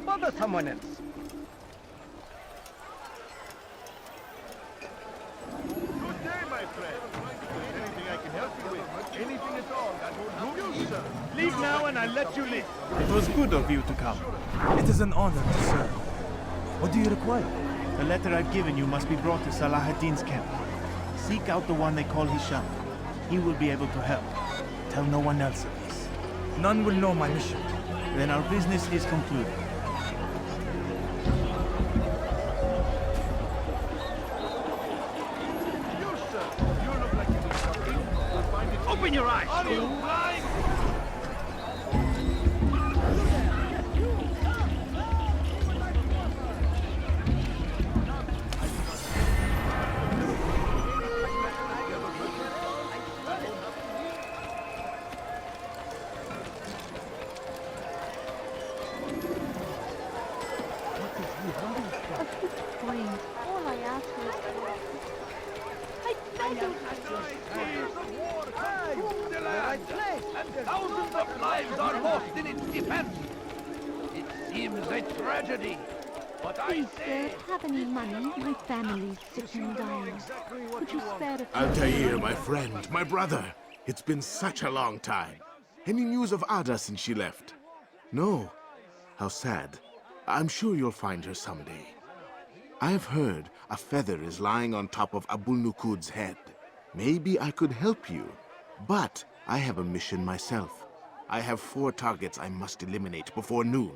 Bother someone else. Good day, my friend. Anything I can help you with? Anything at all? You, sir. Leave now and I'll let you live. It was good of you to come. It is an honor to serve. What do you require? The letter I've given you must be brought to Salahaddin's camp. Seek out the one they call Hisham. He will be able to help. Tell no one else of this. None will know my mission. Then our business is concluded. You, sir. You look like you need something. You'll find it. Open your eyes! Are you blind? A few coins. All I ask is for... I beg of The land, and thousands of lives are lost in its defense. It seems a tragedy, but I Please, say... sir, have any money? My family's sick and dying. Could you spare a few... Altair, my friend, my brother. It's been such a long time. Any news of Ada since she left? No. How sad. I'm sure you'll find her someday. I have heard a feather is lying on top of Abul-Nukud's head. Maybe I could help you, but I have a mission myself. I have 4 targets I must eliminate before noon.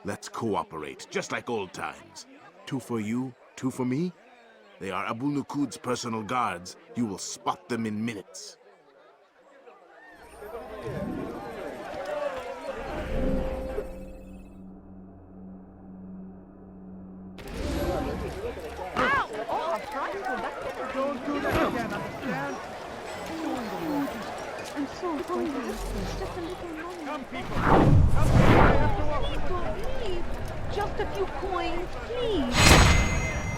Let's cooperate, just like old times. 2 for you, 2 for me. They are Abul-Nukud's personal guards. You will spot them in minutes. Don't do that again, understand? I'm so hungry. Just a little money. Come, people. Come, I have to walk. People, please. Just a few coins, please.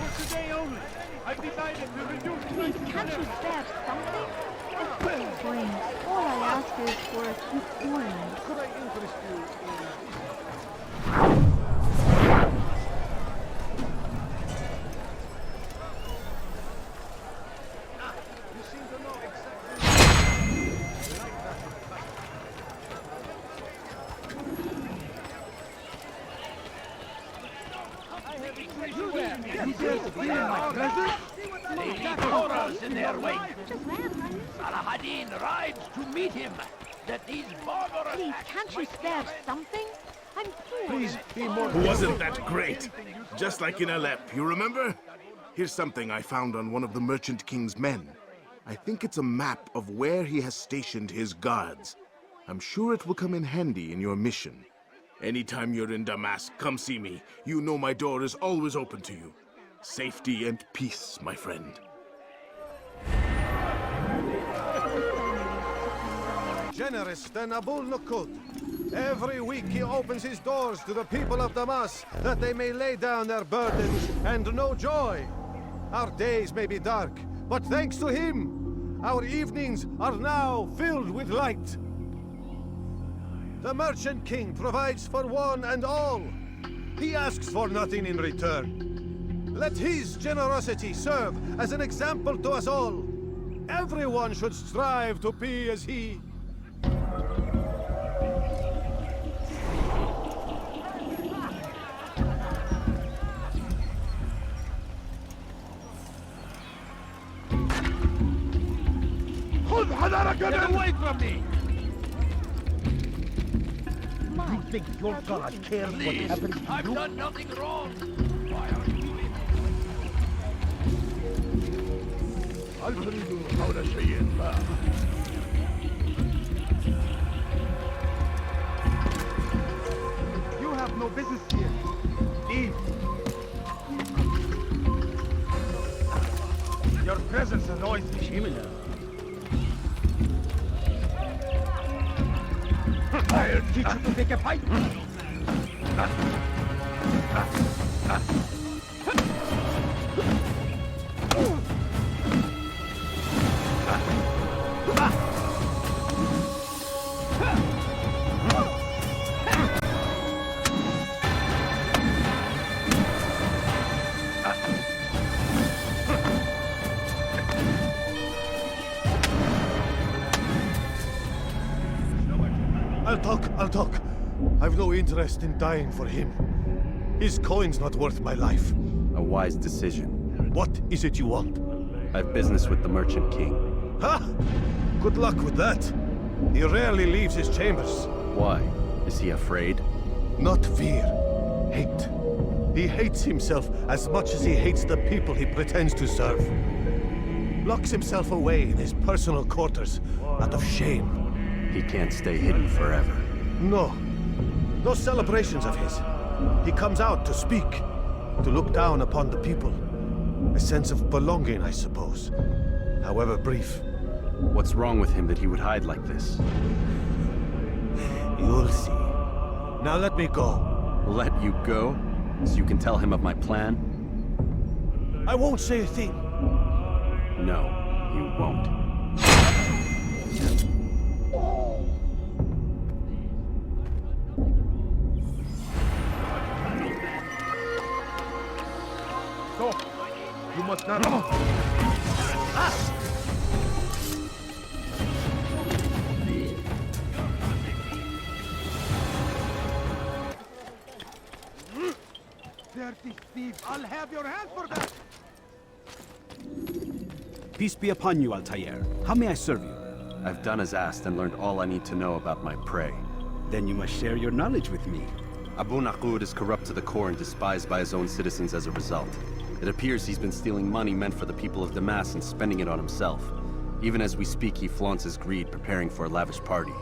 For today only. I've decided to reduce... Please, can't you spare something? A few coins. All I ask is for a few coins. Could I interest you in... They leave horrors in their wake. Saladin rides to meet him. That these barbarous... Please, can't you spare something? I'm poor. Please, be more... Wasn't that great? Just like in Alep, you remember? Here's something I found on one of the Merchant King's men. I think it's a map of where he has stationed his guards. I'm sure it will come in handy in your mission. Anytime you're in Damascus, come see me. You know my door is always open to you. Safety and peace, my friend. Generous than Abul-Nukud. Every week he opens his doors to the people of Damas, that they may lay down their burdens and know joy. Our days may be dark, but thanks to him, our evenings are now filled with light. The Merchant King provides for one and all. He asks for nothing in return. Let his generosity serve as an example to us all. Everyone should strive to be as he. Get away from me! You think your God cares what Please, happens to I've you? done nothing wrong. Why are you doing هل تريد قول شيء ما؟ You have no business here. Leave. Your presence annoys me. I'll teach you to take a fight. I'll talk. I've no interest in dying for him. His coin's not worth my life. A wise decision. What is it you want? I've business with the Merchant King. Ha! Good luck with that. He rarely leaves his chambers. Why? Is he afraid? Not fear. Hate. He hates himself as much as he hates the people he pretends to serve. Locks himself away in his personal quarters out of shame. He can't stay hidden forever. No. No celebrations of his. He comes out to speak, to look down upon the people. A sense of belonging, I suppose. However brief. What's wrong with him that he would hide like this? You'll see. Now let me go. Let you go? So you can tell him of my plan? I won't say a thing. No, you won't. So, you must not... Dirty thief! I'll have your hands for that! Peace be upon you, Altair. How may I serve you? I've done as asked and learned all I need to know about my prey. Then you must share your knowledge with me. Abu Naqud is corrupt to the core and despised by his own citizens as a result. It appears he's been stealing money meant for the people of Damas and spending it on himself. Even as we speak, he flaunts his greed, preparing for a lavish party.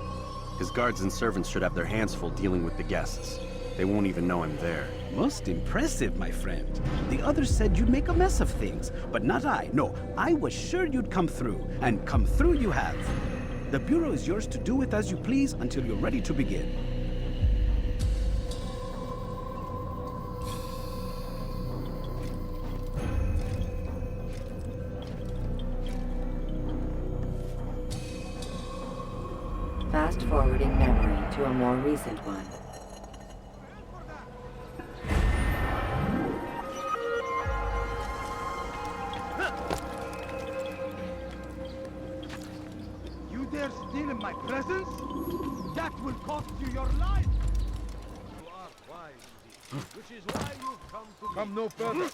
His guards and servants should have their hands full dealing with the guests. They won't even know I'm there. Most impressive, my friend. The others said you'd make a mess of things, but not I. No, I was sure you'd come through, and come through you have. The Bureau is yours to do with as you please until you're ready to begin. Fast-forwarding memory to a more recent one. You dare steal in my presence? That will cost you your life! You are wise, which is why you've come to... Come no further.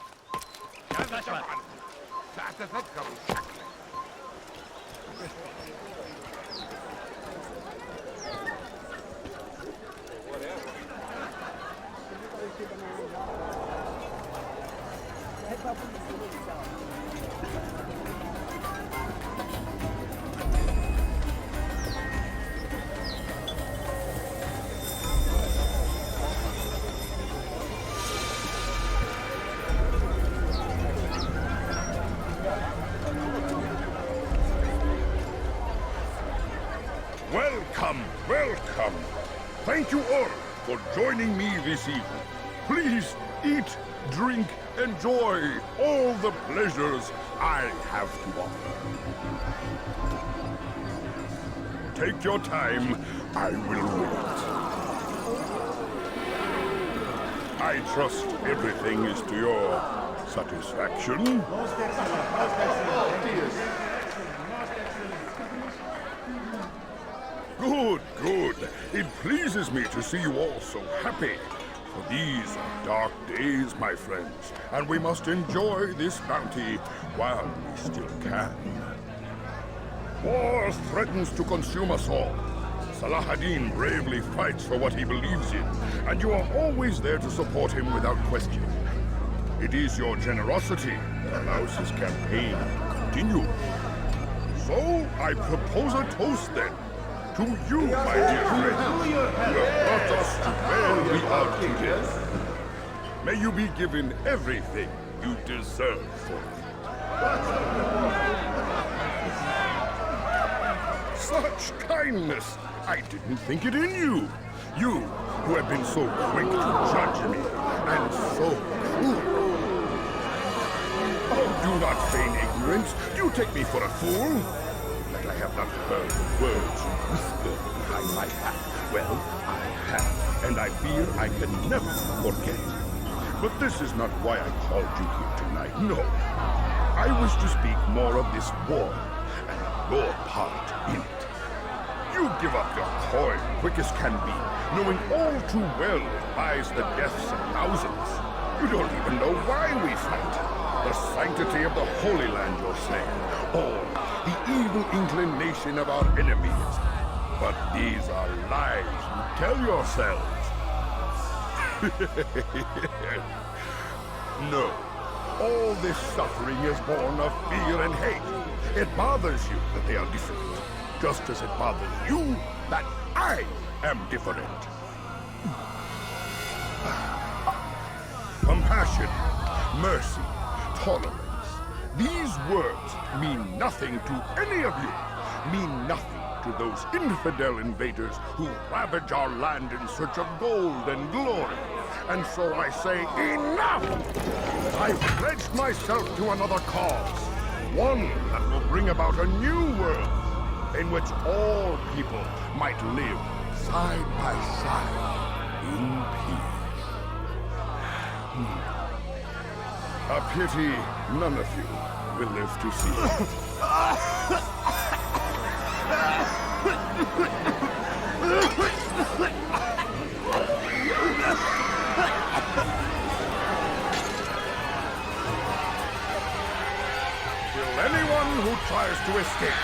Welcome, welcome. Thank you all for joining me this evening. Please eat, drink, enjoy all the pleasures I have to offer. Take your time, I will wait. I trust everything is to your satisfaction. Most excellent, most excellent. Good, good. It pleases me to see you all so happy. For these are dark days, my friends, and we must enjoy this bounty while we still can. War threatens to consume us all. Salah ad-Din bravely fights for what he believes in, and you are always there to support him without question. It is your generosity that allows his campaign to continue. So, I propose a toast then. To you, my dear friend, you have brought us to where we are today. May you be given everything you deserve for it. Such kindness! I didn't think it in you. You, who have been so quick to judge me, and so cruel. Oh, do not feign ignorance. Do you take me for a fool? Like I have not heard the words you whisper behind my back. Well, I have, and I fear I can never forget. But this is not why I called you here tonight, no. I wish to speak more of this war, and your part in it. You give up your coin quick as can be, knowing all too well it buys the deaths of thousands. You don't even know why we fight. The sanctity of the Holy Land you're saying, or the evil inclination of our enemies. But these are lies you tell yourselves. No, all this suffering is born of fear and hate. It bothers you that they are different, just as it bothers you that I am different. Compassion, mercy, tolerance. These words mean nothing to any of you, mean nothing to those infidel invaders who ravage our land in search of gold and glory, And so I say, enough! I've pledged myself to another cause. One that will bring about a new world in which all people might live side by side in peace. A pity none of you will live to see it. Will anyone who tries to escape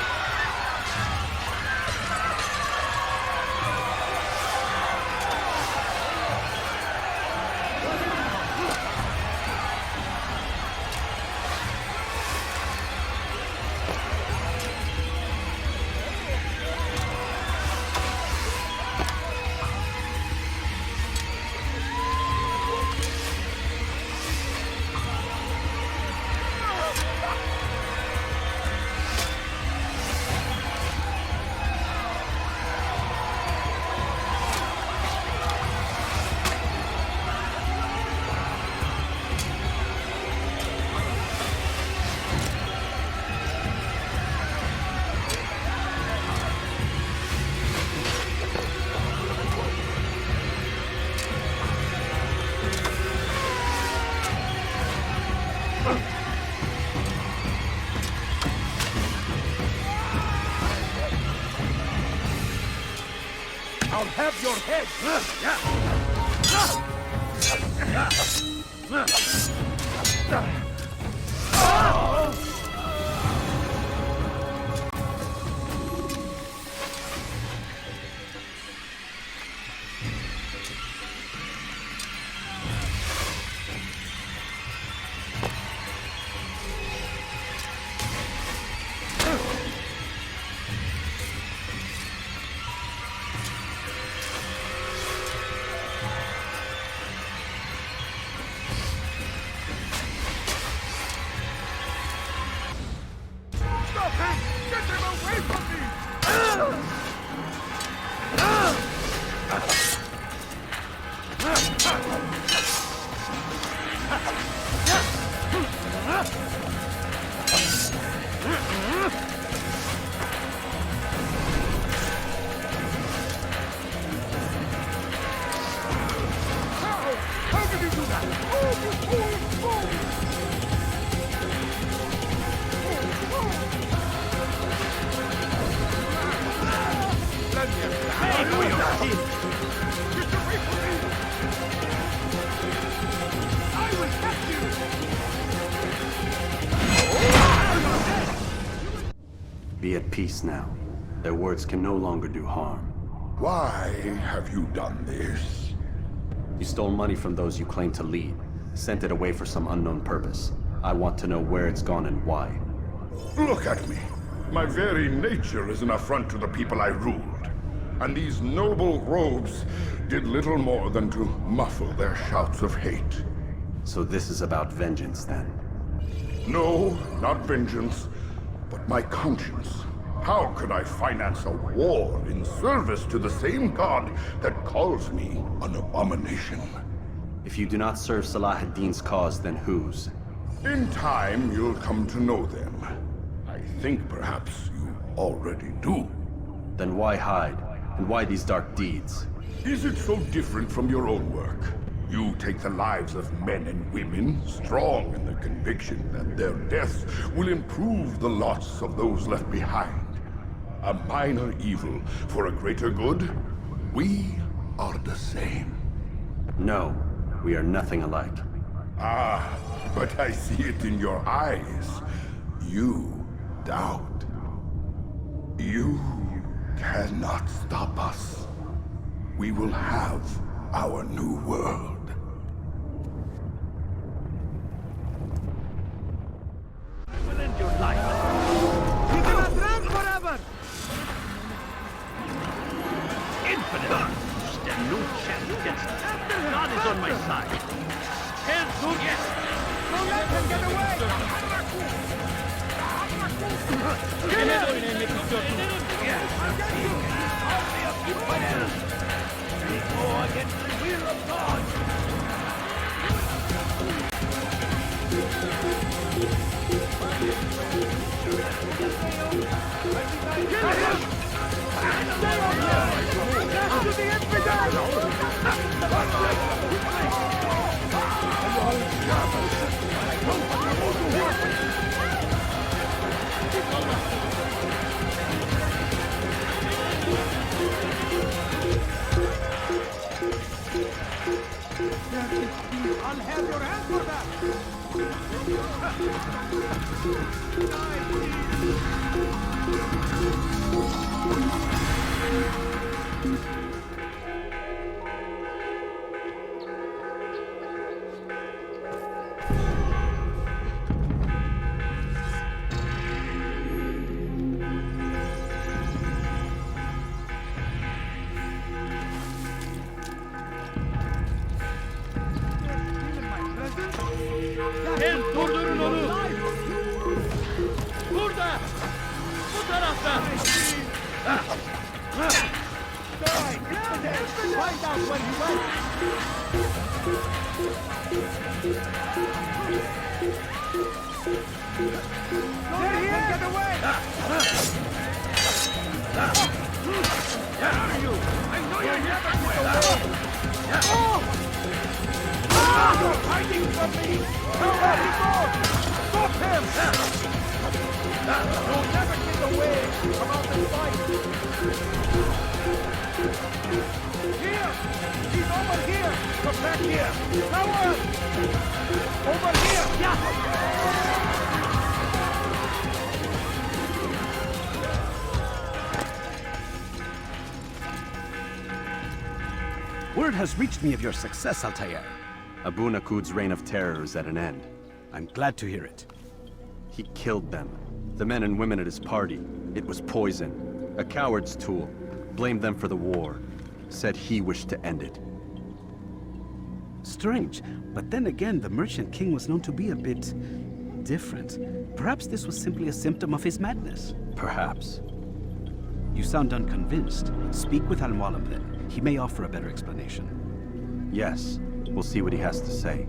I'll have your head! Be at peace now. Their words can no longer do harm. Why have you done this? You stole money from those you claim to lead, sent it away for some unknown purpose. I want to know where it's gone and why. Look at me. My very nature is an affront to the people I ruled. And these noble robes did little more than to muffle their shouts of hate. So this is about vengeance, then? No, not vengeance, but my conscience. How could I finance a war in service to the same god that calls me an abomination? If you do not serve Salah ad-Din's cause, then whose? In time, you'll come to know them. I think perhaps you already do. Then why hide? And why these dark deeds? Is it so different from your own work? You take the lives of men and women, strong in the conviction that their deaths will improve the lots of those left behind. A minor evil for a greater good? We are the same. No, we are nothing alike. Ah, but I see it in your eyes. You doubt. You cannot stop us. We will have our new world. I will end your life. We cannot run forever! Infinite. Stand no chance against it. God is on my side. Hell to yes. Don't let him get away! Kill him! I'll be a few fighters. We go against the will of God. I'll have your hand for that! Hem durdurun onu! Burada! Bu tarafta! Find out where he went! They're here! Get away! Where are you? I know you're here somewhere! You're hiding from me! Now where he goes! Stop him! You'll never get away from out this fight! Here! He's over here! Come back here! Coward! Over here! Word has reached me of your success, Altair. Abu Nakud's reign of terror is at an end. I'm glad to hear it. He killed them. The men and women at his party. It was poison. A coward's tool. Blamed them for the war. Said he wished to end it. Strange, but then again, the Merchant King was known to be a bit different. Perhaps this was simply a symptom of his madness. Perhaps. You sound unconvinced. Speak with Al-Mualim then. He may offer a better explanation. Yes, we'll see what he has to say.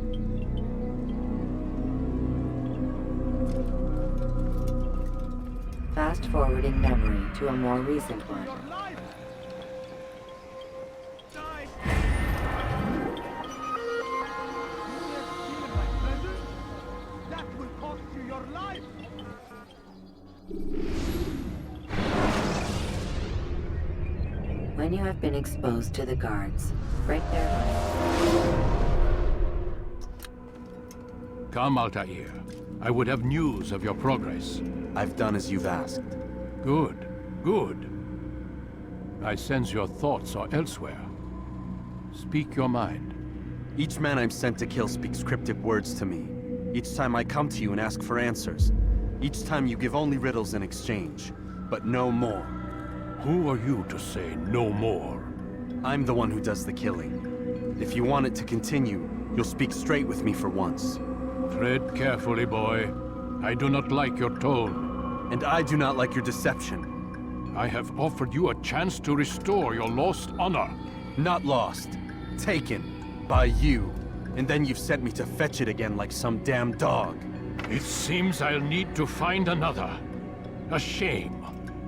Fast-forwarding memory to a more recent one. That will cost you your life! When you have been exposed to the guards, break their line. Come, Altair. I would have news of your progress. I've done as you've asked. Good, good. I sense your thoughts are elsewhere. Speak your mind. Each man I'm sent to kill speaks cryptic words to me. Each time I come to you and ask for answers. Each time you give only riddles in exchange, but no more. Who are you to say no more? I'm the one who does the killing. If you want it to continue, you'll speak straight with me for once. Tread carefully, boy. I do not like your tone. And I do not like your deception. I have offered you a chance to restore your lost honor. Not lost. Taken. By you. And then you've sent me to fetch it again like some damn dog. It seems I'll need to find another. A shame.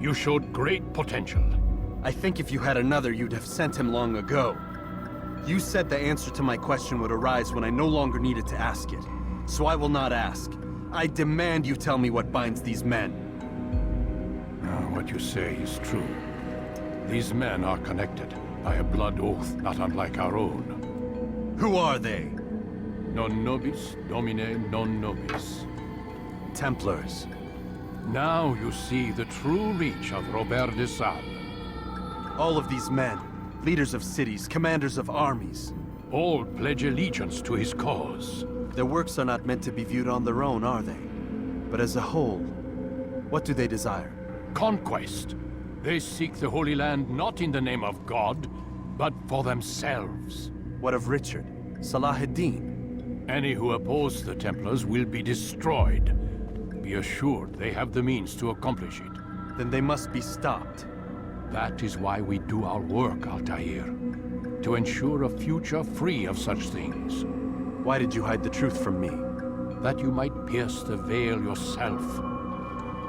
You showed great potential. I think if you had another, you'd have sent him long ago. You said the answer to my question would arise when I no longer needed to ask it. So I will not ask. I demand you tell me what binds these men. What you say is true. These men are connected by a blood oath not unlike our own. Who are they? Non nobis, domine non nobis. Templars. Now you see the true reach of Robert de Sales. All of these men, leaders of cities, commanders of armies. All pledge allegiance to his cause. Their works are not meant to be viewed on their own, are they? But as a whole, what do they desire? Conquest. They seek the Holy Land not in the name of God, but for themselves. What of Richard? Salah-ad-Din? Any who oppose the Templars will be destroyed. Be assured they have the means to accomplish it. Then they must be stopped. That is why we do our work, Altair. To ensure a future free of such things. Why did you hide the truth from me? That you might pierce the veil yourself.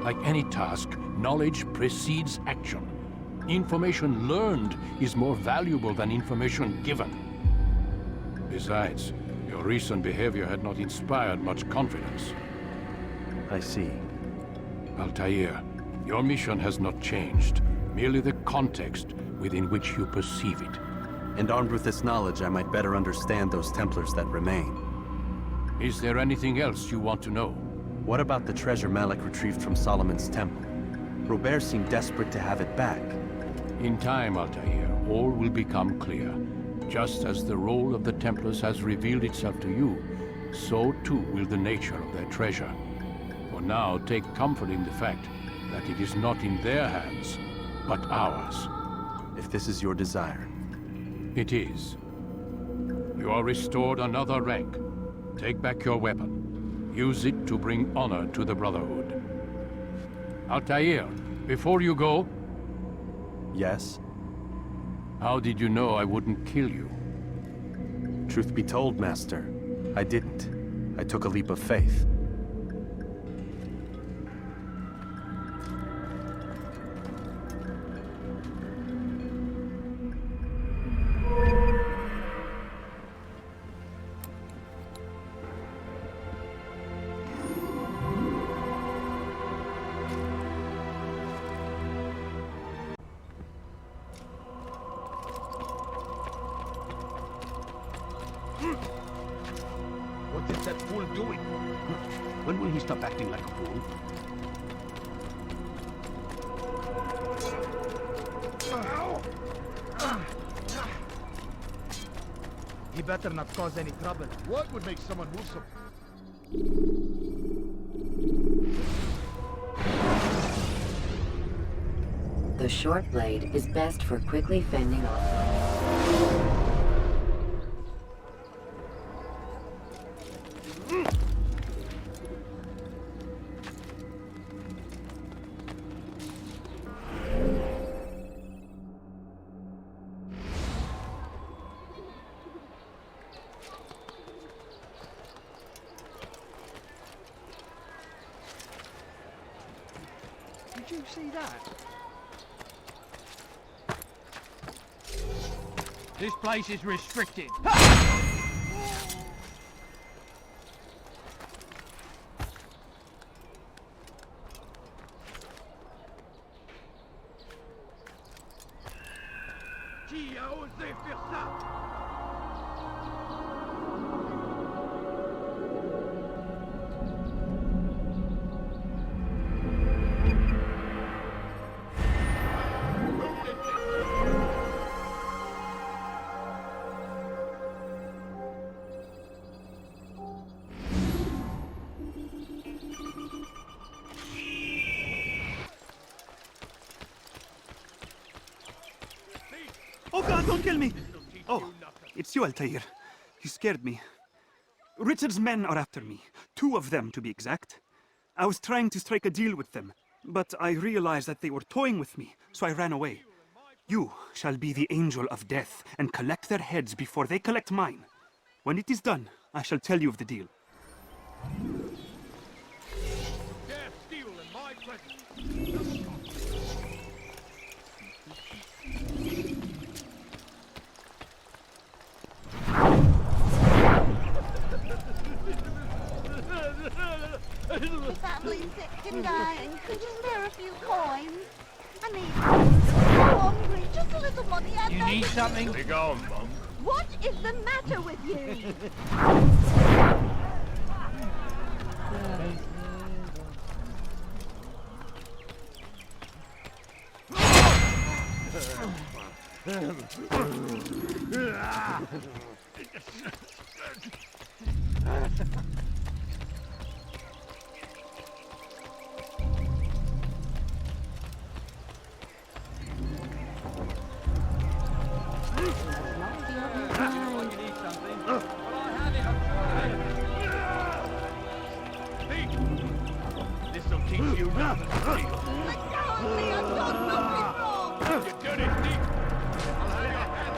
Like any task, knowledge precedes action. Information learned is more valuable than information given. Besides, your recent behavior had not inspired much confidence. I see. Altair, your mission has not changed. Merely the context within which you perceive it. And armed with this knowledge, I might better understand those Templars that remain. Is there anything else you want to know? What about the treasure Malik retrieved from Solomon's temple? Robert seemed desperate to have it back. In time, Altair, all will become clear. Just as the role of the Templars has revealed itself to you, so too will the nature of their treasure. For now, take comfort in the fact that it is not in their hands, but ours. If this is your desire. It is. You are restored another rank. Take back your weapon. Use it to bring honor to the Brotherhood. Altair, before you go... Yes? How did you know I wouldn't kill you? Truth be told, Master, I didn't. I took a leap of faith. What is that fool doing? When will he stop acting like a fool? He better not cause any trouble. What would make someone move so... The short blade is best for quickly fending off. Did you see that? This place is restricted. Qui a osé faire ça? Oh God, don't kill me! Oh, it's you, Altair. You scared me. Richard's men are after me. 2 of them, to be exact. I was trying to strike a deal with them, but I realized that they were toying with me, so I ran away. You shall be the angel of death and collect their heads before they collect mine. When it is done, I shall tell you of the deal. Dare steal in my presence. The family's sick and dying. Could you spare a few coins? I need I'm so hungry. Just a little money. You need something? Be gone, Mum. What is the matter with you? This'll teach you not to steal. Let go of me. I've done nothing wrong. You dirty thief! I'll have your hand,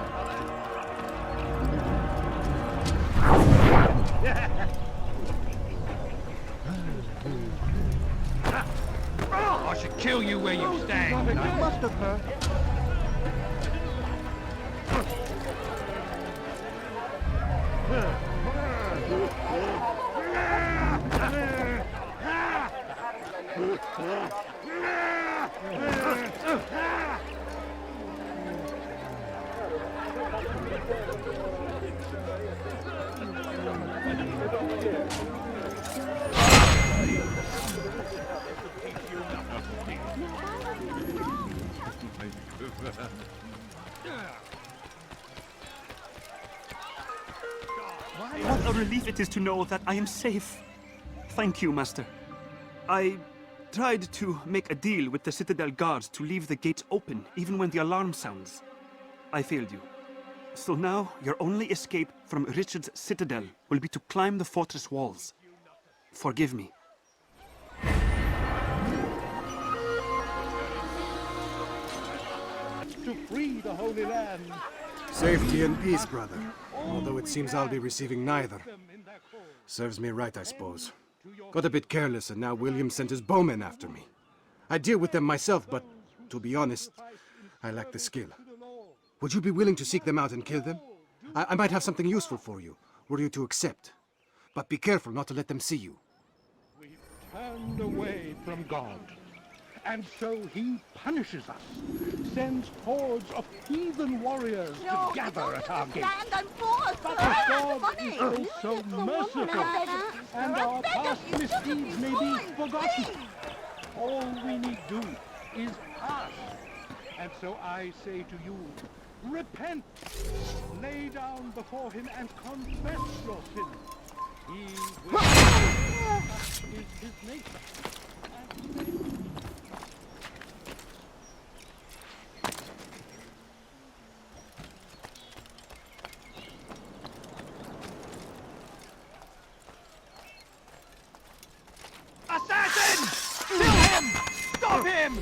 Something must have hurt. What a relief it is to know that I am safe. Thank you, Master. I tried to make a deal with the Citadel guards to leave the gates open, even when the alarm sounds. I failed you. So now, your only escape from Richard's Citadel will be to climb the fortress walls. Forgive me. To free the Holy Land. Safety and peace, brother. Although it seems I'll be receiving neither. Serves me right, I suppose. Got a bit careless, and now William sent his bowmen after me. I deal with them myself, but to be honest, I lack the skill. Would you be willing to seek them out and kill them? I might have something useful for you, were you to accept. But be careful not to let them see you. We've turned away from God, and so he punishes us, sends hordes of heathen warriors to gather at our gates. But God is also merciful, and our past misdeeds may be forgotten. All we need do is ask. And so I say to you, repent, lay down before him and confess your sins. He will is his nature. Assassin! Kill him! Stop him!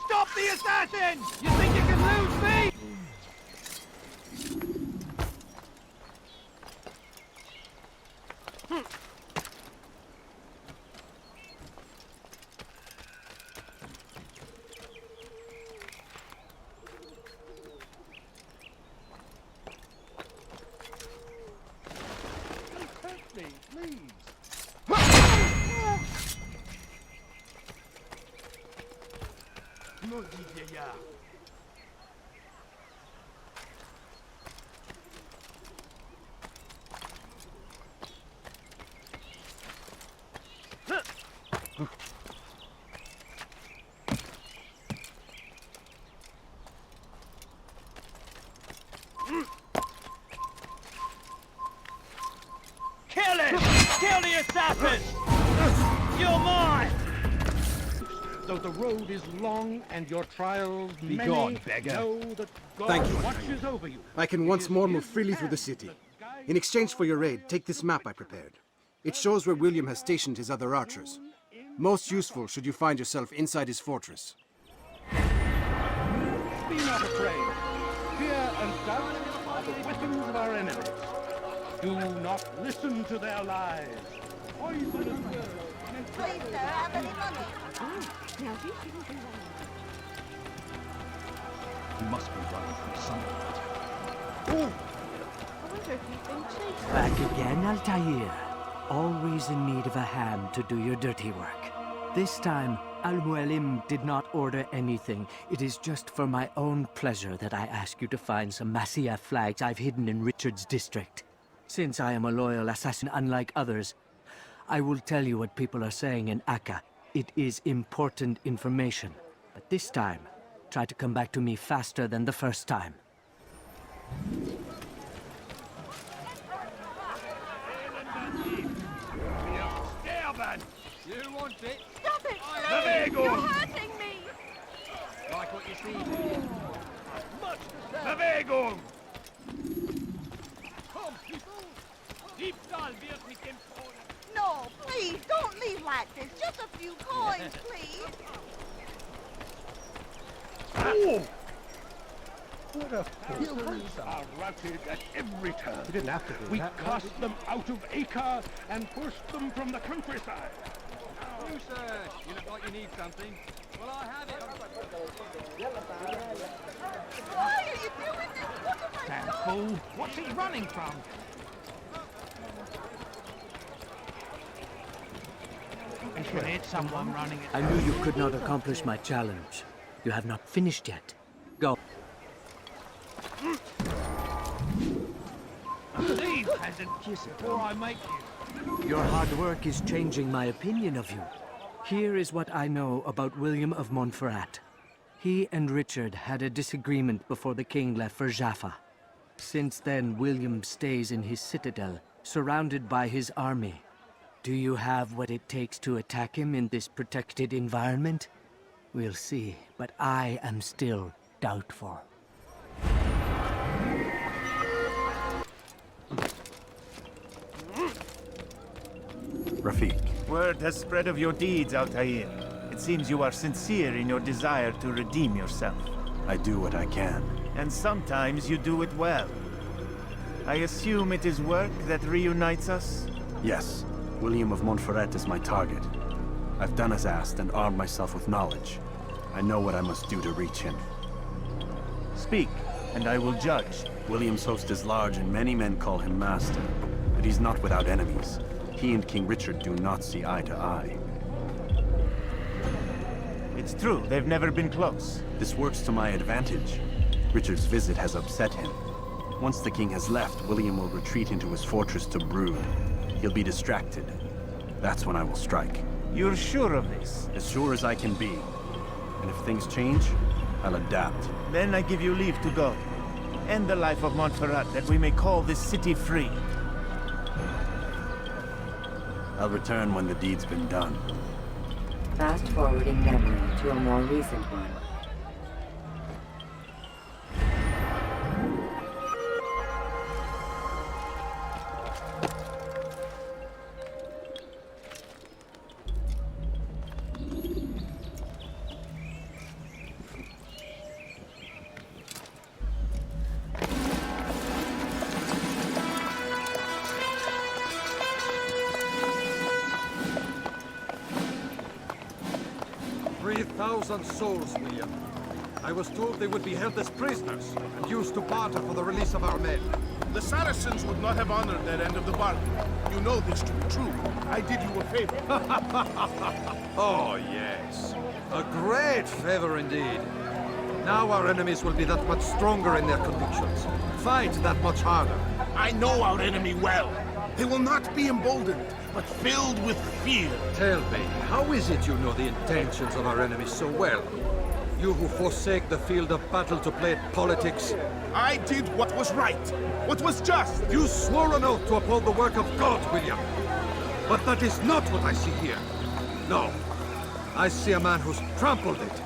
Stop the assassin! You think you can lose me? Protect me, please. Maudit vieillard! Kill him! Kill the assassin! You're mine! Though the road is long and your trials Be many, gone, beggar. know that God Thank you, watches over you. I can once more move freely through the city. In exchange for your aid, take this map I prepared. It shows where William has stationed his other archers. Most useful should you find yourself inside his fortress. Be not afraid. Fear and doubt are the weapons of our enemies. Do not listen to their lies. Poisonous words. Please, sir, have any money? Now you shouldn't be wrong. He must be running from something. I wonder if you've been chased. Back again, Altair. Always in need of a hand to do your dirty work. This time, Al-Mualim did not order anything. It is just for my own pleasure that I ask you to find some Masyaf flags I've hidden in Richard's district. Since I am a loyal assassin unlike others, I will tell you what people are saying in Akka. It is important information. But this time, try to come back to me faster than the first time. Sterben! You want it? Stop it, Bewegung! please! You're hurting me! Like what you see here? Bewegung! Komm, Diebstahl wird mit dem Krone. No, please, don't leave like this. Just a few coins, please. Oh! What a fool. Are routed at every turn. You didn't have to do We that. cast them out of Acre and pushed them from the countryside. You, sir. You look like you need something. Well, I have it. Why are you doing this? What have I Damn done? fool. What's he running from? He's gonna hit someone running it. I knew you could not accomplish my challenge. You have not finished yet. Go. Leave, peasant, before I make you. Your hard work is changing my opinion of you. Here is what I know about William of Montferrat. He and Richard had a disagreement before the king left for Jaffa. Since then, William stays in his citadel, surrounded by his army. Do you have what it takes to attack him in this protected environment? We'll see, but I am still doubtful. Rafik. Word has spread of your deeds, Altair. It seems you are sincere in your desire to redeem yourself. I do what I can. And sometimes you do it well. I assume it is work that reunites us? Yes, William of Montferrat is my target. I've done as asked and armed myself with knowledge. I know what I must do to reach him. Speak, and I will judge. William's host is large and many men call him master, but he's not without enemies. He and King Richard do not see eye to eye. It's true, they've never been close. This works to my advantage. Richard's visit has upset him. Once the king has left, William will retreat into his fortress to brood. He'll be distracted. That's when I will strike. You're sure of this? As sure as I can be. And if things change, I'll adapt. Then I give you leave to go. End the life of Montferrat, that we may call this city free. I'll return when the deed's been done. Fast-forwarding memory to a more recent one. Souls, William. I was told they would be held as prisoners and used to barter for the release of our men. The Saracens would not have honored their end of the bargain. You know this to be true. I did you a favor. Oh, yes. A great favor indeed. Now our enemies will be that much stronger in their convictions. Fight that much harder. I know our enemy well. They will not be emboldened, but filled with fear. Tell me, how is it you know the intentions of our enemies so well? You who forsake the field of battle to play at politics. I did what was right, what was just. You swore an oath to uphold the work of God, William. But that is not what I see here. No. I see a man who's trampled it.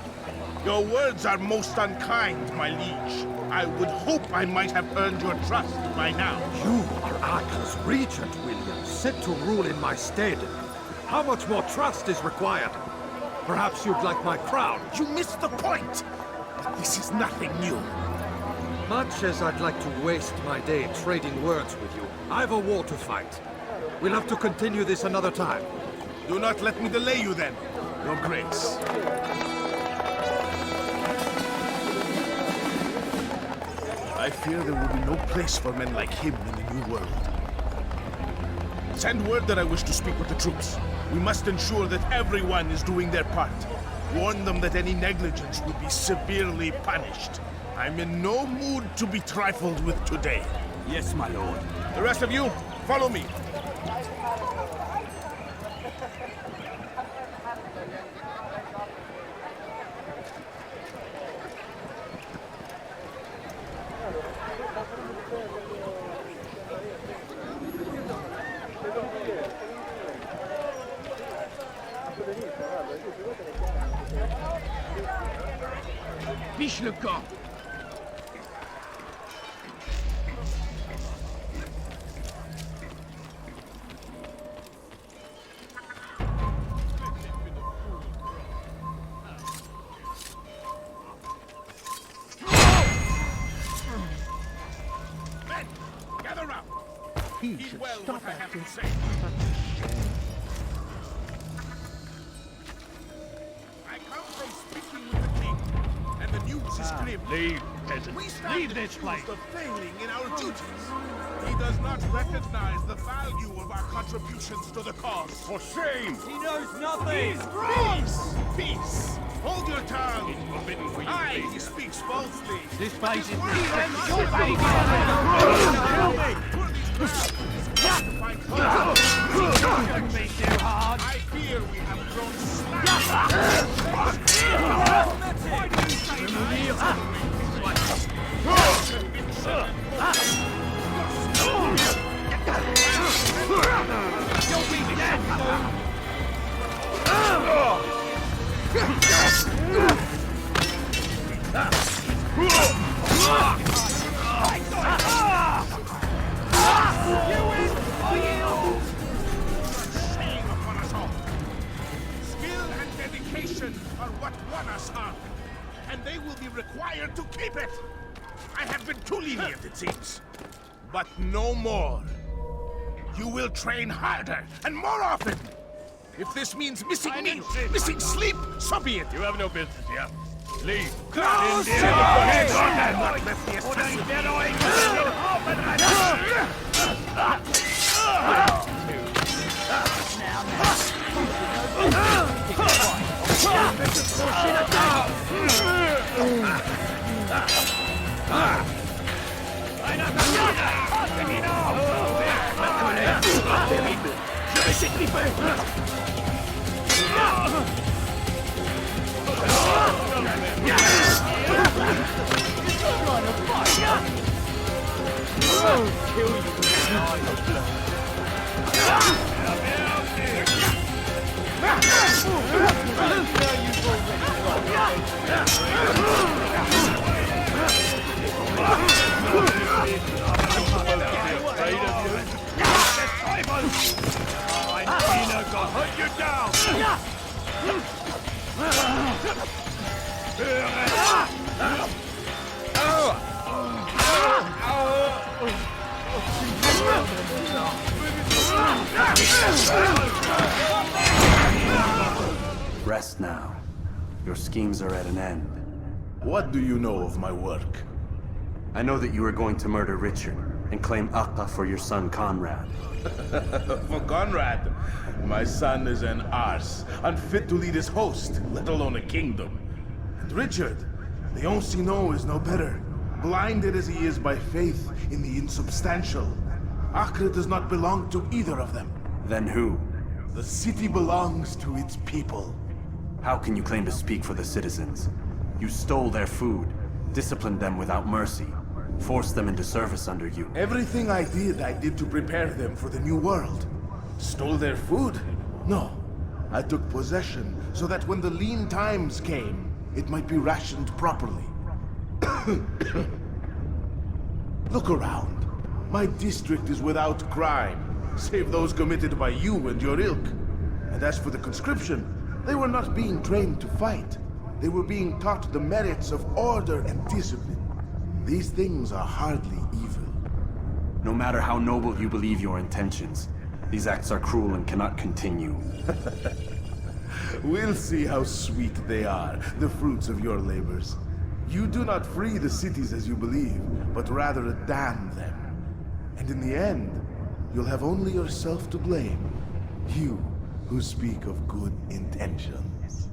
Your words are most unkind, my liege. I would hope I might have earned your trust by now. You are Acre's regent, William, set to rule in my stead. How much more trust is required? Perhaps you'd like my crown. You missed the point! But this is nothing new. Much as I'd like to waste my day trading words with you, I've a war to fight. We'll have to continue this another time. Do not let me delay you then, Your Grace. I fear there will be no place for men like him in the New World. Send word that I wish to speak with the troops. We must ensure that everyone is doing their part. Warn them that any negligence will be severely punished. I'm in no mood to be trifled with today. Yes, my lord. The rest of you, follow me. Fiche le camp. around. He Heed should well stop what I have acting to say. such a shame. I come from speaking with the king, and the news is grim. Leave, peasant. We stand Leave this place. accused of failing in our duties. He does not recognize the value of our contributions to the cause. For shame! He knows nothing! Peace! Peace! Hold your tongue! It's forbidden for you. Aye, he speaks falsely. This place is I fear we have grown Shame upon us all. Skill and dedication are what won us harm, and they will be required to keep it. I have been too lenient, it seems, but no more. You will train harder and more often. If this means missing meals, missing sleep, so be it. You have no business here. Leave. Close! Rest now. Your schemes are at an end. What do you know of my work? I know that you are going to murder Richard and claim Akka for your son Conrad. For Conrad, my son is an arse, unfit to lead his host, let alone a kingdom. And Richard, the Ancien is no better, blinded as he is by faith in the insubstantial. Acre does not belong to either of them. Then who? The city belongs to its people. How can you claim to speak for the citizens? You stole their food, disciplined them without mercy, forced them into service under you. Everything I did to prepare them for the new world. Stole their food? No. I took possession so that when the lean times came, it might be rationed properly. Look around. My district is without crime, save those committed by you and your ilk. And as for the conscription, they were not being trained to fight. They were being taught the merits of order and discipline. These things are hardly evil. No matter how noble you believe your intentions, these acts are cruel and cannot continue. We'll see how sweet they are, the fruits of your labors. You do not free the cities as you believe, but rather damn them. And in the end, you'll have only yourself to blame. You who speak of good intentions.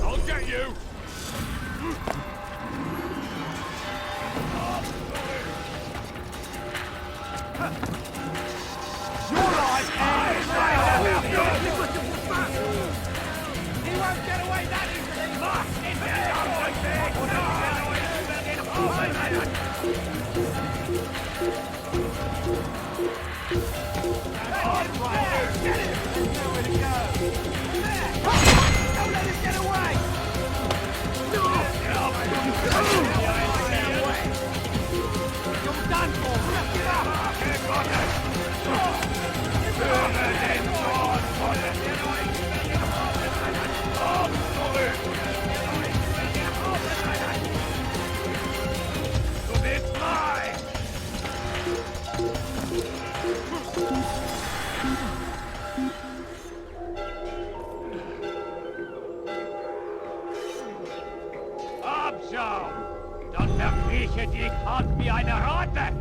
I'll get you! He won't get away that easily! spreche dich an wie eine Ratte!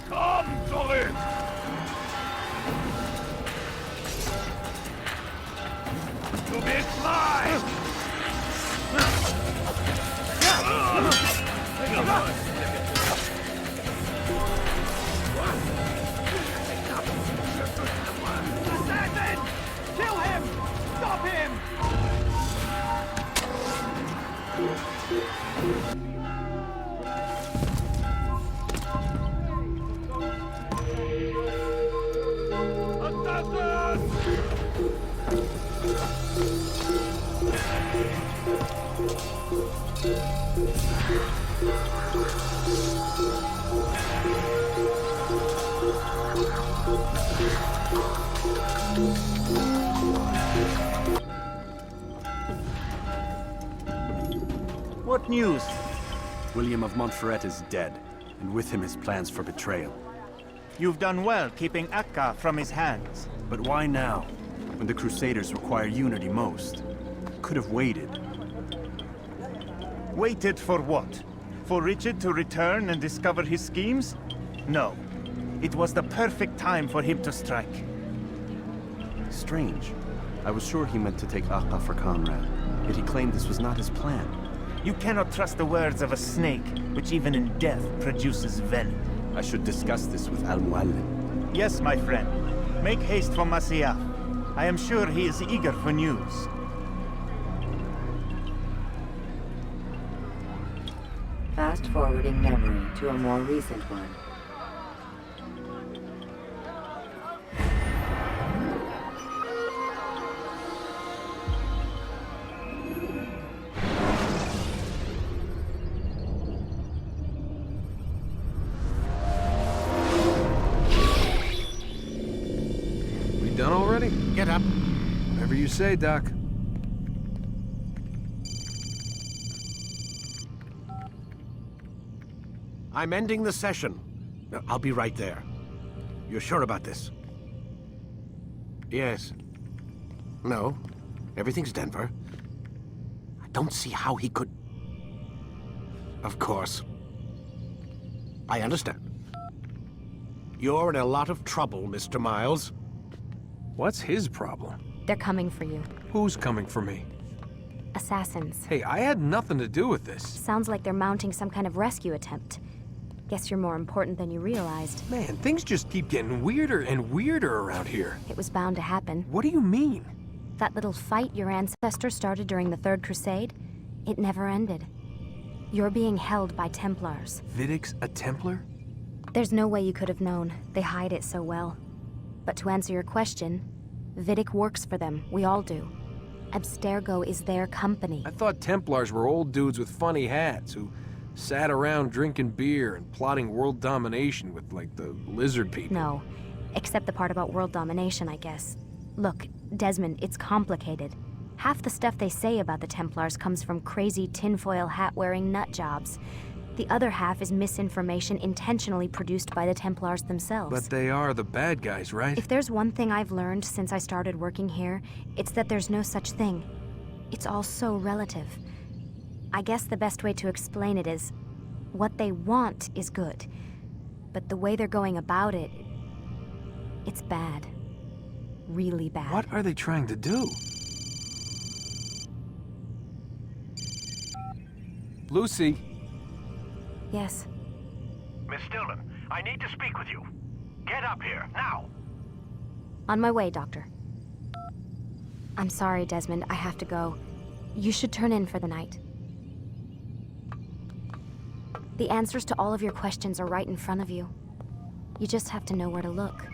Komm zurück! Du bist mein! Assassin! Kill him! Stop him! What news? William of Montferrat is dead, and with him his plans for betrayal. You've done well keeping Akka from his hands. But why now, when the Crusaders require unity most? Could have waited. Waited for what? For Richard to return and discover his schemes? No. It was the perfect time for him to strike. Strange. I was sure he meant to take Akka for Conrad, yet he claimed this was not his plan. You cannot trust the words of a snake, which even in death produces venom. I should discuss this with Al-Muallim. Yes, my friend. Make haste for Masyaf. I am sure he is eager for news. Fast-forwarding memory to a more recent one. We done already? Get up. Whatever you say, Doc. I'm ending the session. I'll be right there. You're sure about this? Yes. No. Everything's Denver. I don't see how he could... Of course. I understand. You're in a lot of trouble, Mr. Miles. What's his problem? They're coming for you. Who's coming for me? Assassins. Hey, I had nothing to do with this. Sounds like they're mounting some kind of rescue attempt. Guess you're more important than you realized. Man, things just keep getting weirder and weirder around here. It was bound to happen. What do you mean? That little fight your ancestors started during the Third Crusade, it never ended. You're being held by Templars. Vidic's a Templar? There's no way you could have known. They hide it so well. But to answer your question, Vidic works for them. We all do. Abstergo is their company. I thought Templars were old dudes with funny hats who sat around drinking beer and plotting world domination with, like, the lizard people. No. Except the part about world domination, I guess. Look, Desmond, it's complicated. Half the stuff they say about the Templars comes from crazy tinfoil hat-wearing nut jobs. The other half is misinformation intentionally produced by the Templars themselves. But they are the bad guys, right? If there's one thing I've learned since I started working here, it's that there's no such thing. It's all so relative. I guess the best way to explain it is, what they want is good. But the way they're going about it, it's bad. Really bad. What are they trying to do? Lucy? Yes. Miss Stillman, I need to speak with you. Get up here, now! On my way, Doctor. I'm sorry, Desmond. I have to go. You should turn in for the night. The answers to all of your questions are right in front of you. You just have to know where to look.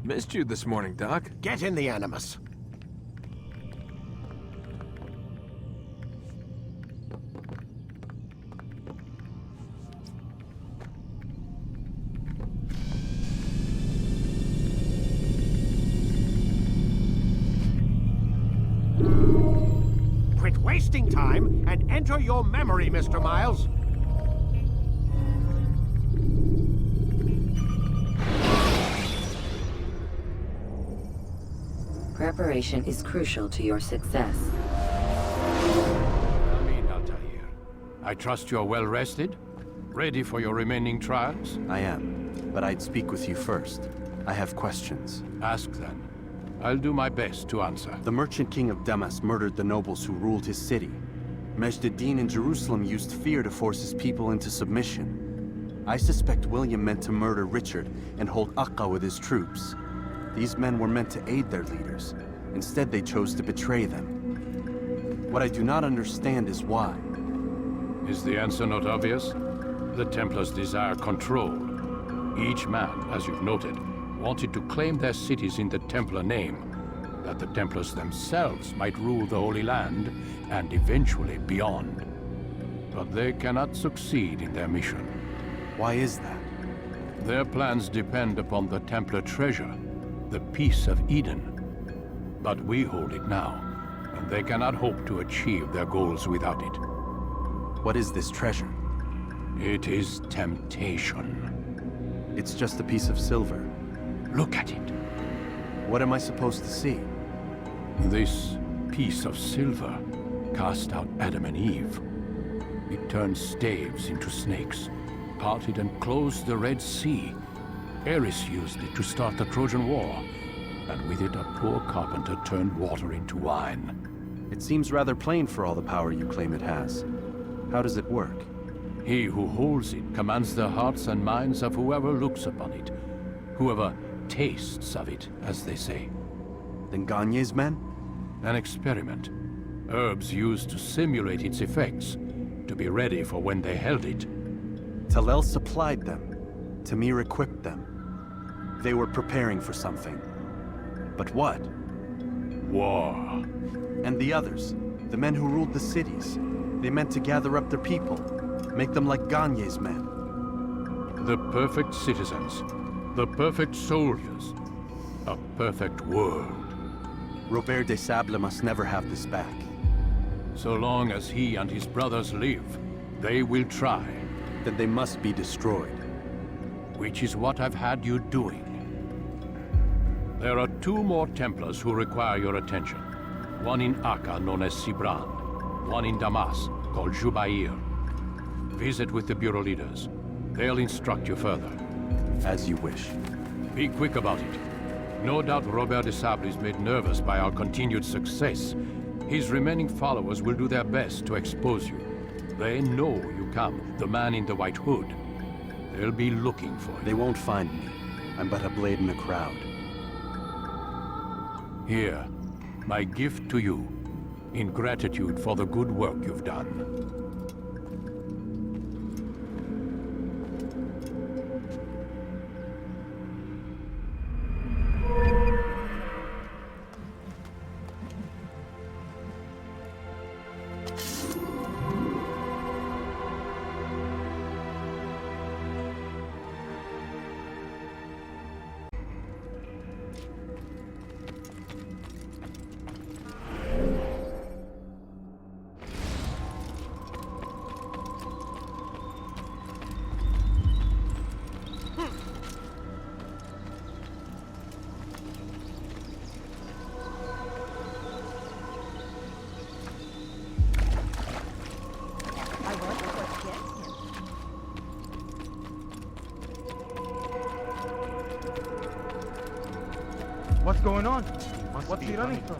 Missed you this morning, Doc. Get in the Animus. Quit wasting time and enter your memory, Mr. Miles. Preparation is crucial to your success. Amin, Altair. I trust you're well rested? Ready for your remaining trials? I am, but I'd speak with you first. I have questions. Ask then. I'll do my best to answer. The Merchant King of Damas murdered the nobles who ruled his city. Majd-ad-Din in Jerusalem used fear to force his people into submission. I suspect William meant to murder Richard and hold Akka with his troops. These men were meant to aid their leaders. Instead, they chose to betray them. What I do not understand is why. Is the answer not obvious? The Templars desire control. Each man, as you've noted, wanted to claim their cities in the Templar name, that the Templars themselves might rule the Holy Land and eventually beyond. But they cannot succeed in their mission. Why is that? Their plans depend upon the Templar treasure, the Peace of Eden. But we hold it now, and they cannot hope to achieve their goals without it. What is this treasure? It is temptation. It's just a piece of silver. Look at it. What am I supposed to see? This piece of silver cast out Adam and Eve. It turned staves into snakes, parted and closed the Red Sea. Ares used it to start the Trojan War, and with it a poor carpenter turned water into wine. It seems rather plain for all the power you claim it has. How does it work? He who holds it commands the hearts and minds of whoever looks upon it, whoever tastes of it, as they say. Then Gagne's men? An experiment. Herbs used to simulate its effects, to be ready for when they held it. Talal supplied them. Tamir equipped them. They were preparing for something. But what? War. And the others, the men who ruled the cities, they meant to gather up their people, make them like Gagne's men. The perfect citizens, the perfect soldiers, a perfect world. Robert de Sable must never have this back. So long as he and his brothers live, they will try. Then they must be destroyed. Which is what I've had you doing. There are 2 more Templars who require your attention. One in Akka, known as Sibran. One in Damas, called Jubair. Visit with the Bureau leaders. They'll instruct you further. As you wish. Be quick about it. No doubt Robert de Sable is made nervous by our continued success. His remaining followers will do their best to expose you. They know you come, the man in the white hood. They'll be looking for you. They won't find me. I'm but a blade in the crowd. Here, my gift to you, in gratitude for the good work you've done. What's going on? What's he running from?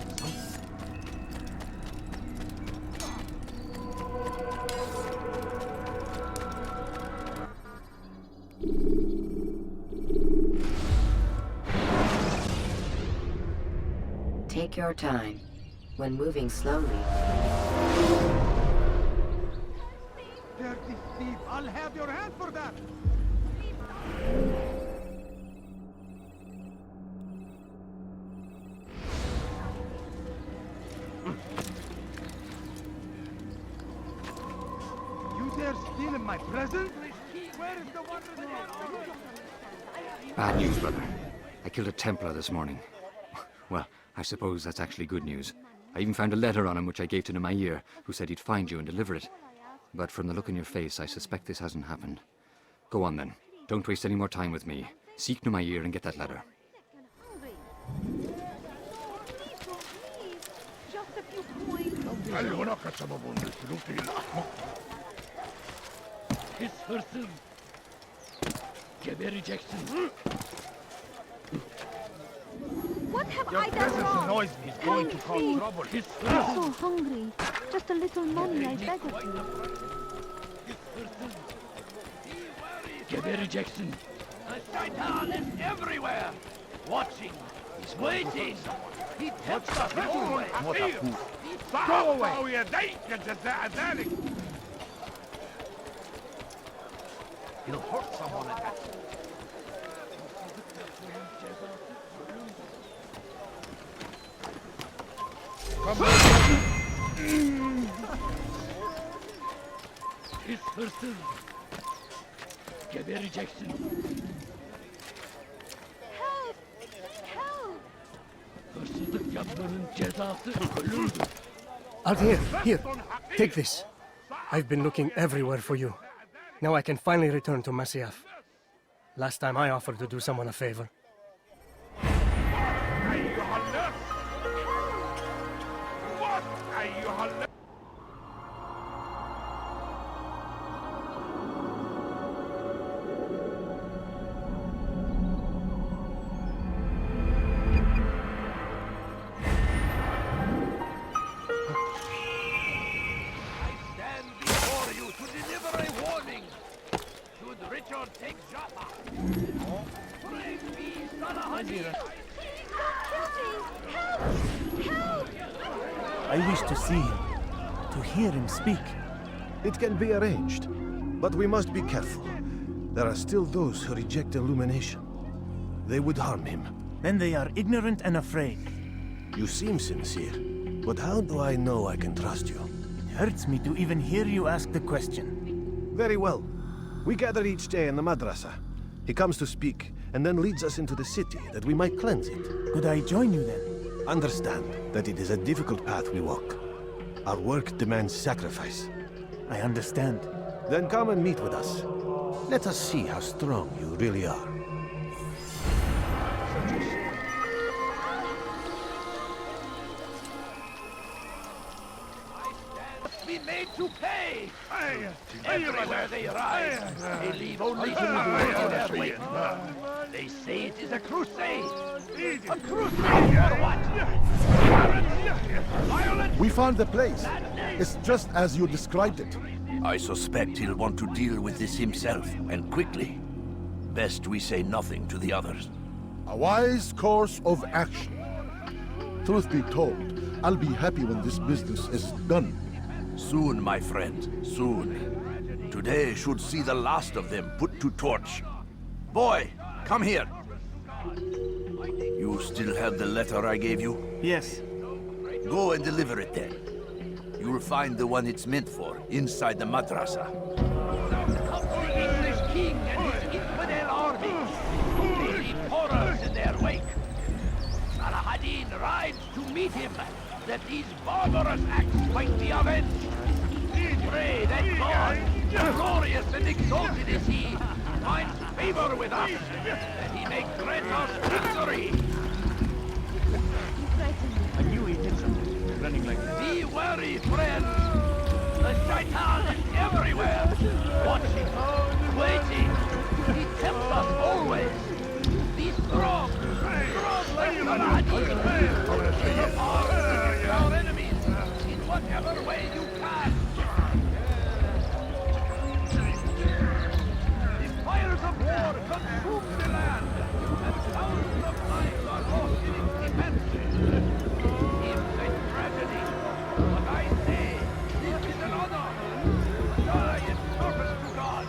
Take your time. When moving slowly. Dirty thief! I'll have your hand for that! my present? Where is the one with the Bad news, brother. I killed a Templar this morning. Well, I suppose that's actually good news. I even found a letter on him which I gave to Nemair, who said he'd find you and deliver it. But from the look in your face, I suspect this hasn't happened. Go on then. Don't waste any more time with me. Seek Nemair and get that letter. Just a few coins. His person. Geber rejection. What have Your I done presence wrong? annoys me. It's going to cause Please. trouble. I'm so hungry. Just a little money, I beg of you. Geber rejection. The shaitan is everywhere. Watching. He's waiting. He tempts us always. Go away. He'll hurt someone at that. His person. Geber rejection. Help! Help! Hırsızlık yapmanın cezası ölümdür. Altair, here. Take this. I've been looking everywhere for you. Now I can finally return to Masyaf. Last time I offered to do someone a favor. I wish to see him, to hear him speak. It can be arranged, but we must be careful. There are still those who reject illumination. They would harm him. Then they are ignorant and afraid. You seem sincere, but how do I know I can trust you? It hurts me to even hear you ask the question. Very well. We gather each day in the madrasa. He comes to speak, and then leads us into the city, that we might cleanse it. Could I join you then? Understand that it is a difficult path we walk. Our work demands sacrifice. I understand. Then come and meet with us. Let us see how strong you really are. Be made to pay. Everywhere they arrive, they leave only to in their wake. They say it is a crusade. A crusade for what? Violence. We found the place. It's just as you described it. I suspect he'll want to deal with this himself, and quickly. Best we say nothing to the others. A wise course of action. Truth be told, I'll be happy when this business is done. Soon, my friend, soon. Today should see the last of them put to torch. Boy, come here. You still have the letter I gave you? Yes. Go and deliver it then. You'll find the one it's meant for inside the madrasa. The English king and his infidel army. They leave horrors in their wake. Saladin rides to meet him, that these barbarous acts might be avenged. Pray that God, glorious and exalted is he, finds favor with us, that he may grant us victory. I knew he did something, running like this. Be wary, friends. The shaitan is everywhere, watching, waiting. He tempts us always. Be strong like Saladin. Our enemies in whatever way you can. The fires of war consume the land, and thousands of lives are lost in its defense. It's a tragedy, but I say this is an honor. Giant servants to God,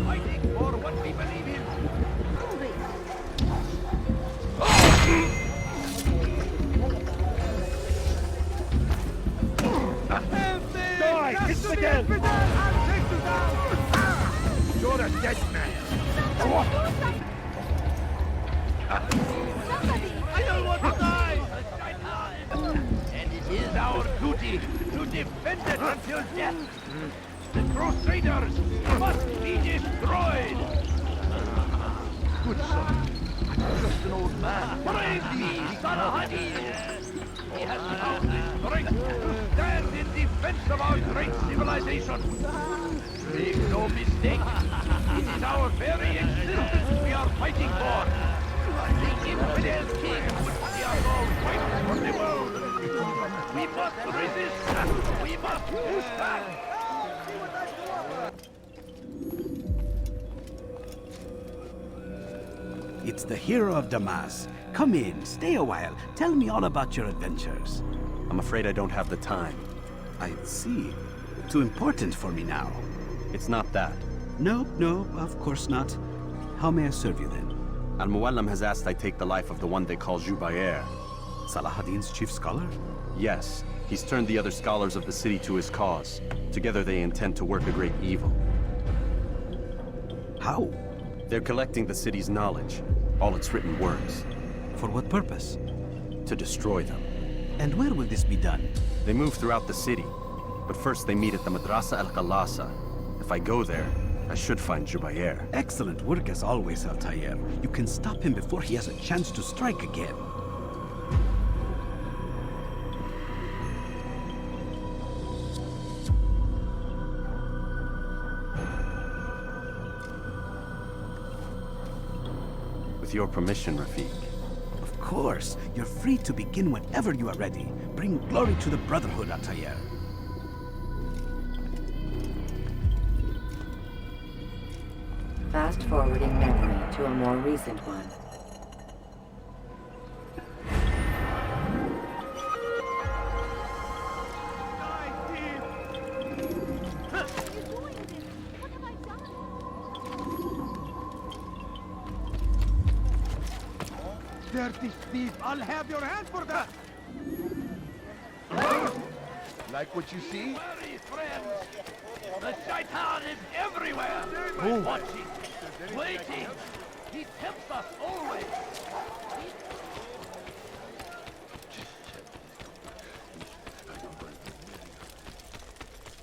fighting for what we believe in. Die! It's again! dead man. I don't want to die! And it is our duty to defend it until death. The Crusaders must be destroyed! Good son. I'm just an old man. Brave me, Salahadin! He has found the strength to stand in defense of our great civilization. Make no mistake, it is our very existence we are fighting for. The infidel king would see us all fight for the world. We must resist. We must push back. It's the hero of Damas. Come in, stay a while. Tell me all about your adventures. I'm afraid I don't have the time. I see. Too important for me now. It's not that. No, of course not. How may I serve you then? Al-Muallim has asked I take the life of the one they call Jubair. Salahadin's chief scholar? Yes. He's turned the other scholars of the city to his cause. Together they intend to work a great evil. How? They're collecting the city's knowledge, all its written words. For what purpose? To destroy them. And where will this be done? They move throughout the city, but first they meet at the Madrasa al-Qalasa. If I go there, I should find Jubair. Excellent work as always, Altair. You can stop him before he has a chance to strike again. With your permission, Rafiq. Of course. You're free to begin whenever you are ready. Bring glory to the Brotherhood, Altair. Fast-forwarding memory to a more recent one. Dirty thief! I'll have your hand for that! Like what you see? Worry, friends. The shaitan is everywhere. Watching, waiting. He tempts us always.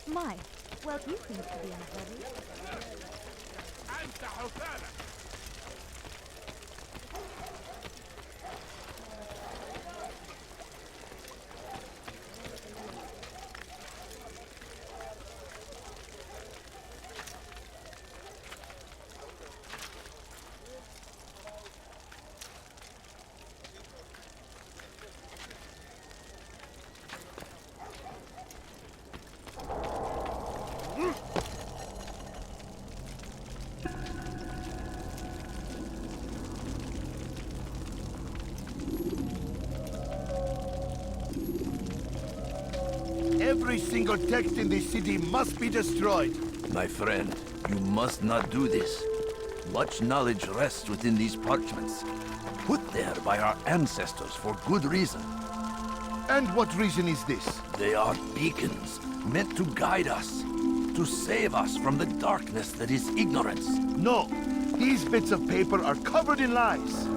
My, well, he seems to be in a hurry. Every single text in this city must be destroyed. My friend, you must not do this. Much knowledge rests within these parchments, put there by our ancestors for good reason. And what reason is this? They are beacons, meant to guide us, to save us from the darkness that is ignorance. No, these bits of paper are covered in lies.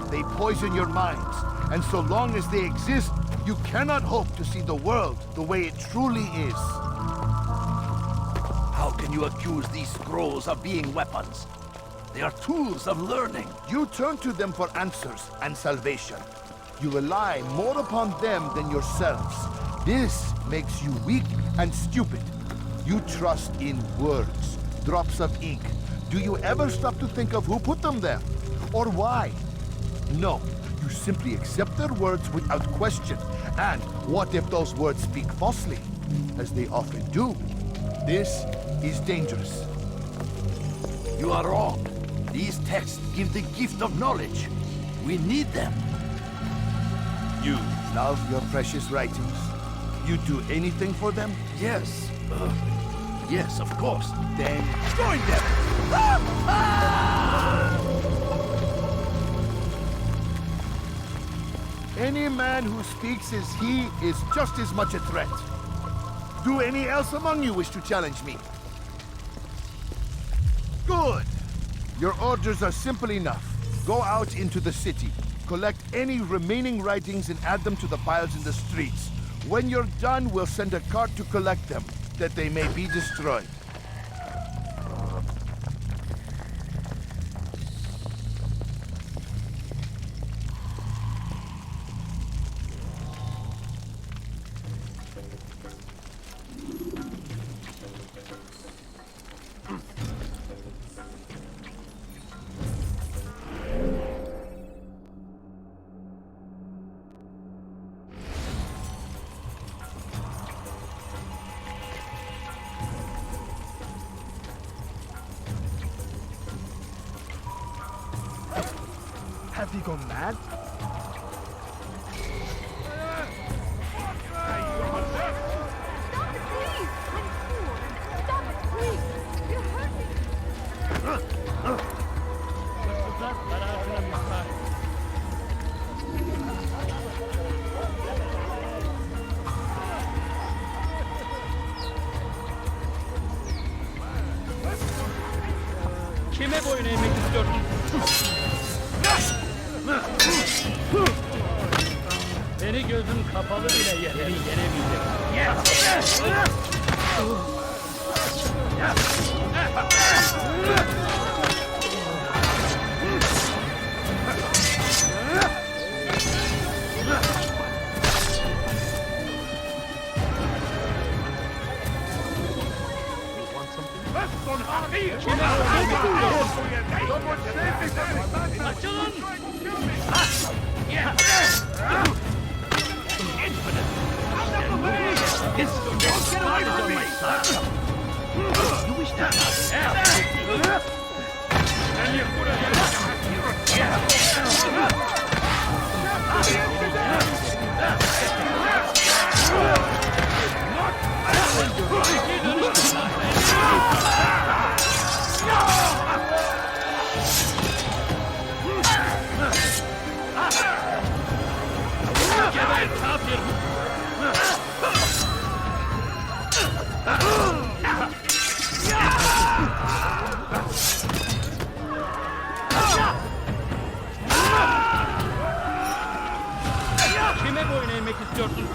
They poison your minds, and so long as they exist, you cannot hope to see the world the way it truly is. How can you accuse these scrolls of being weapons? They are tools of learning. You turn to them for answers and salvation. You rely more upon them than yourselves. This makes you weak and stupid. You trust in words, drops of ink. Do you ever stop to think of who put them there? Or why? No, you simply accept their words without question. And what if those words speak falsely? As they often do. This is dangerous. You are wrong. These texts give the gift of knowledge. We need them. You love your precious writings? You'd do anything for them? Yes. Yes, of course. Then join them! Any man who speaks as he is just as much a threat. Do any else among you wish to challenge me? Good! Your orders are simple enough. Go out into the city, collect any remaining writings and add them to the piles in the streets. When you're done, we'll send a cart to collect them, that they may be destroyed. Have you gone mad? Stop it, please! I'm poor. Stop it, please! You're hurting. Kime boyun eğmek istiyorsun? Beni gözüm kapalı bile yenemeyecek. Açılın! Get away from me! You wish that Kime boyun eğmek istiyorsun?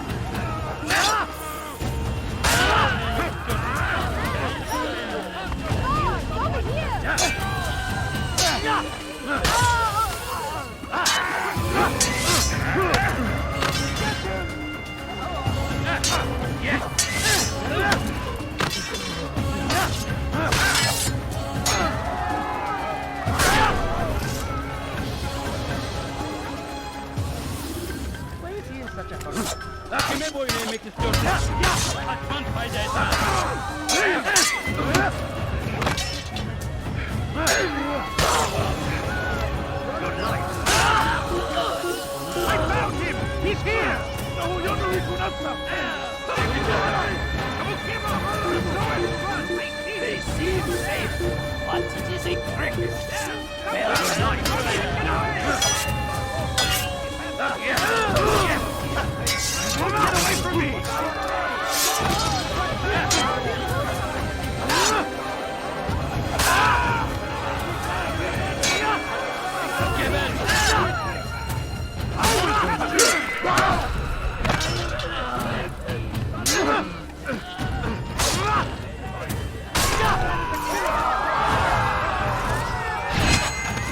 Kime boyun eğmek istiyorsun? Kaçman fayda etmez. I found him! He's here! They seem safe, but it is a trick. They're not. Get away from me!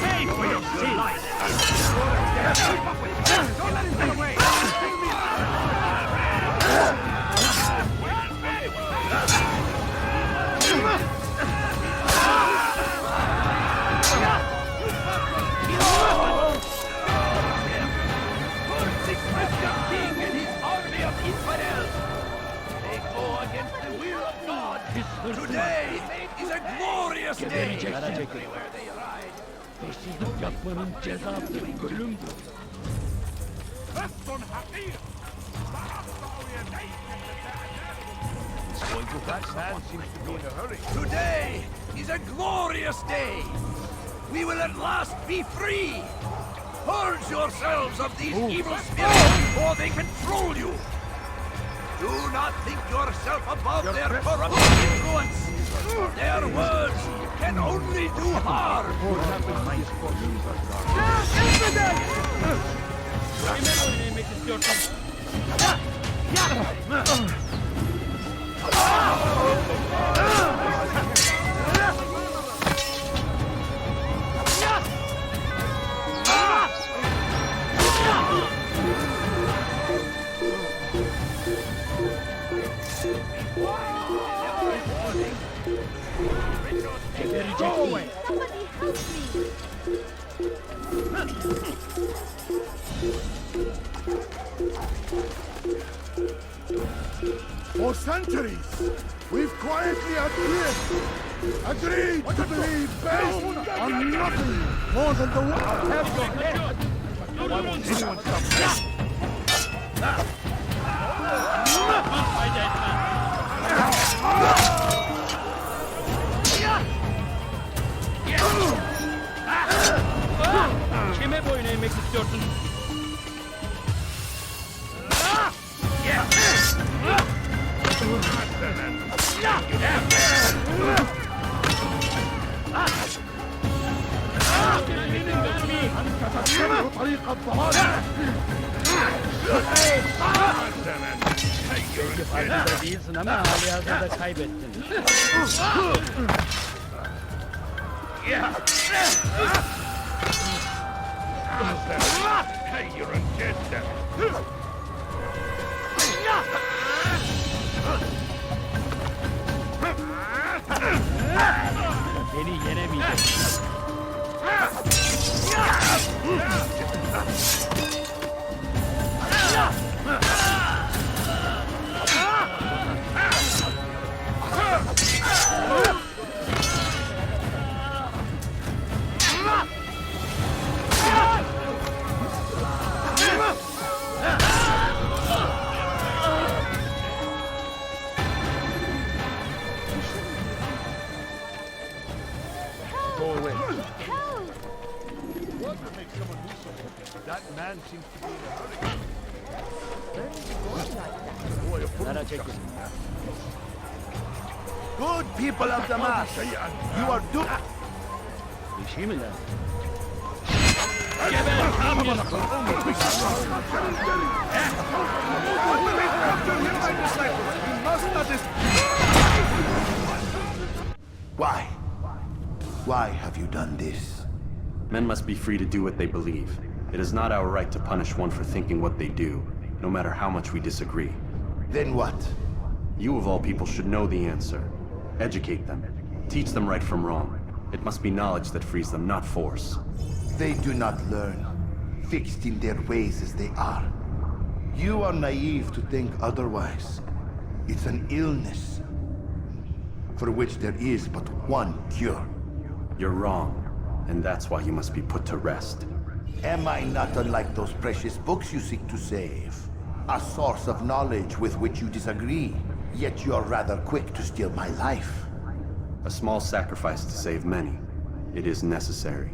Pay for your sins! Don't let him get away! Today is a glorious day. Everywhere they ride. Hırsızlık yapmanın cezası ölümdür. That man seems to be in a hurry. Today is a glorious day. We will at last be free. Purge yourselves of these evil spirits before they control you. Do not think yourself above their corrupt influence. Their words can only do harm. Go away! Somebody help me! For centuries, we've quietly agreed to believe based on nothing more than the word. Have your head. Why won't anyone stop this? Kime boyun eğmek istiyorsun? طريق الضلال. Farkında değilsin ama halihazırda kaybettin. Hey, you're a dead devil. Beni yenemeyeceksin. Go away. Help! What would make someone do something? That man seems to be in a hurry. Boy, a fool. Good people of the mass, you are doomed. Bir şey mi lan? Why? Why have you done this? Men must be free to do what they believe. It is not our right to punish one for thinking what they do, no matter how much we disagree. Then what? You of all people should know the answer. Educate them. Teach them right from wrong. It must be knowledge that frees them, not force. They do not learn, fixed in their ways as they are. You are naive to think otherwise. It's an illness for which there is but one cure. You're wrong, and that's why you must be put to rest. Am I not unlike those precious books you seek to save? A source of knowledge with which you disagree, yet you are rather quick to steal my life. A small sacrifice to save many. It is necessary.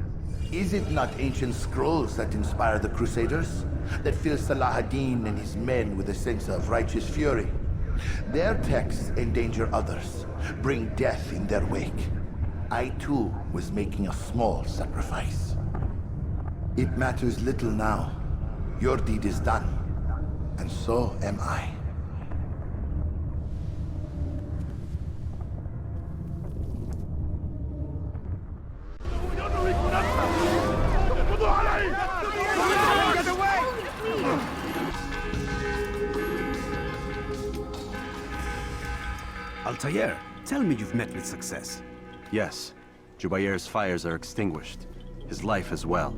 Is it not ancient scrolls that inspire the Crusaders? That fill Salah ad-Din and his men with a sense of righteous fury? Their texts endanger others, bring death in their wake. I too was making a small sacrifice. It matters little now. Your deed is done, and so am I. Altair, tell me you've met with success. Yes, Jubair's fires are extinguished. His life as well.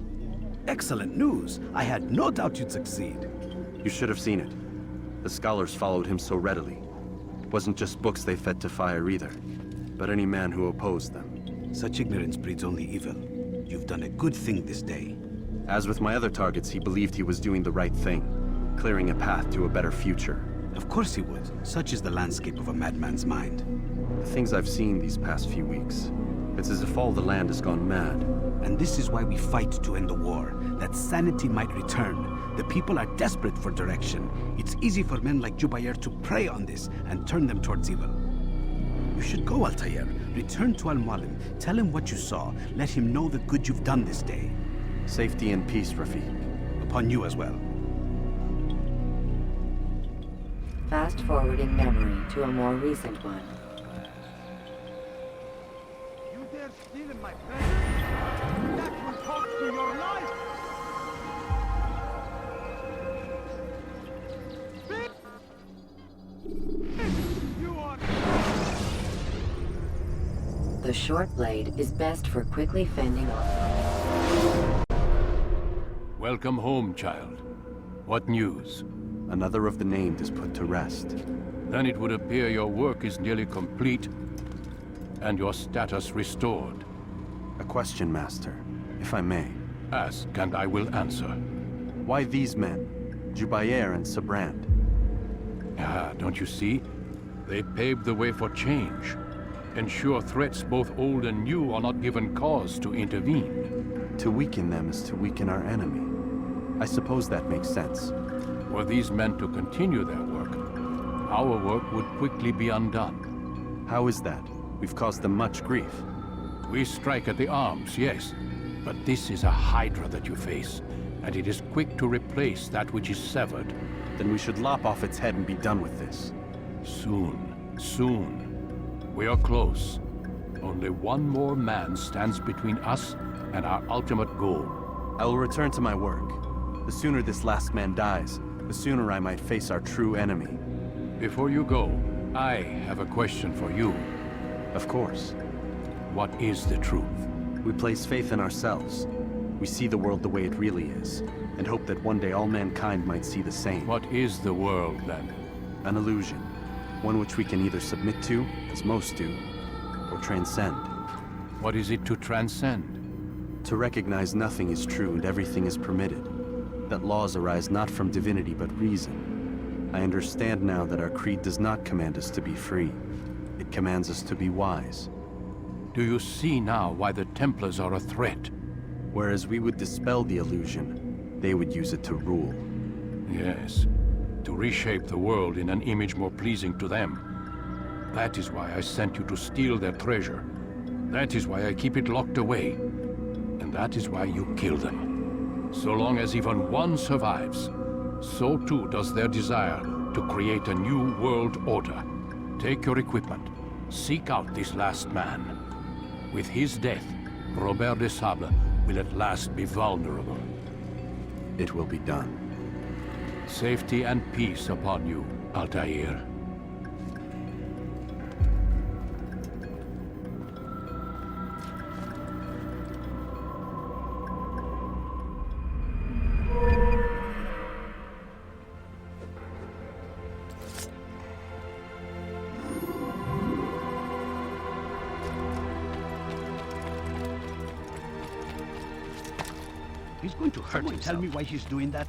Excellent news. I had no doubt you'd succeed. You should have seen it. The scholars followed him so readily. It wasn't just books they fed to fire either, but any man who opposed them. Such ignorance breeds only evil. You've done a good thing this day. As with my other targets, he believed he was doing the right thing, clearing a path to a better future. Of course he would. Such is the landscape of a madman's mind. The things I've seen these past few weeks, it's as if all the land has gone mad. And this is why we fight to end the war, that sanity might return. The people are desperate for direction. It's easy for men like Jubair to prey on this and turn them towards evil. You should go, Altair. Return to Al-Mualim. Tell him what you saw. Let him know the good you've done this day. Safety and peace, Rafiq. Upon you as well. Fast-forwarding memory to a more recent one. You dare steal in my presence? That will cost you your life! The short blade is best for quickly fending off. Welcome home, child. What news? Another of the named is put to rest. Then it would appear your work is nearly complete, and your status restored. A question, Master, if I may. Ask, and I will answer. Why these men? Jubayer and Sabrand? Ah, don't you see? They paved the way for change. Ensure threats both old and new are not given cause to intervene. To weaken them is to weaken our enemy. I suppose that makes sense. Were these men to continue their work, our work would quickly be undone. How is that? We've caused them much grief. We strike at the arms, yes, but this is a hydra that you face, and it is quick to replace that which is severed. Then we should lop off its head and be done with this. Soon, soon. We are close. Only one more man stands between us and our ultimate goal. I will return to my work. The sooner this last man dies, the sooner I might face our true enemy. Before you go, I have a question for you. Of course. What is the truth? We place faith in ourselves. We see the world the way it really is, and hope that one day all mankind might see the same. What is the world, then? An illusion. One which we can either submit to, as most do, or transcend. What is it to transcend? To recognize nothing is true and everything is permitted. That laws arise not from divinity but reason. I understand now that our creed does not command us to be free. It commands us to be wise. Do you see now why the Templars are a threat? Whereas we would dispel the illusion, they would use it to rule. Yes. To reshape the world in an image more pleasing to them. That is why I sent you to steal their treasure. That is why I keep it locked away. And that is why you kill them. So long as even one survives, so too does their desire to create a new world order. Take your equipment. Seek out this last man. With his death, Robert de Sable will at last be vulnerable. It will be done. Safety and peace upon you, Altair. He's going to hurt himself. Tell me why he's doing that?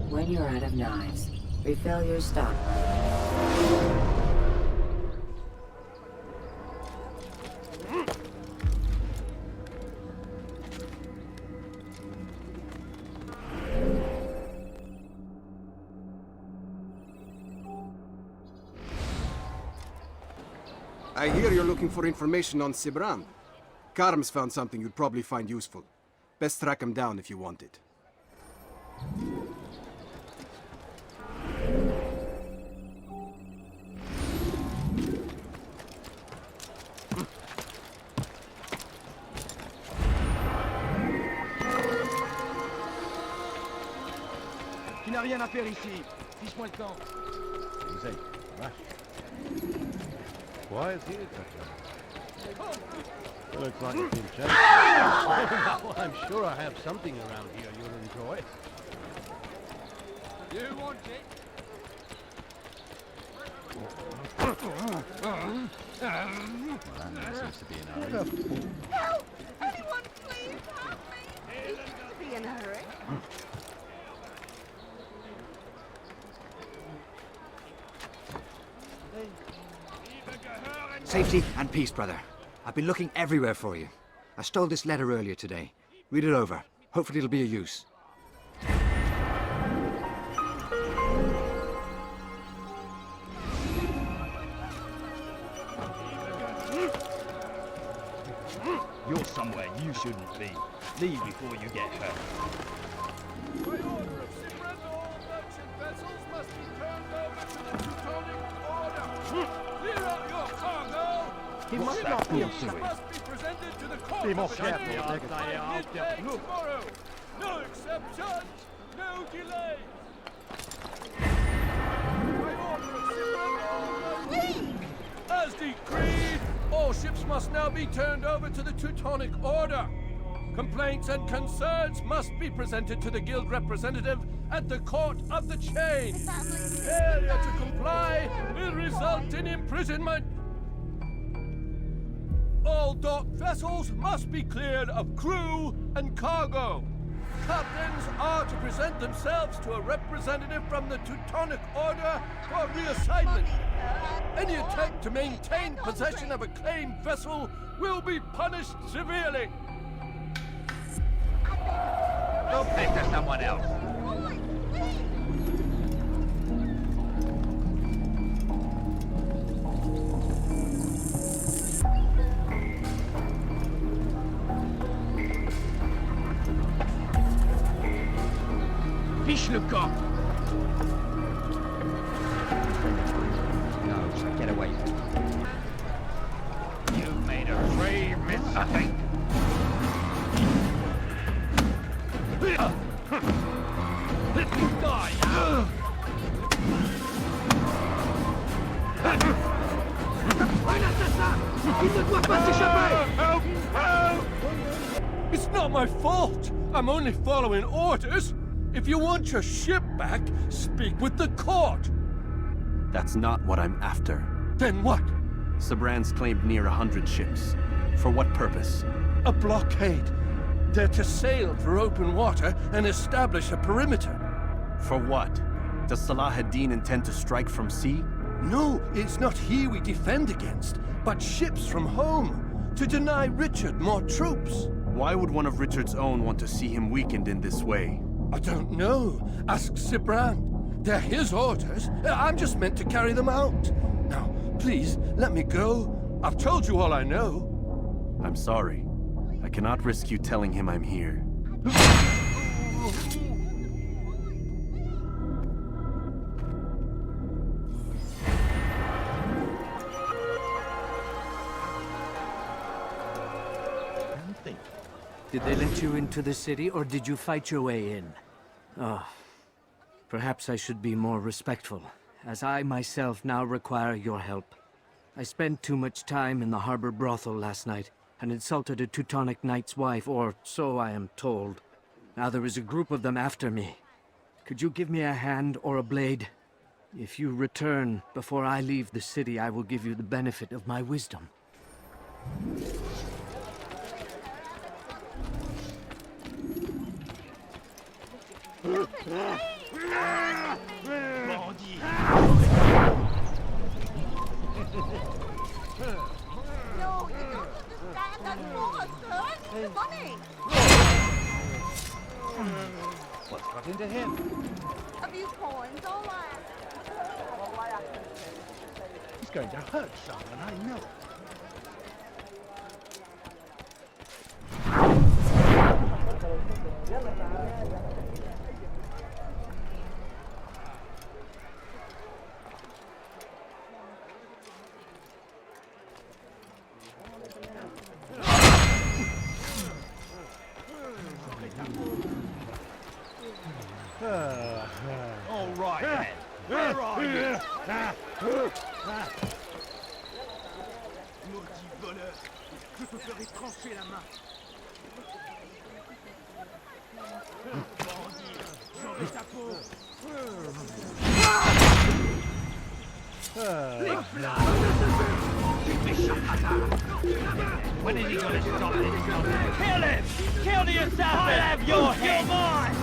When you're out of knives, refill your stock. I hear you're looking for information on Sibran. Karm's found something you'd probably find useful. Best track him down if you want it. Tu n'as rien à faire ici. Fiche-moi le camp. Easy. Right. Why is he looks like it's been changed. Well, I'm sure I have something around here you'll enjoy. You want it? That man seems to be in a hurry. Help! Anyone please help me! He seems to be in a hurry. Safety and peace, brother. I've been looking everywhere for you. I stole this letter earlier today. Read it over. Hopefully it'll be of use. You're somewhere you shouldn't be. Leave before you get hurt. By order of Sibrand, all merchant vessels must be turned over to the Teutonic Order. Clear out your cargo. He must not be Ships must be presented to the court Be of more the careful, King Alexei, by midday tomorrow. No exceptions, no delays. By order of Sibrand, all merchant... As decreed, all ships must now be turned over to the Teutonic Order. Complaints and concerns must be presented to the guild representative at the Court of the Chain. Failure to comply will result in imprisonment. All docked vessels must be cleared of crew and cargo. Captains are to present themselves to a representative from the Teutonic Order for reassignment. Any attempt to maintain possession of a claimed vessel will be punished severely. Go pay to someone else. Fiche le camp! No, so get away. You've made a grave mistake. Let me die now! Un assassin! Il ne doit pas s'échapper! Help! Help! It's not my fault. I'm only following orders. If you want your ship back, speak with the court. That's not what I'm after. Then what? Sibrand's claimed near 100 ships. For what purpose? A blockade. They're to sail for open water and establish a perimeter. For what? Does Salah ad-Din intend to strike from sea? No, it's not he we defend against, but ships from home, to deny Richard more troops. Why would one of Richard's own want to see him weakened in this way? I don't know. Ask Sibrand. They're his orders. I'm just meant to carry them out. Now, please, let me go. I've told you all I know. I'm sorry. I cannot risk you telling him I'm here. Did they let you into the city, or did you fight your way in? Oh, perhaps I should be more respectful, as I myself now require your help. I spent too much time in the harbor brothel last night, and insulted a Teutonic knight's wife, or so I am told. Now there is a group of them after me. Could you give me a hand or a blade? If you return before I leave the city, I will give you the benefit of my wisdom. No, you don't understand. That's for us, sir. The money. What's got into him? A few coins, all right. He's going to hurt someone, I know. All right, then. Where are you? Maudit voleur, je te ferai trancher la main. Bandit, j'aurai ta peau. Les flammes! You méchant bâtard! When is he gonna stop this nonsense? Kill him! Kill the assassin! I'll have your head! You're mine!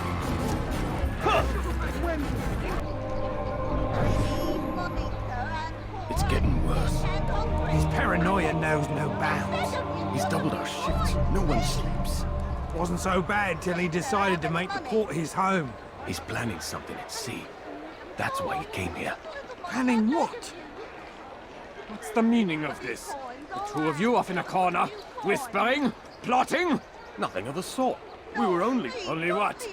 It's getting worse. worse. His paranoia knows no bounds. He's doubled our shifts. No one sleeps. Wasn't so bad till he decided to make the port his home. He's planning something at sea. That's why he came here. Planning what? What's the meaning of this? The two of you off in a corner, whispering, plotting? Nothing of the sort. We were only... Only what?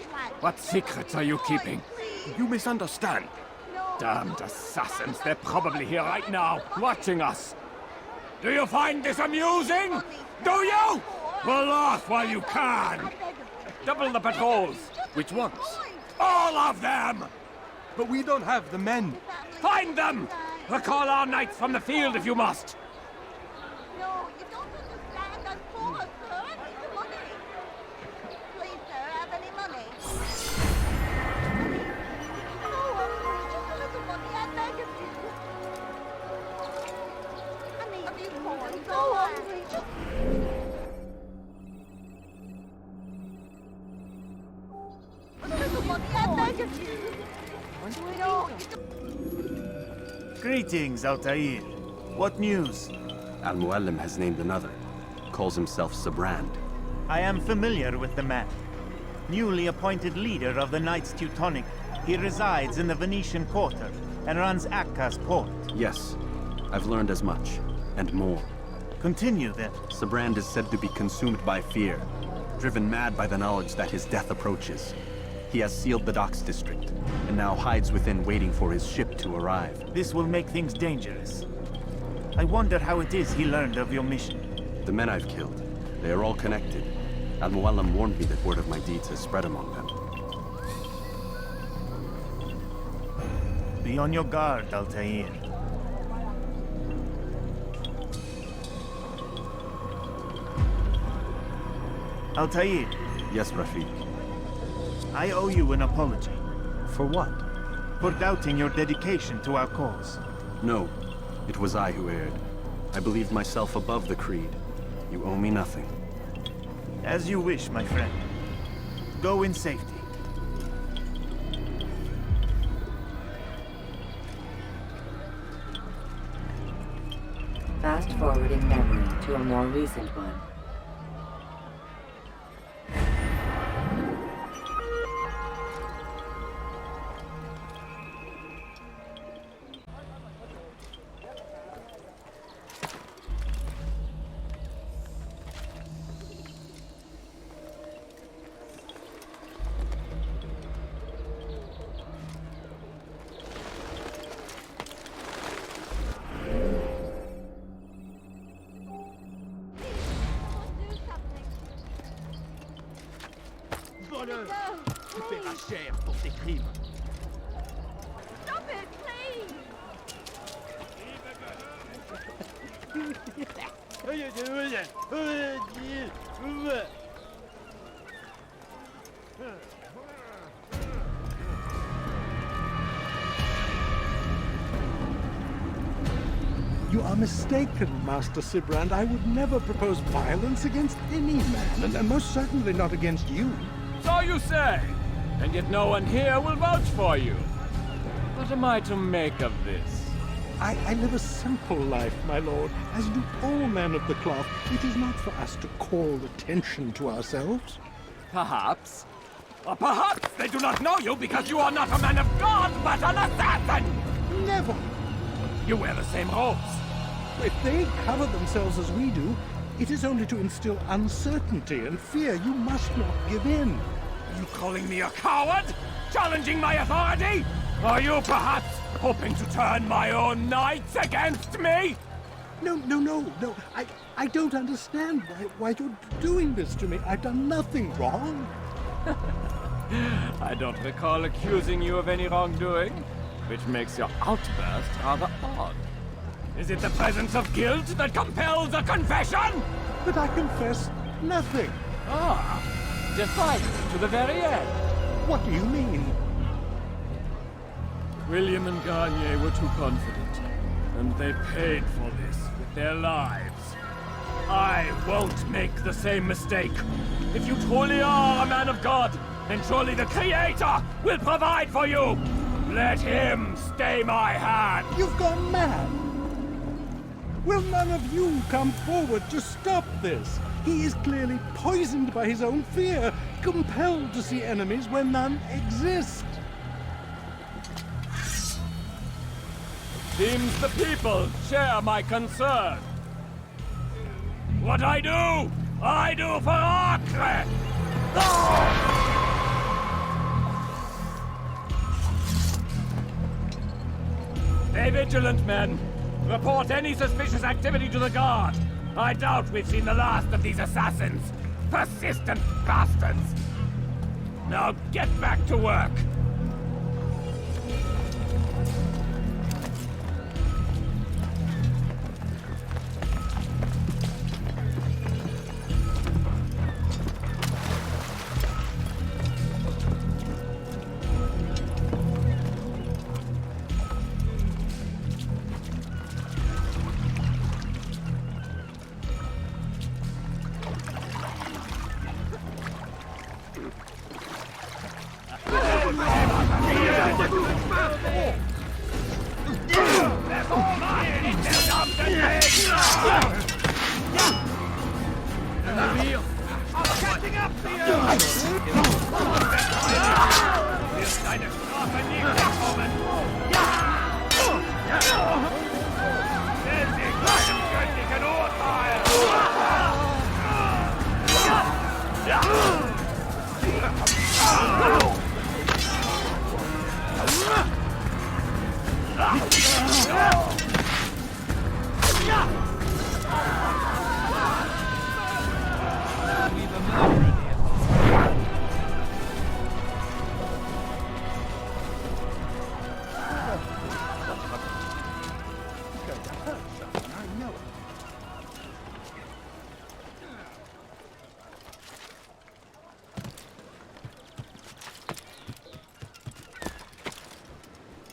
What secrets are you keeping? You misunderstand. Damned assassins, they're probably here right now, watching us. Do you find this amusing? Do you? Well, laugh while you can. Double the patrols. Which ones? All of them! But we don't have the men. Find them! Recall our knights from the field if you must. No, you don't understand. I'm poor, sir. I need the money. Please, sir, have any money? Money? No, Humphrey, just a little money. I beg of you. I need a few coins. No, Humphrey, just... A little money. I beg of you. No, you don't... Greetings, Altair. What news? Al-Mualim has named another. Calls himself Sibrand. I am familiar with the man. Newly appointed leader of the Knights Teutonic, he resides in the Venetian Quarter and runs Akka's port. Yes, I've learned as much, and more. Continue then. Sibrand is said to be consumed by fear, driven mad by the knowledge that his death approaches. He has sealed the docks district, and now hides within waiting for his ship to arrive. This will make things dangerous. I wonder how it is he learned of your mission. The men I've killed, they are all connected. Al-Mualim warned me that word of my deeds has spread among them. Be on your guard, Altair. Altair. Yes, Rafiq. I owe you an apology. For what? For doubting your dedication to our cause. No, it was I who erred. I believed myself above the creed. You owe me nothing. As you wish, my friend. Go in safety. Fast-forwarding memory to a more recent one. Voleur! Tu paieras cher pour tes crimes. Stop it, please! You are mistaken, Master Sibrand. I would never propose violence against any man, and most certainly not against you. So you say, and yet no one here will vouch for you. What am I to make of this? I live a simple life, my lord, as do all men of the cloth. It is not for us to call attention to ourselves. Perhaps. Or perhaps they do not know you because you are not a man of God, but an assassin! Never! You wear the same robes. If they cover themselves as we do, it is only to instill uncertainty and fear. You must not give in. Are you calling me a coward? Challenging my authority? Are you perhaps hoping to turn my own knights against me? No. I don't understand why you're doing this to me. I've done nothing wrong. I don't recall accusing you of any wrongdoing, which makes your outburst rather odd. Is it the presence of guilt that compels a confession? But I confess nothing. Ah, defiant to the very end. What do you mean? William and Garnier were too confident, and they paid for this with their lives. I won't make the same mistake. If you truly are a man of God, then surely the Creator will provide for you. Let him stay my hand. You've gone mad. Will none of you come forward to stop this? He is clearly poisoned by his own fear, compelled to see enemies where none exist. Seems the people share my concern. What I do for Acre! Stay vigilant, men. Report any suspicious activity to the guard. I doubt we've seen the last of these assassins. Persistent bastards. Now get back to work.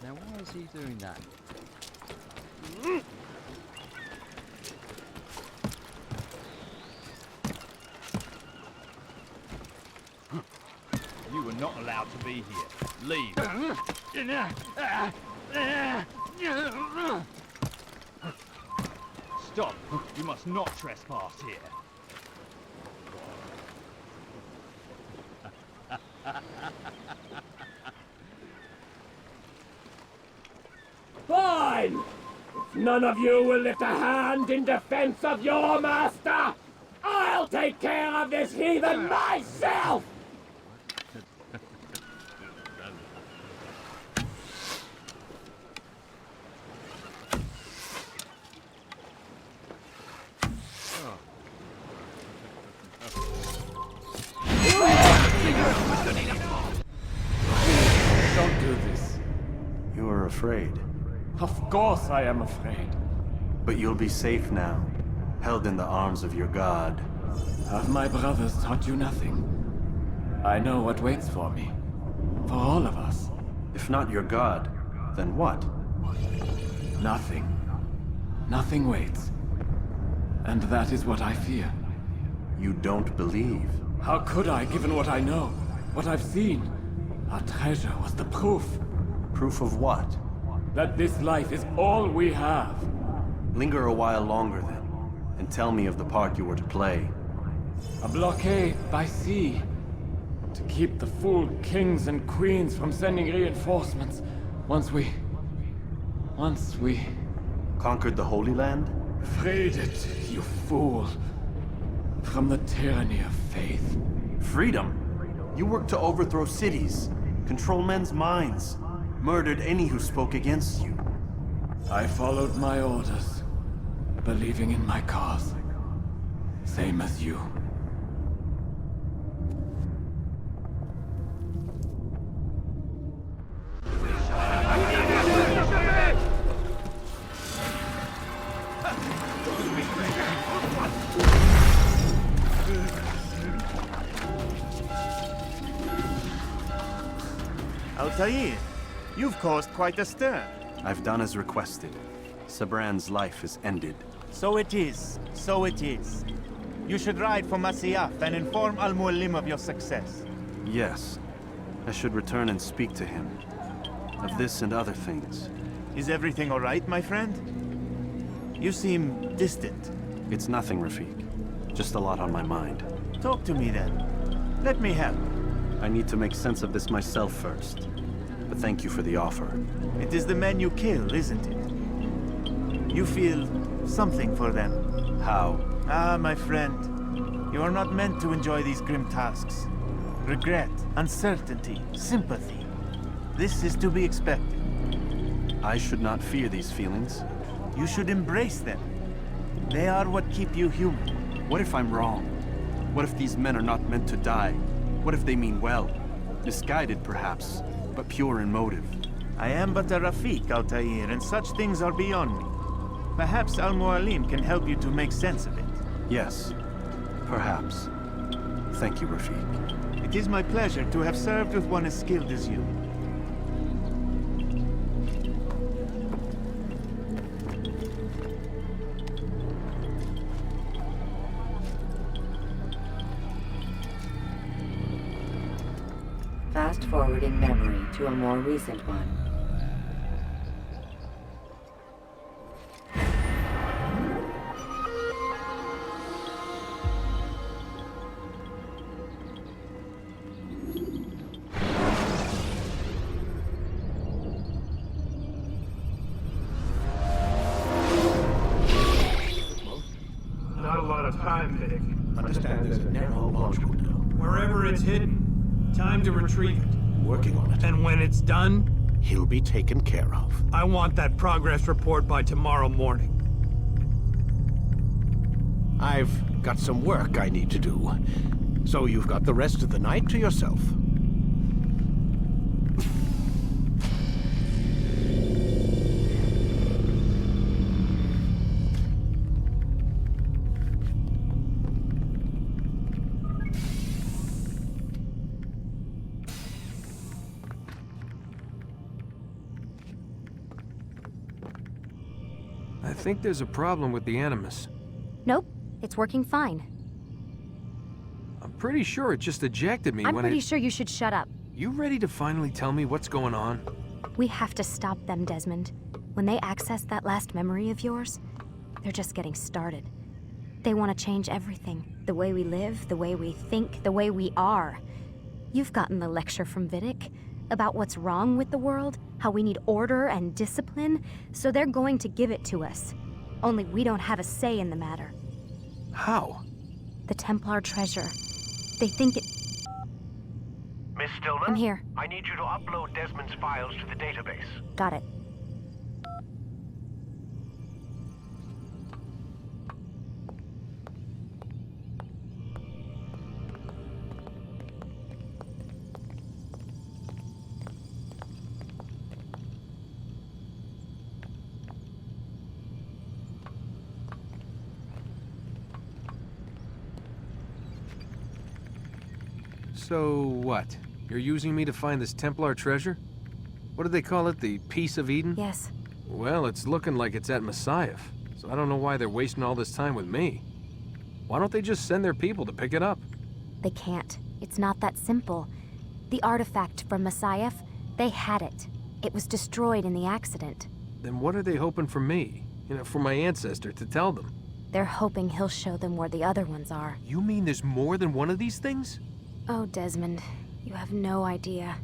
Now why is he doing that? You were not allowed to be here. Leave. Stop. You must not trespass here. Fine! If none of you will lift a hand in defense of your master, I'll take care of this heathen myself! Don't do this. You are afraid. Of course I am afraid. But you'll be safe now, held in the arms of your god. Have my brothers taught you nothing? I know what waits for me. For all of us. If not your god, then what? Nothing. Nothing waits. And that is what I fear. You don't believe. How could I, given what I know? What I've seen? Our treasure was the proof. Proof of what? That this life is all we have. Linger a while longer then, and tell me of the part you were to play. A blockade by sea. To keep the fool kings and queens from sending reinforcements. Once we... Conquered the Holy Land? Freed it, you fool. From the tyranny of faith. Freedom? You worked to overthrow cities, control men's minds, murdered any who spoke against you. I followed my orders, believing in my cause. Same as you. Altair, you've caused quite a stir. I've done as requested. Sabran's life is ended. So it is. So it is. You should ride for Masyaf and inform Al-Mualim of your success. Yes. I should return and speak to him. Of this and other things. Is everything all right, my friend? You seem distant. It's nothing, Rafik. Just a lot on my mind. Talk to me then. Let me help. I need to make sense of this myself first. But thank you for the offer. It is the men you kill, isn't it? You feel something for them. How? Ah, my friend. You are not meant to enjoy these grim tasks. Regret, uncertainty, sympathy. This is to be expected. I should not fear these feelings. You should embrace them. They are what keep you human. What if I'm wrong? What if these men are not meant to die? What if they mean well? Misguided, perhaps, but pure in motive. I am but a Rafik, Altair, and such things are beyond me. Perhaps Al-Mualim can help you to make sense of it. Yes, perhaps. Thank you, Rafik. It is my pleasure to have served with one as skilled as you. Fast-forwarding memory to a more recent one. Not a lot of time, Vic. Understand there's a narrow launch window. Wherever it's hidden, time to retrieve it. Working on it. And when it's done, He'll be taken care of. I want that progress report by tomorrow morning. I've got some work I need to do. So you've got the rest of the night to yourself. I think there's a problem with the Animus. Nope, it's working fine. I'm pretty sure it just ejected me I'm when pretty sure you should shut up. You ready to finally tell me what's going on? We have to stop them, Desmond. When they access that last memory of yours, they're just getting started. They want to change everything. The way we live, the way we think, the way we are. You've gotten the lecture from Vidic about what's wrong with the world, how we need order and discipline, so they're going to give it to us. Only we don't have a say in the matter. How? The Templar treasure. They think it... Miss Stillman? I'm here. I need you to upload Desmond's files to the database. Got it. So what? You're using me to find this Templar treasure? What do they call it, the Piece of Eden? Yes. Well, it's looking like it's at Messiah, so I don't know why they're wasting all this time with me. Why don't they just send their people to pick it up? They can't. It's not that simple. The artifact from Messiah, they had it. It was destroyed in the accident. Then what are they hoping for me? You know, for my ancestor to tell them? They're hoping he'll show them where the other ones are. You mean there's more than one of these things? Oh, Desmond, you have no idea.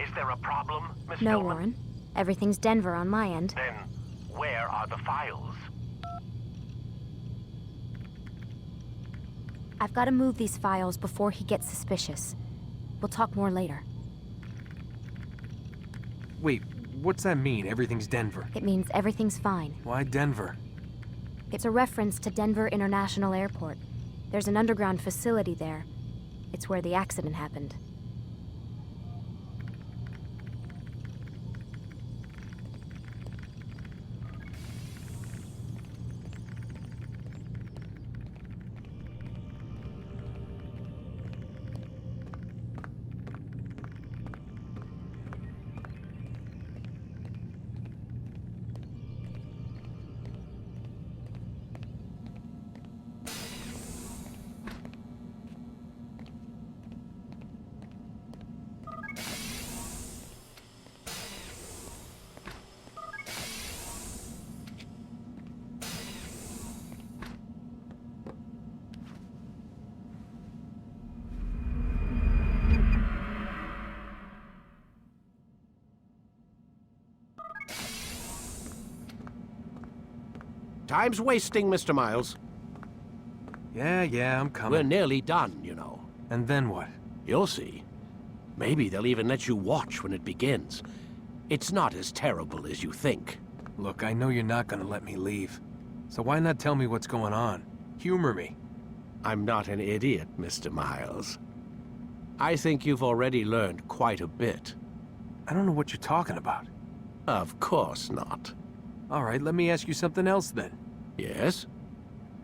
Is there a problem, Miss No, Stillman? Warren. Everything's Denver on my end. Then, where are the files? I've got to move these files before he gets suspicious. We'll talk more later. Wait, what's that mean, everything's Denver? It means everything's fine. Why Denver? It's a reference to Denver International Airport. There's an underground facility there. It's where the accident happened. Time's wasting, Mr. Miles. Yeah, I'm coming. We're nearly done, you know. And then what? You'll see. Maybe they'll even let you watch when it begins. It's not as terrible as you think. Look, I know you're not gonna let me leave. So why not tell me what's going on? Humor me. I'm not an idiot, Mr. Miles. I think you've already learned quite a bit. I don't know what you're talking about. Of course not. All right, let me ask you something else then. Yes?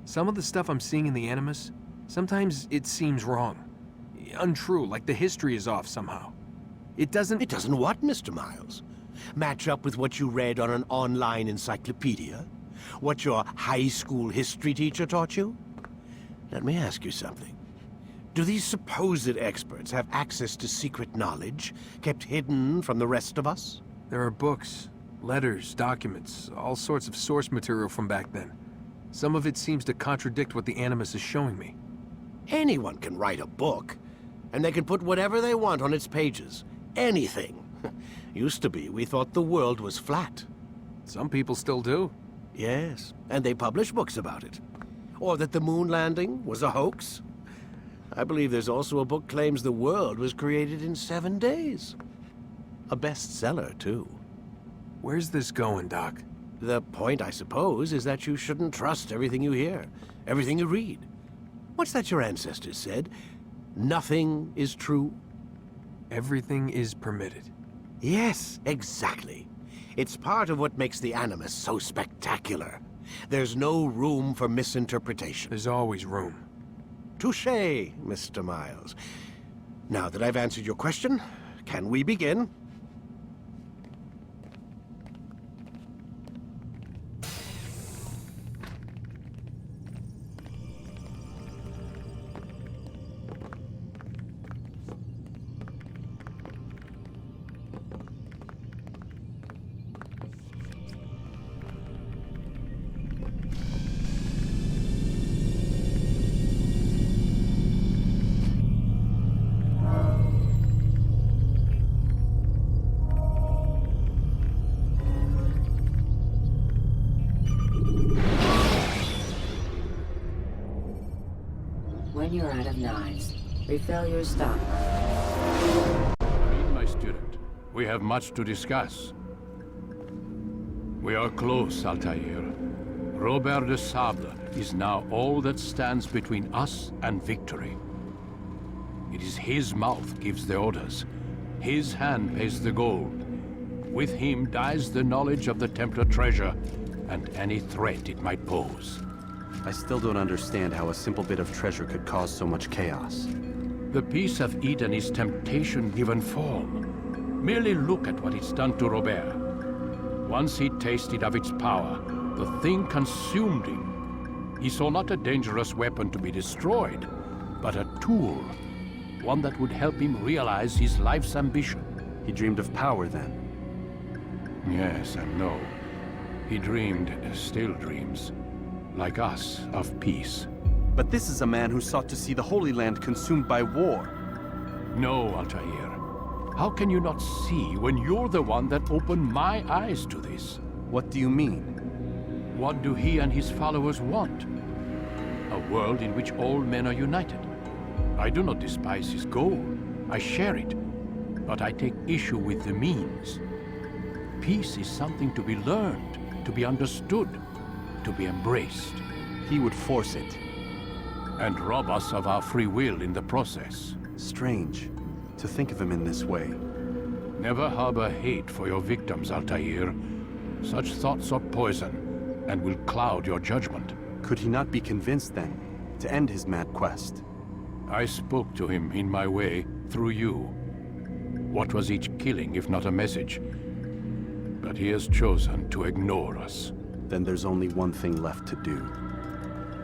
Some of the stuff I'm seeing in the Animus, sometimes it seems wrong. Untrue, like the history is off somehow. It doesn't... It doesn't what, Mr. Miles? Match up with what you read on an online encyclopedia? What your high school history teacher taught you? Let me ask you something. Do these supposed experts have access to secret knowledge kept hidden from the rest of us? There are books, letters, documents, all sorts of source material from back then. Some of it seems to contradict what the Animus is showing me. Anyone can write a book, and they can put whatever they want on its pages. Anything. Used to be, we thought the world was flat. Some people still do. Yes, and they publish books about it. Or that the moon landing was a hoax. I believe there's also a book claims the world was created in 7 days. A bestseller, too. Where's this going, Doc? The point, I suppose, is that you shouldn't trust everything you hear, everything you read. What's that your ancestors said? Nothing is true? Everything is permitted. Yes, exactly. It's part of what makes the Animus so spectacular. There's no room for misinterpretation. There's always room. Touché, Mr. Miles. Now that I've answered your question, can we begin? When you're out of knives, refill your stock. My student, we have much to discuss. We are close, Altair. Robert de Sable is now all that stands between us and victory. It is his mouth gives the orders. His hand pays the gold. With him dies the knowledge of the Templar treasure and any threat it might pose. I still don't understand how a simple bit of treasure could cause so much chaos. The Peace of Eden is temptation given form. Merely look at what it's done to Robert. Once he tasted of its power, the thing consumed him. He saw not a dangerous weapon to be destroyed, but a tool. One that would help him realize his life's ambition. He dreamed of power then? Yes and no. He dreamed, still dreams. Like us, of peace. But this is a man who sought to see the Holy Land consumed by war. No, Altair. How can you not see when you're the one that opened my eyes to this? What do you mean? What do he and his followers want? A world in which all men are united. I do not despise his goal. I share it. But I take issue with the means. Peace is something to be learned, to be understood, to be embraced. He would force it. And rob us of our free will in the process. Strange, to think of him in this way. Never harbor hate for your victims, Altair. Such thoughts are poison, and will cloud your judgment. Could he not be convinced, then, to end his mad quest? I spoke to him in my way, through you. What was each killing, if not a message? But he has chosen to ignore us. Then there's only one thing left to do.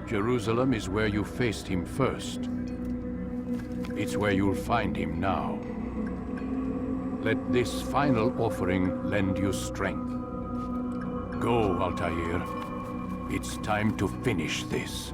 Jerusalem is where you faced him first. It's where you'll find him now. Let this final offering lend you strength. Go, Altair. It's time to finish this.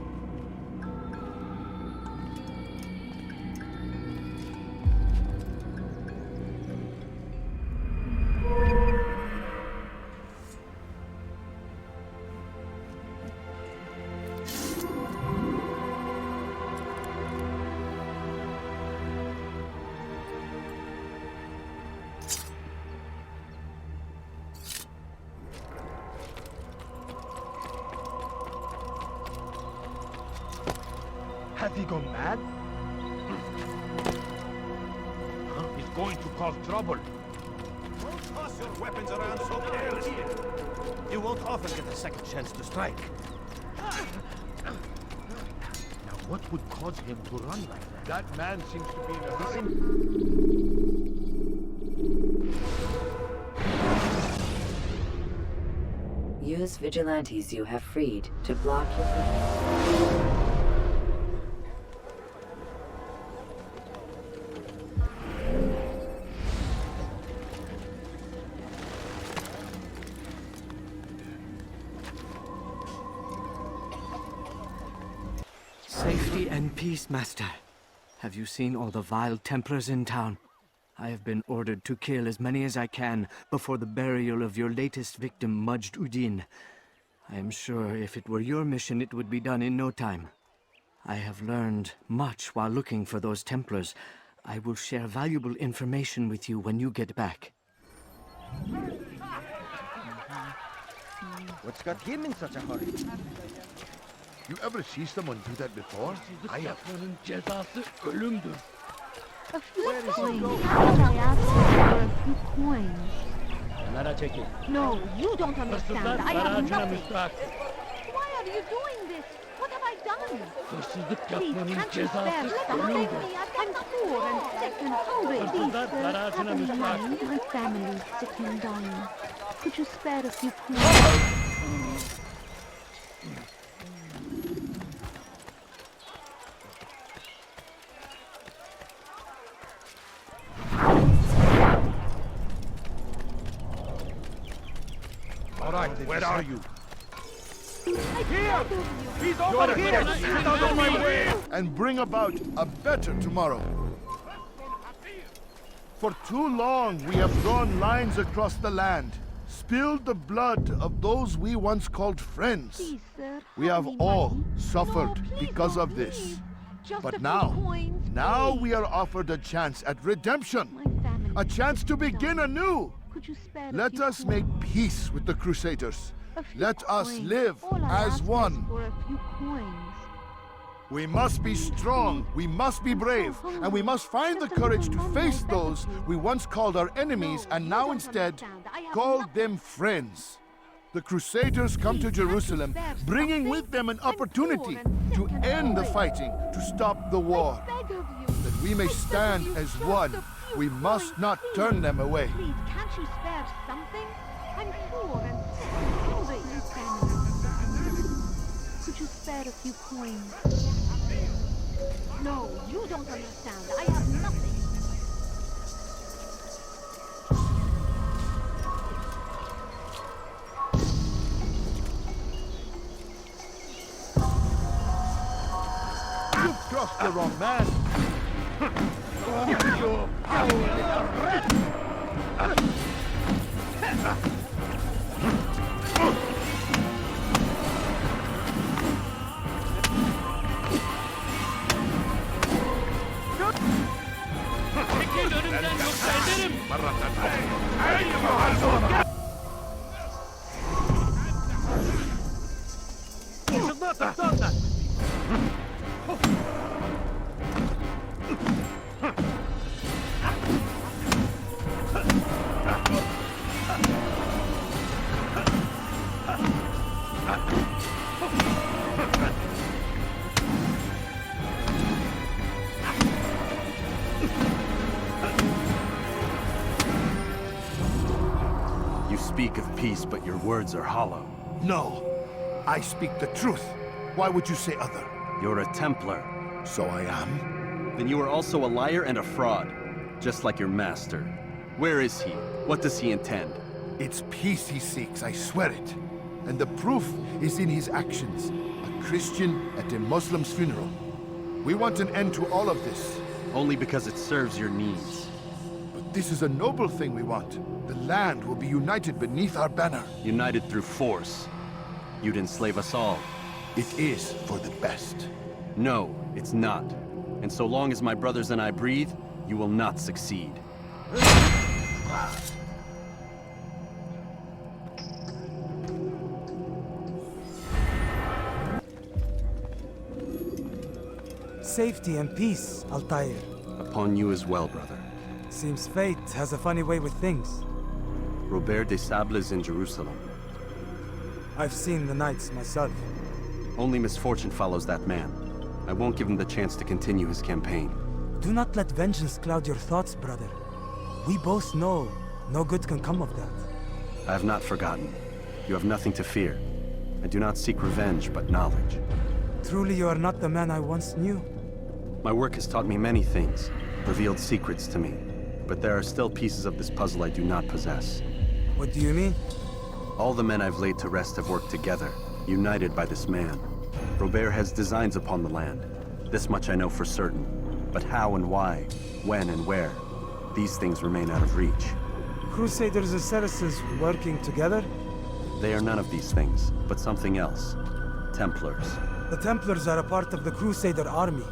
Has he gone mad? He's going to cause trouble. Don't toss your weapons around so carelessly. You won't often get a second chance to strike. Now, what would cause him to run like that? That man seems to be in a hurry. Use vigilantes you have freed to block your... Safety and peace, Master. Have you seen all the vile Templars in town? I have been ordered to kill as many as I can before the burial of your latest victim, Majd Udin. I am sure if it were your mission, it would be done in no time. I have learned much while looking for those Templars. I will share valuable information with you when you get back. What's got him in such a hurry? You ever see someone do that before? I have. A few Where is he coins. going? How did I ask you for a few coins? No, you don't understand. I have nothing. Why are you doing this? What have I done? Please, can't you spare something? I'm poor and sick and hungry. Please, sir, have any money? My family's sick and dying. Could you spare a few coins? All right, where are you? Here! He's over here! Get out of my way! And bring about a better tomorrow. For too long, we have drawn lines across the land, spilled the blood of those we once called friends. Please, sir, We have me all money. suffered No, please because don't of this. leave. Just a But few now, coins, now please. we are offered a chance at redemption. family A chance to begin anew. Could you spare a Let few us make coins? peace with the Crusaders. A few Let us coins. live All I as ask is one. for a few coins. We must be strong, we must be brave, and we must find the courage to face those we once called our enemies and now instead call them friends. The Crusaders come to Jerusalem, bringing with them an opportunity to end the fighting, to stop the war. That we may stand as one, we must not turn them away. Please, can't you spare something? I'm poor and sick and hungry. My family. Could you spare a few coins? No, you don't understand. I have nothing. You've crossed the wrong man. You foul little rat! You should not have done that! You speak of peace, but your words are hollow. No, I speak the truth. Why would you say other? You're a Templar. So I am. Then you are also a liar and a fraud, just like your master. Where is he? What does he intend? It's peace he seeks, I swear it. And the proof is in his actions. A Christian at a Muslim's funeral. We want an end to all of this. Only because it serves your needs. But this is a noble thing we want. The land will be united beneath our banner. United through force. You'd enslave us all. It is for the best. No, it's not. And so long as my brothers and I breathe, you will not succeed. safety and peace, Altair. Upon you as well, brother. Seems fate has a funny way with things. Robert de Sable is in Jerusalem. I've seen the knights myself. Only misfortune follows that man. I won't give him the chance to continue his campaign. Do not let vengeance cloud your thoughts, brother. We both know no good can come of that. I have not forgotten. You have nothing to fear. I do not seek revenge, but knowledge. Truly you are not the man I once knew. My work has taught me many things, revealed secrets to me. But there are still pieces of this puzzle I do not possess. What do you mean? All the men I've laid to rest have worked together, united by this man. Robert has designs upon the land. This much I know for certain. But how and why, when and where, these things remain out of reach. Crusaders and Saracens working together? They are none of these things, but something else. Templars. The Templars are a part of the Crusader army.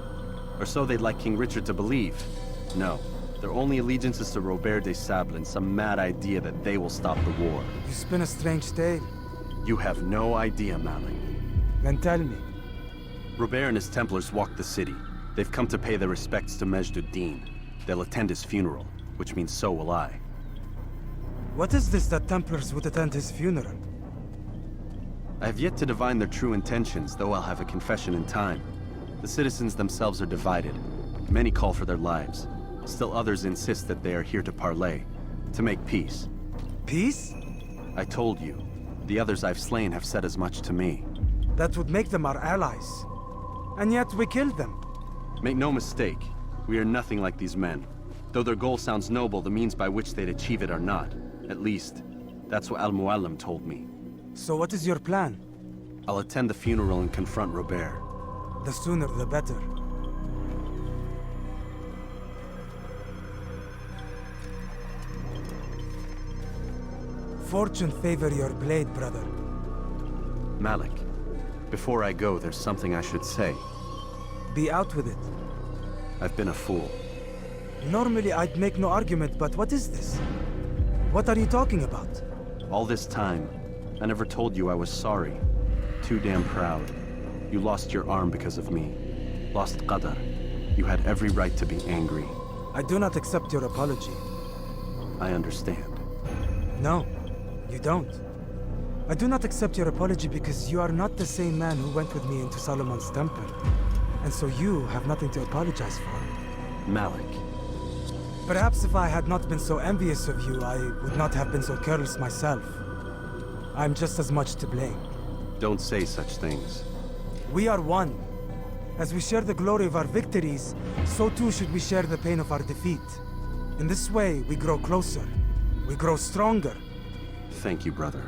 Or so they'd like King Richard to believe. No, their only allegiance is to Robert de Sable and some mad idea that they will stop the war. You spin a strange tale. You have no idea, Malik. Then tell me. Robert and his Templars walk the city. They've come to pay their respects to Majd-ud-Din. They'll attend his funeral, which means so will I. What is this that Templars would attend his funeral? I have yet to divine their true intentions, though I'll have a confession in time. The citizens themselves are divided. Many call for their lives. Still others insist that they are here to parley, to make peace. Peace? I told you. The others I've slain have said as much to me. That would make them our allies. And yet we killed them. Make no mistake, we are nothing like these men. Though their goal sounds noble, the means by which they'd achieve it are not. At least, that's what Al-Muallim told me. So what is your plan? I'll attend the funeral and confront Robert. The sooner the better. Fortune favor your blade, brother. Malik, before I go, there's something I should say. Be out with it. I've been a fool. Normally I'd make no argument, but what is this? What are you talking about? All this time, I never told you I was sorry. Too damn proud. You lost your arm because of me. Lost Qadar. You had every right to be angry. I do not accept your apology. I understand. No, you don't. I do not accept your apology because you are not the same man who went with me into Solomon's temple. And so you have nothing to apologize for. Malik. Perhaps if I had not been so envious of you, I would not have been so careless myself. I'm just as much to blame. Don't say such things. We are one. As we share the glory of our victories, so too should we share the pain of our defeat. In this way, we grow closer. We grow stronger. Thank you, brother.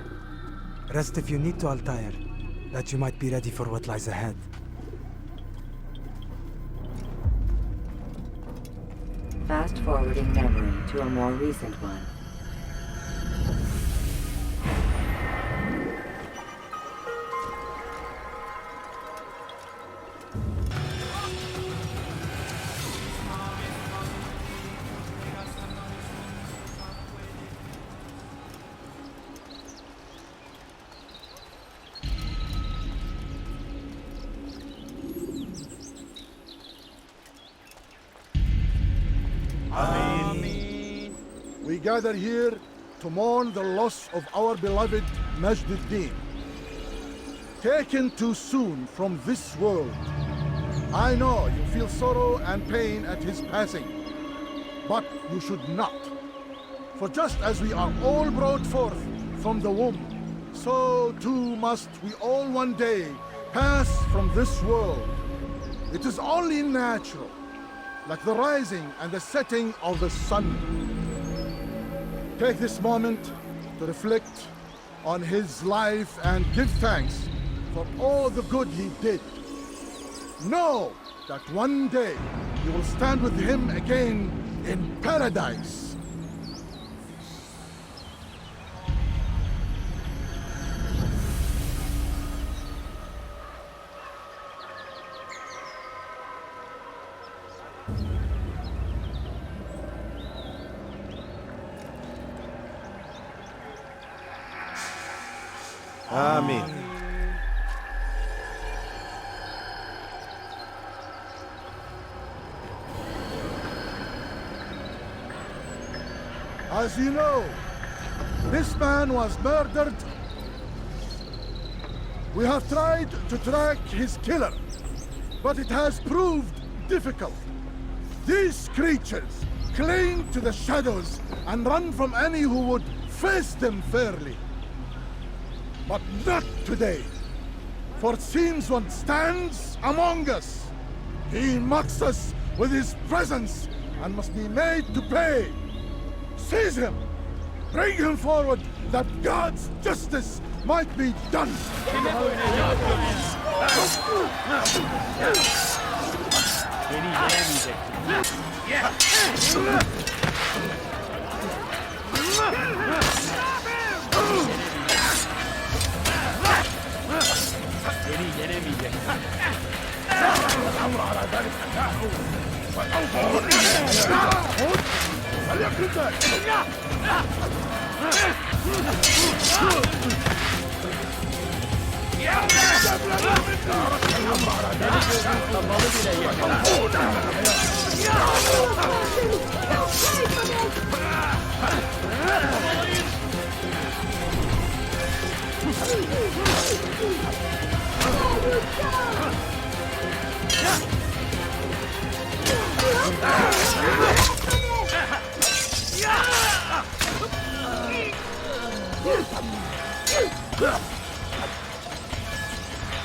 Rest if you need to, Altair, that you might be ready for what lies ahead. Fast-forwarding memory to a more recent one. We gather here to mourn the loss of our beloved Majd-ud-Din. Taken too soon from this world. I know you feel sorrow and pain at his passing, but you should not. For just as we are all brought forth from the womb, so too must we all one day pass from this world. It is only natural, like the rising and the setting of the sun. Take this moment to reflect on his life and give thanks for all the good he did. Know that one day you will stand with him again in paradise. Amen. As you know, this man was murdered. We have tried to track his killer, but it has proved difficult. These creatures cling to the shadows and run from any who would face them fairly. But not today. For since one stands among us, he mocks us with his presence and must be made to pay. Seize him! Bring him forward that God's justice might be done!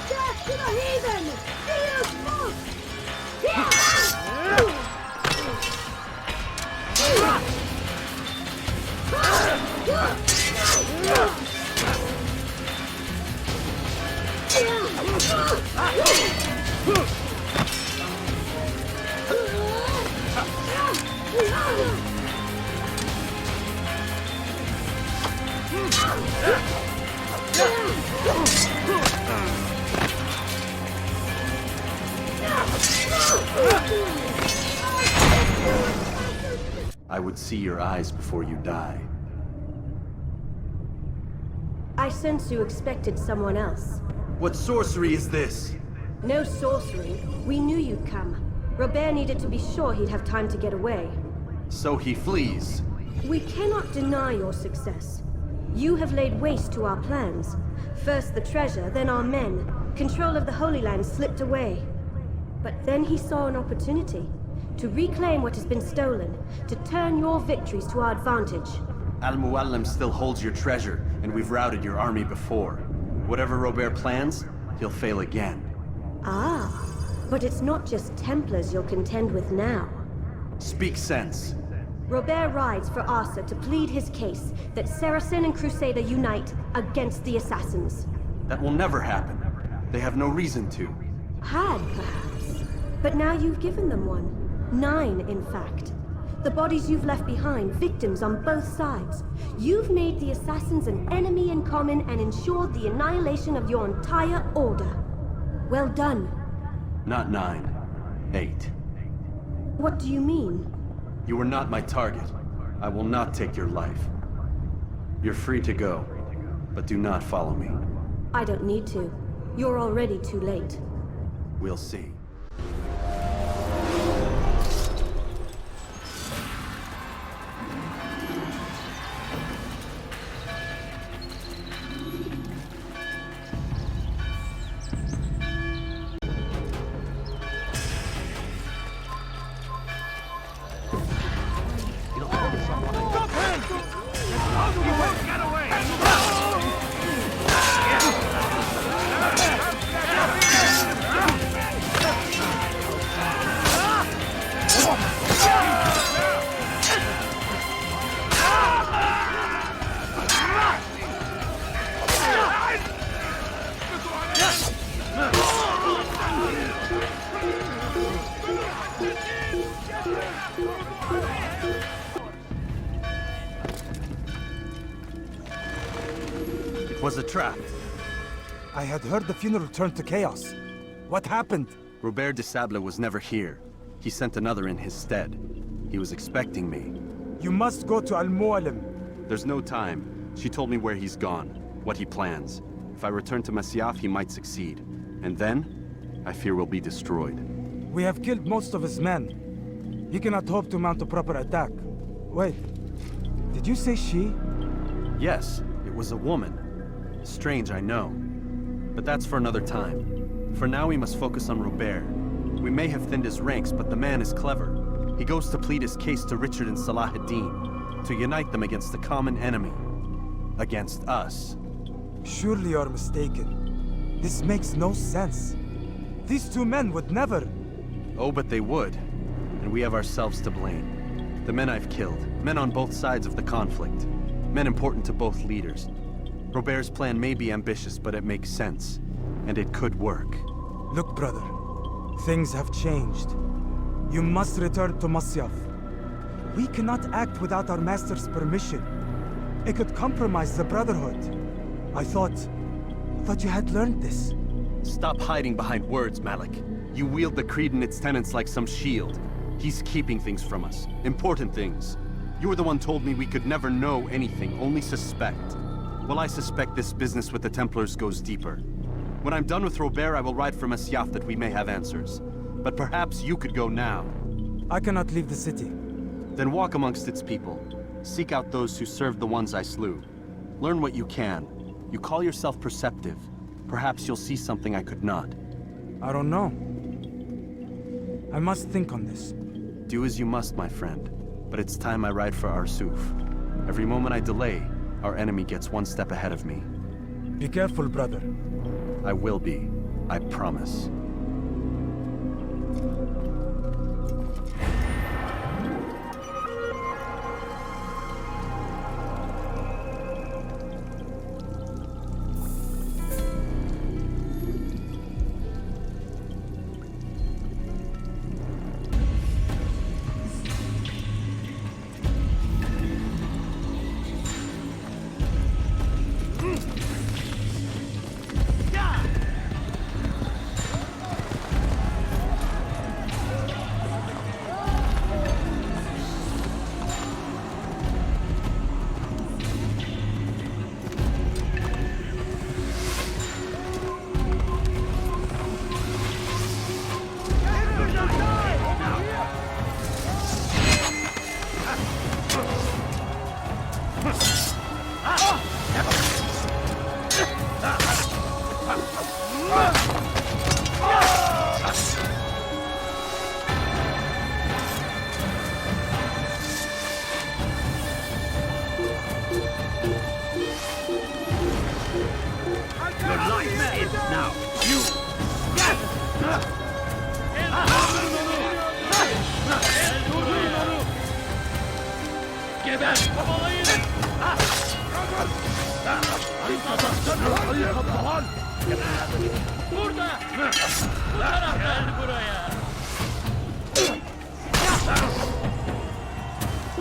Death to the heathen! Fear smoke! I would see your eyes before you die. I sense you expected someone else. What sorcery is this? No sorcery. We knew you'd come. Robert needed to be sure he'd have time to get away. So he flees. We cannot deny your success. You have laid waste to our plans. First the treasure, then our men. Control of the Holy Land slipped away. But then he saw an opportunity. To reclaim what has been stolen. To turn your victories to our advantage. Al-Mualim still holds your treasure, and we've routed your army before. Whatever Robert plans, he'll fail again. Ah, but it's not just Templars you'll contend with now. Speak sense. Robert rides for Arsa to plead his case that Saracen and Crusader unite against the Assassins. That will never happen. They have no reason to. Had, perhaps. But now you've given them one. 9, in fact. The bodies you've left behind, victims on both sides. You've made the Assassins an enemy in common and ensured the annihilation of your entire order. Well done. Not 9. 8. What do you mean? You were not my target. I will not take your life. You're free to go, but do not follow me. I don't need to. You're already too late. We'll see. Was a trap. I had heard the funeral turned to chaos. What happened? Robert de Sable was never here. He sent another in his stead. He was expecting me. You must go to Al-Mualim. There's no time. She told me where he's gone, what he plans. If I return to Masyaf, he might succeed. And then, I fear we'll be destroyed. We have killed most of his men. He cannot hope to mount a proper attack. Wait. Did Did you say she? Yes, it was a woman. Strange, I know. But that's for another time. For now, we must focus on Robert. We may have thinned his ranks, but the man is clever. He goes to plead his case to Richard and Salah ad-Din, to unite them against the common enemy. Against us. Surely you're mistaken. This makes no sense. These two men would never... Oh, but they would. And we have ourselves to blame. The men I've killed, men on both sides of the conflict. Men important to both leaders. Robert's plan may be ambitious, but it makes sense. And it could work. Look, brother. Things have changed. You must return to Masyaf. We cannot act without our master's permission. It could compromise the Brotherhood. I thought you had learned this. Stop hiding behind words, Malik. You wield the Creed and its tenets like some shield. He's keeping things from us. Important things. You were the one told me we could never know anything, only suspect. Well, I suspect this business with the Templars goes deeper. When I'm done with Robert, I will ride for Masyaf that we may have answers. But perhaps you could go now. I cannot leave the city. Then walk amongst its people. Seek out those who served the ones I slew. Learn what you can. You call yourself perceptive. Perhaps you'll see something I could not. I don't know. I must think on this. Do as you must, my friend. But it's time I ride for Arsuf. Every moment I delay, our enemy gets one step ahead of me. Be careful, brother. I will be. I promise.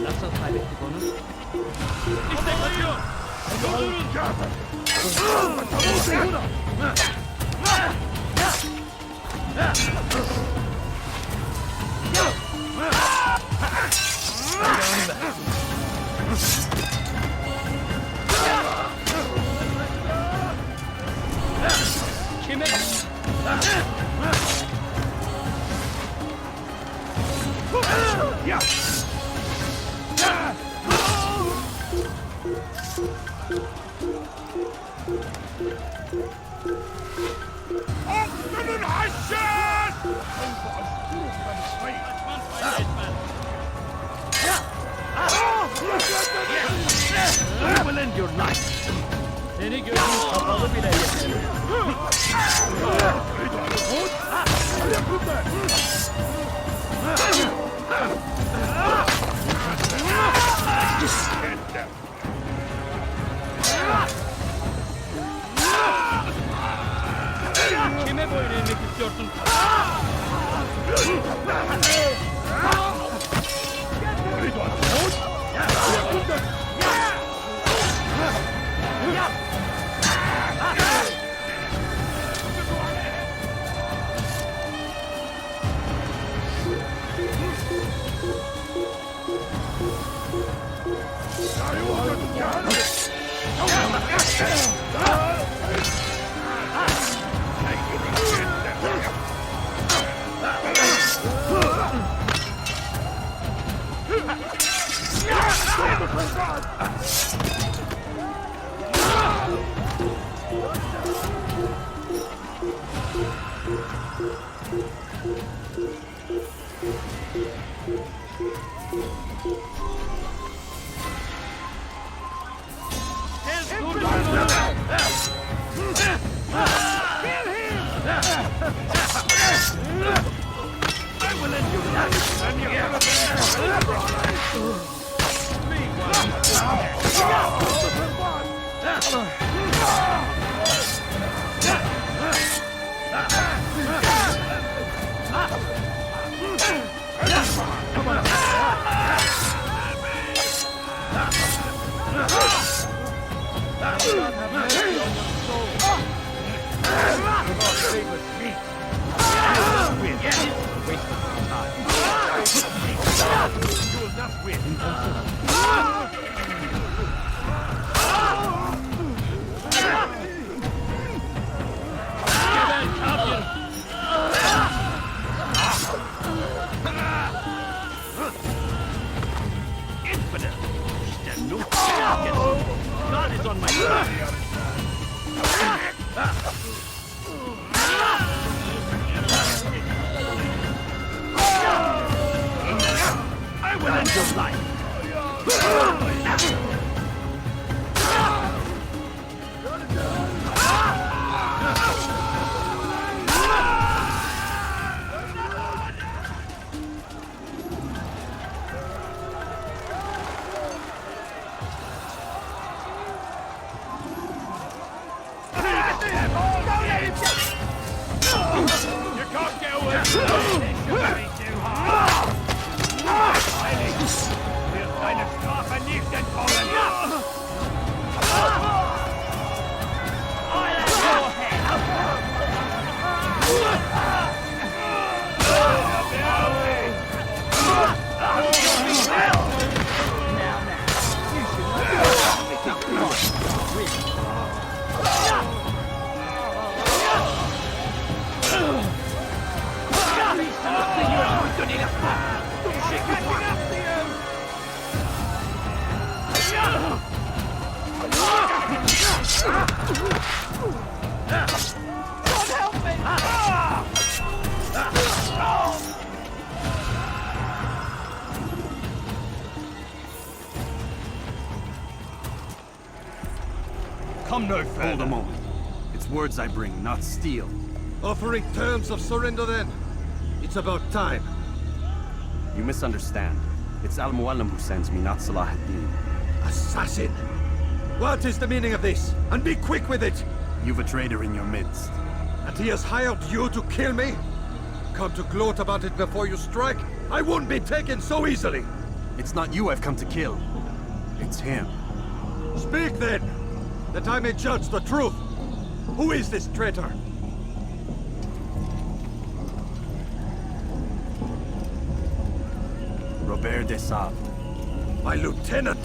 Nasıl kaybettik onu? İşte kaçıyor! Kime? You will end your life. Seni gözün kapalı bile yeter. Kime boyun eğmek istiyorsun? God is on my side. I will end your life. You can't get away from this. Shouldn't be too hard. Wir deine Strafe nicht entkommen. I'll have your head. Come no further. Hold a moment. It's words I bring, not steel. Offering terms of surrender then? It's about time. You misunderstand. It's Al-Mualim who sends me, not Salah ad-Din. Assassin! What is the meaning of this? And be quick with it! You've a traitor in your midst. And he has hired you to kill me? Come to gloat about it before you strike? I won't be taken so easily! It's not you I've come to kill. It's him. Speak then, that I may judge the truth. Who is this traitor? Robert de Sable. My lieutenant!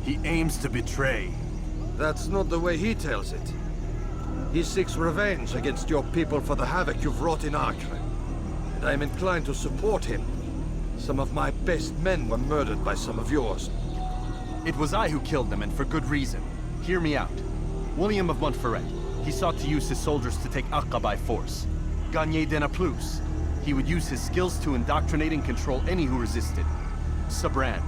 He aims to betray. That's not the way he tells it. He seeks revenge against your people for the havoc you've wrought in Acre. And I am inclined to support him. Some of my best men were murdered by some of yours. It was I who killed them, and for good reason. Hear me out. William of Montferrat. He sought to use his soldiers to take Acre by force. Gagné de Naplouse. He would use his skills to indoctrinate and control any who resisted. Sabran.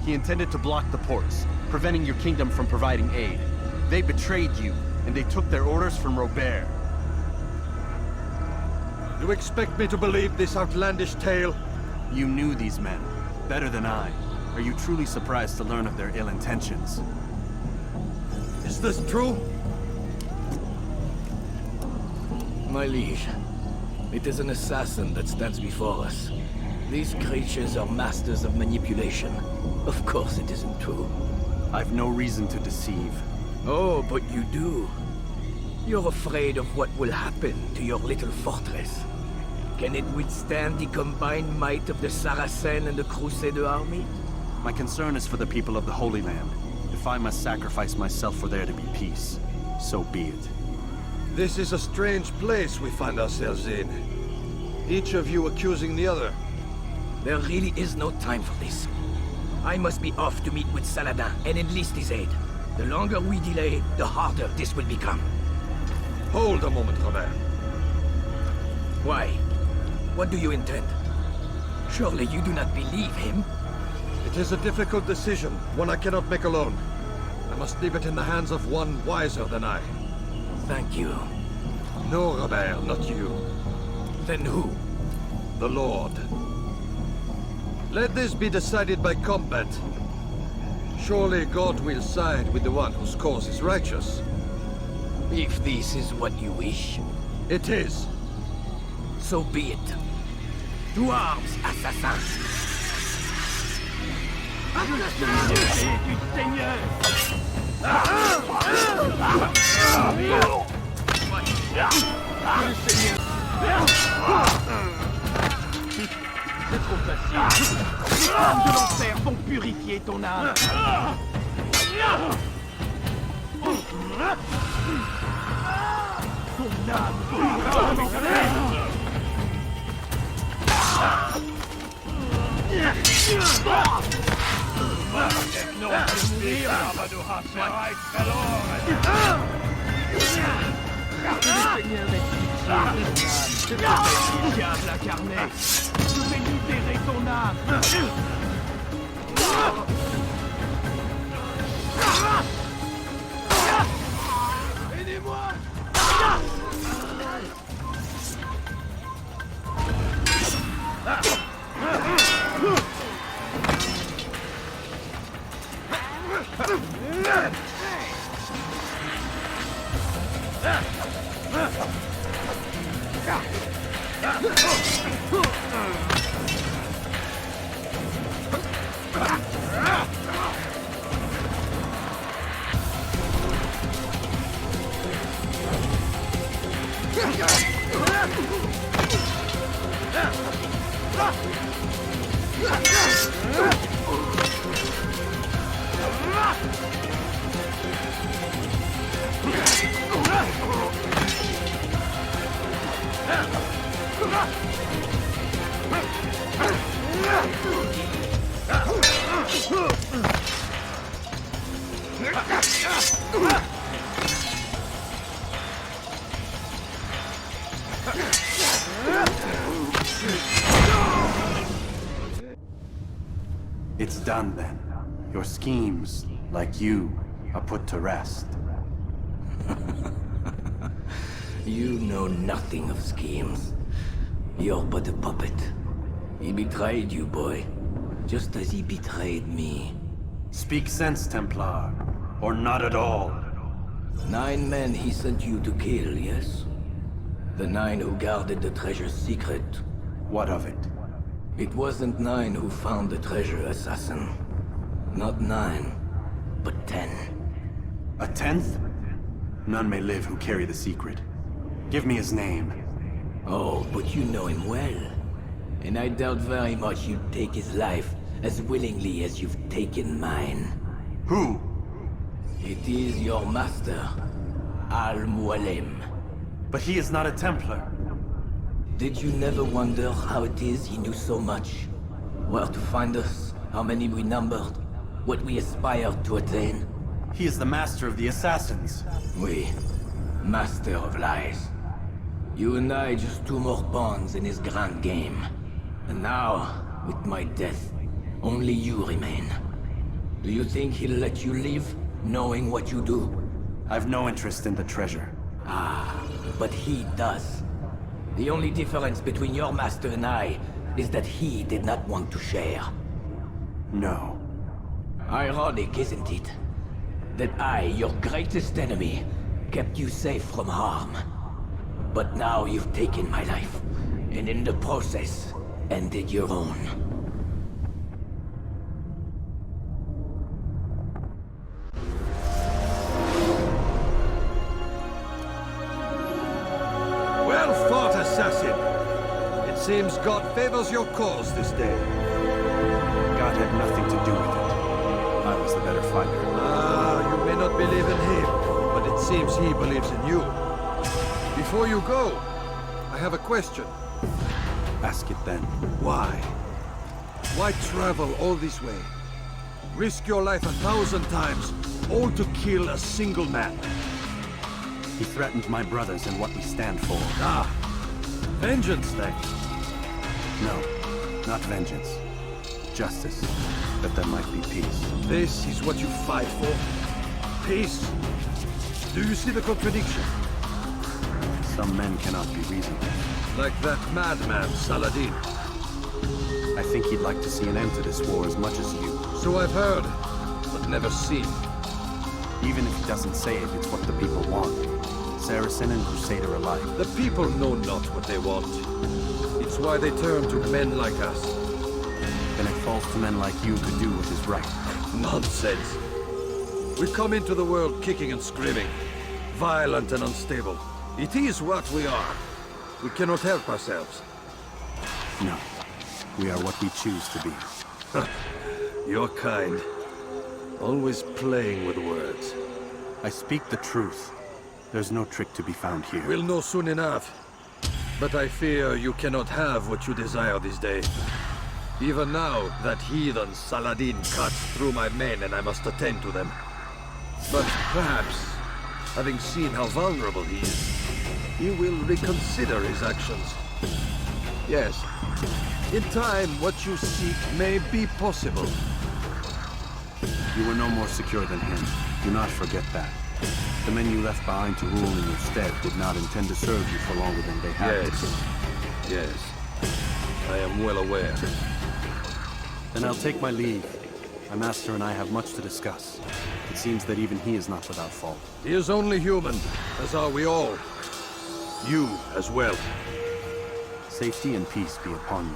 He intended to block the ports, preventing your kingdom from providing aid. They betrayed you, and they took their orders from Robert. You expect me to believe this outlandish tale? You knew these men, better than I. Are you truly surprised to learn of their ill intentions? Is this true? My liege, it is an assassin that stands before us. These creatures are masters of manipulation. Of course it isn't true. I've no reason to deceive. Oh, but you do. You're afraid of what will happen to your little fortress. Can it withstand the combined might of the Saracen and the Crusader army? My concern is for the people of the Holy Land. If I must sacrifice myself for there to be peace, so be it. This is a strange place we find ourselves in. Each of you accusing the other. There really is no time for this. I must be off to meet with Saladin and enlist his aid. The longer we delay, the harder this will become. Hold a moment, Robert. Why? What do you intend? Surely you do not believe him? It is a difficult decision, one I cannot make alone. I must leave it in the hands of one wiser than I. Thank you. No, Robert, not you. Then who? The Lord. Let this be decided by combat. Surely God will side with the one whose cause is righteous. If this is what you wish. It is. So be it. To arms, assassins! C'est trop facile. Les flammes de l'enfer vont purifier ton âme. Ton âme brûlera avec je vais diable incarné. Je vais libérer ton âme. Aidez-moi. It's done then. Your schemes, like you, are put to rest. You know nothing of schemes. You're but a puppet. He betrayed you, boy. Just as he betrayed me. Speak sense, Templar. Or not at all. 9 men he sent you to kill, yes? The 9 who guarded the treasure's secret. What of it? It wasn't 9 who found the treasure, assassin. Not 9, but 10. A 10th? None may live who carry the secret. Give me his name. Oh, but you know him well. And I doubt very much you'd take his life as willingly as you've taken mine. Who? It is your master, Al-Mualim. But he is not a Templar. Did you never wonder how it is he knew so much? Where to find us, how many we numbered, what we aspired to attain? He is the master of the assassins. Oui, master of lies. You and I just 2 more pawns in his grand game. And now, with my death, only you remain. Do you think he'll let you live, knowing what you do? I've no interest in the treasure. Ah, but he does. The only difference between your master and I is that he did not want to share. No. Ironic, isn't it? That I, your greatest enemy, kept you safe from harm. But now you've taken my life, and in the process, ended your own. Well fought, assassin. It seems God favors your cause this day. God had nothing to do with it. I was the better fighter. Ah, you may not believe in him, but it seems he believes in you. Before you go, I have a question. Ask it then. Why? Why travel all this way? Risk your life 1,000 times, all to kill a single man. He threatened my brothers and what we stand for. Ah! Vengeance, then? No, not vengeance. Justice. That there might be peace. This is what you fight for? Peace? Do you see the contradiction? Some men cannot be reasoned. Like that madman, Saladin. I think he'd like to see an end to this war as much as you. So I've heard, but never seen. Even if he doesn't say it, it's what the people want. Saracen and Crusader alike. The people know not what they want. It's why they turn to men like us. Then it falls to men like you to do what is right. Nonsense. We come into the world kicking and screaming, violent and unstable. It is what we are. We cannot help ourselves. No. We are what we choose to be. Your kind. Always playing with words. I speak the truth. There's no trick to be found here. We'll know soon enough. But I fear you cannot have what you desire this day. Even now, that heathen Saladin cuts through my men and I must attend to them. But perhaps, having seen how vulnerable he is, he will reconsider his actions. Yes, in time, what you seek may be possible. You were no more secure than him. Do not forget that. The men you left behind to rule in your stead did not intend to serve you for longer than they had to. Yes. I am well aware. Then I'll take my leave. My master and I have much to discuss. It seems that even he is not without fault. He is only human, as are we all. You as well. Safety and peace be upon you.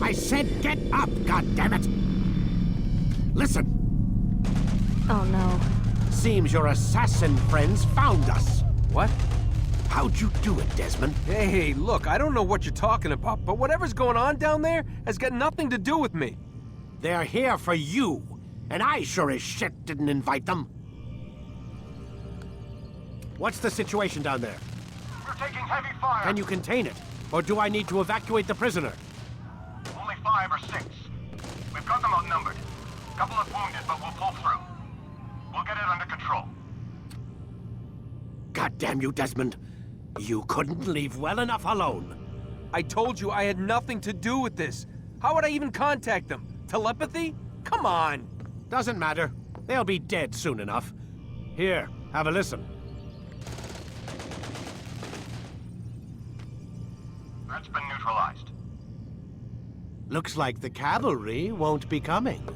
I said get up, goddammit! Listen! Oh no. Seems your assassin friends found us. What? How'd you do it, Desmond? Hey, look, I don't know what you're talking about, but whatever's going on down there has got nothing to do with me. They're here for you, and I sure as shit didn't invite them. What's the situation down there? We're taking heavy fire. Can you contain it? Or do I need to evacuate the prisoner? Only 5 or 6. We've got them outnumbered. Couple of wounded, but we'll pull through. We'll get it under control. God damn you, Desmond. You couldn't leave well enough alone. I told you I had nothing to do with this. How would I even contact them? Telepathy? Come on. Doesn't matter. They'll be dead soon enough. Here, have a listen. That's been neutralized. Looks like the cavalry won't be coming.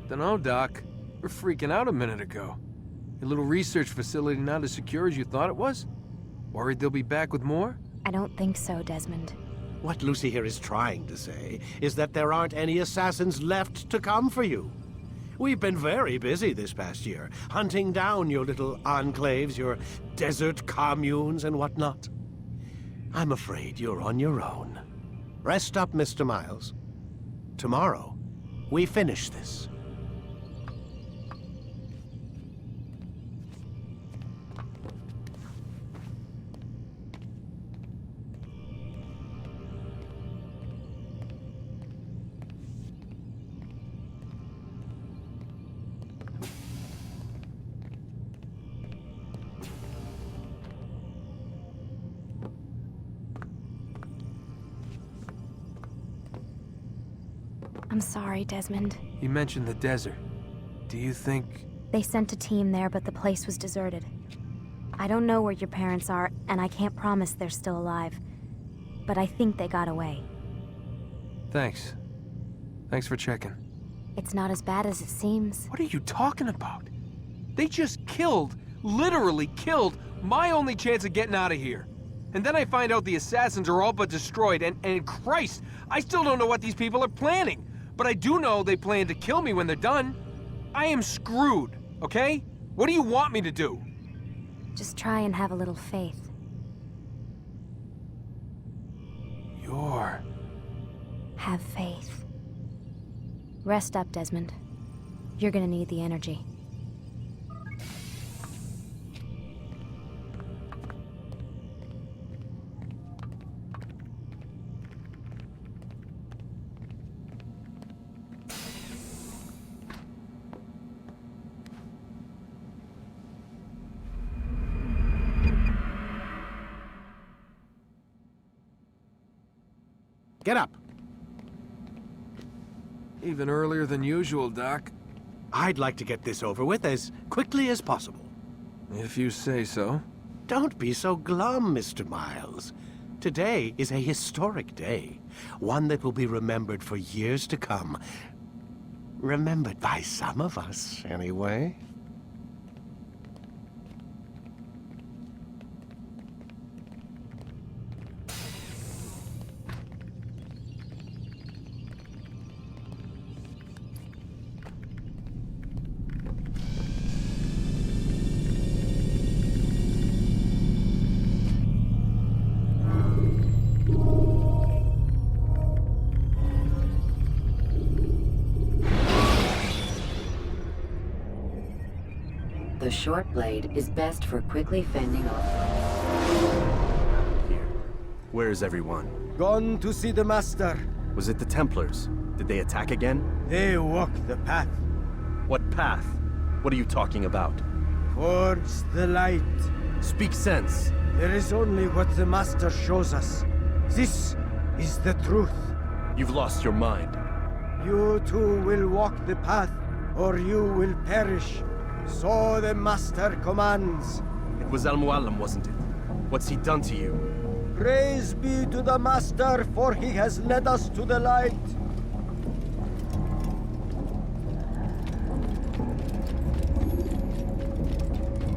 Dunno, Doc. We're freaking out a minute ago. Your little research facility not as secure as you thought it was? Worried they'll be back with more? I don't think so, Desmond. What Lucy here is trying to say is that there aren't any assassins left to come for you. We've been very busy this past year, hunting down your little enclaves, your desert communes and whatnot. I'm afraid you're on your own. Rest up, Mr. Miles. Tomorrow, we finish this. I'm sorry, Desmond. You mentioned the desert. Do you think... They sent a team there, but the place was deserted. I don't know where your parents are, and I can't promise they're still alive. But I think they got away. Thanks. Thanks for checking. It's not as bad as it seems. What are you talking about? They just killed, literally killed, my only chance of getting out of here. And then I find out the assassins are all but destroyed, and Christ, I still don't know what these people are planning. But I do know they plan to kill me when they're done. I am screwed, okay? What do you want me to do? Just try and have a little faith. Have faith. Rest up, Desmond. You're gonna need the energy. Get up! Even earlier than usual, Doc. I'd like to get this over with as quickly as possible. If you say so. Don't be so glum, Mr. Miles. Today is a historic day. One that will be remembered for years to come. Remembered by some of us, anyway. The short blade is best for quickly fending off. Here. Where is everyone? Gone to see the Master. Was it the Templars? Did they attack again? They walk the path. What path? What are you talking about? Towards the light. Speak sense. There is only what the Master shows us. This is the truth. You've lost your mind. You too will walk the path, or you will perish. So the Master commands. It was Al-Mualim, wasn't it? What's he done to you? Praise be to the Master, for he has led us to the light.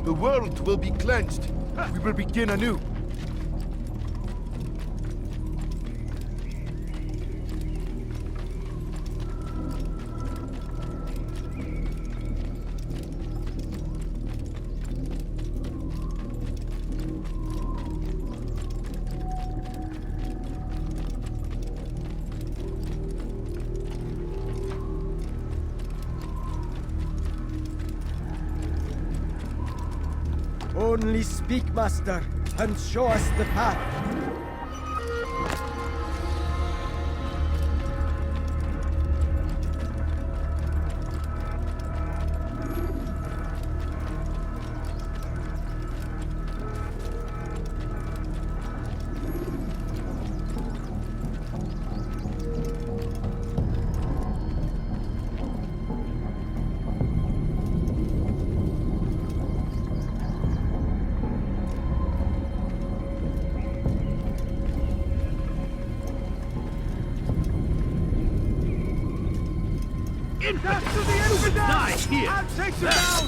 The world will be cleansed. We will begin anew. Only speak, Master, and show us the path. Back to the infidels! Die here! I'll take you down!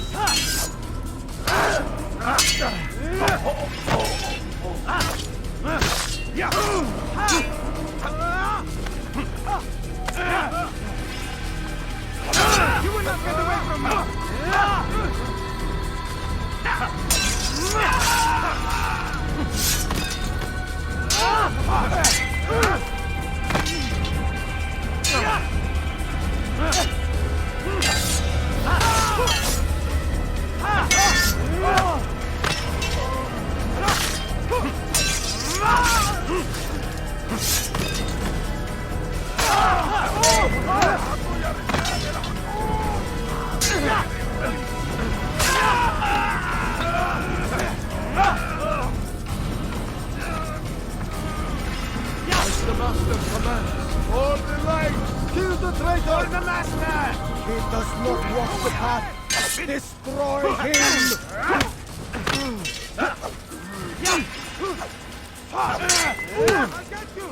You will not get away from me! As the Master commands, for the light! Kill the traitor! For the Master! He does not walk the path. Destroy him! I'll get you!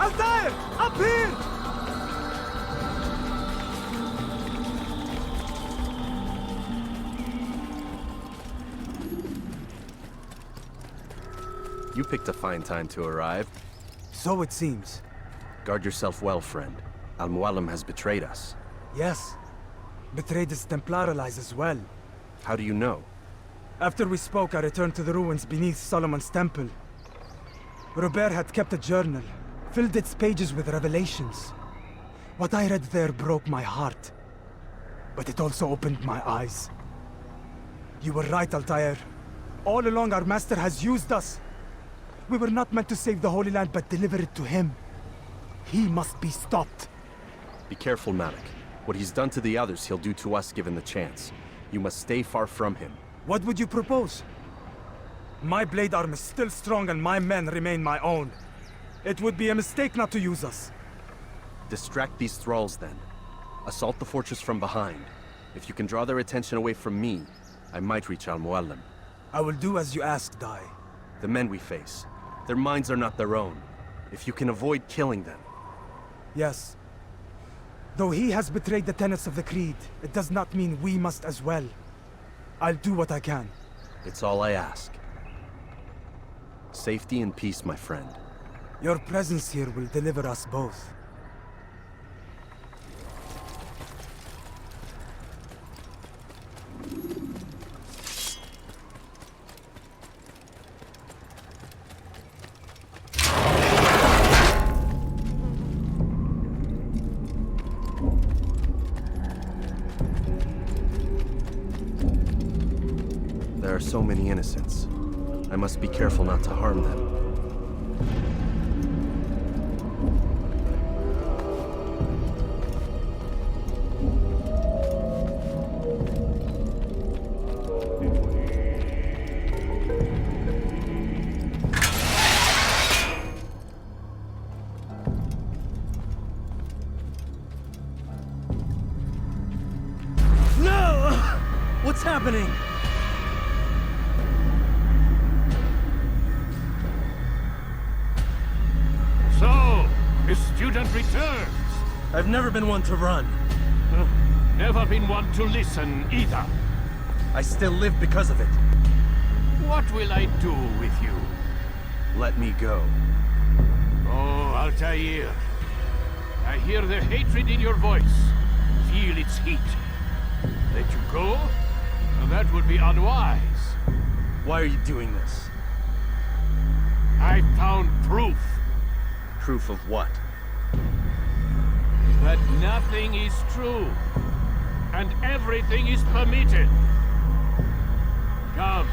Altair! Up You picked a fine time to arrive. So it seems. Guard yourself well, friend. Al-Mualim has betrayed us. Yes. Betrayed his Templar allies as well. How do you know? After we spoke, I returned to the ruins beneath Solomon's temple. Robert had kept a journal, filled its pages with revelations. What I read there broke my heart. But it also opened my eyes. You were right, Altair. All along our master has used us. We were not meant to save the Holy Land, but deliver it to him. He must be stopped. Be careful, Malik. What he's done to the others, he'll do to us given the chance. You must stay far from him. What would you propose? My blade arm is still strong and my men remain my own. It would be a mistake not to use us. Distract these thralls, then. Assault the fortress from behind. If you can draw their attention away from me, I might reach Al-Mualim. I will do as you ask, Dai. The men we face, their minds are not their own. If you can avoid killing them. Yes. Though he has betrayed the tenets of the Creed, it does not mean we must as well. I'll do what I can. It's all I ask. Safety and peace, my friend. Your presence here will deliver us both. There are so many innocents. I must be careful not to harm them. No! What's happening? So, the student returns. I've never been one to run. Never been one to listen either. I still live because of it. What will I do with you? Let me go. Oh, Altair. I hear the hatred in your voice. Feel its heat. Let you go? Now that would be unwise. Why are you doing this? I found proof. Proof of what? That nothing is true. And everything is permitted. Come.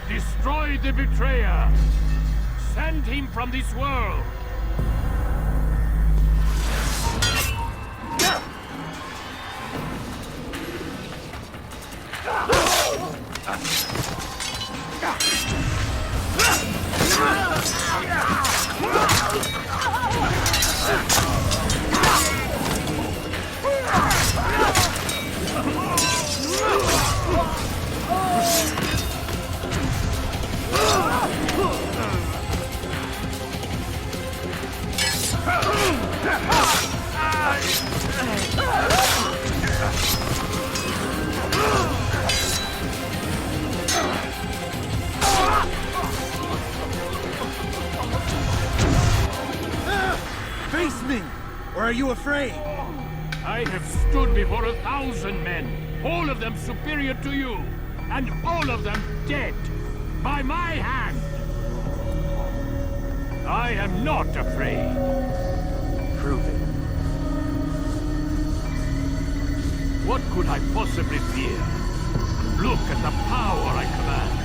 Destroy the betrayer. Send him from this world. Face me! Or are you afraid? I have stood before 1,000 men, all of them superior to you, and all of them dead, by my hand. I am not afraid. Prove it. What could I possibly fear? Look at the power I command.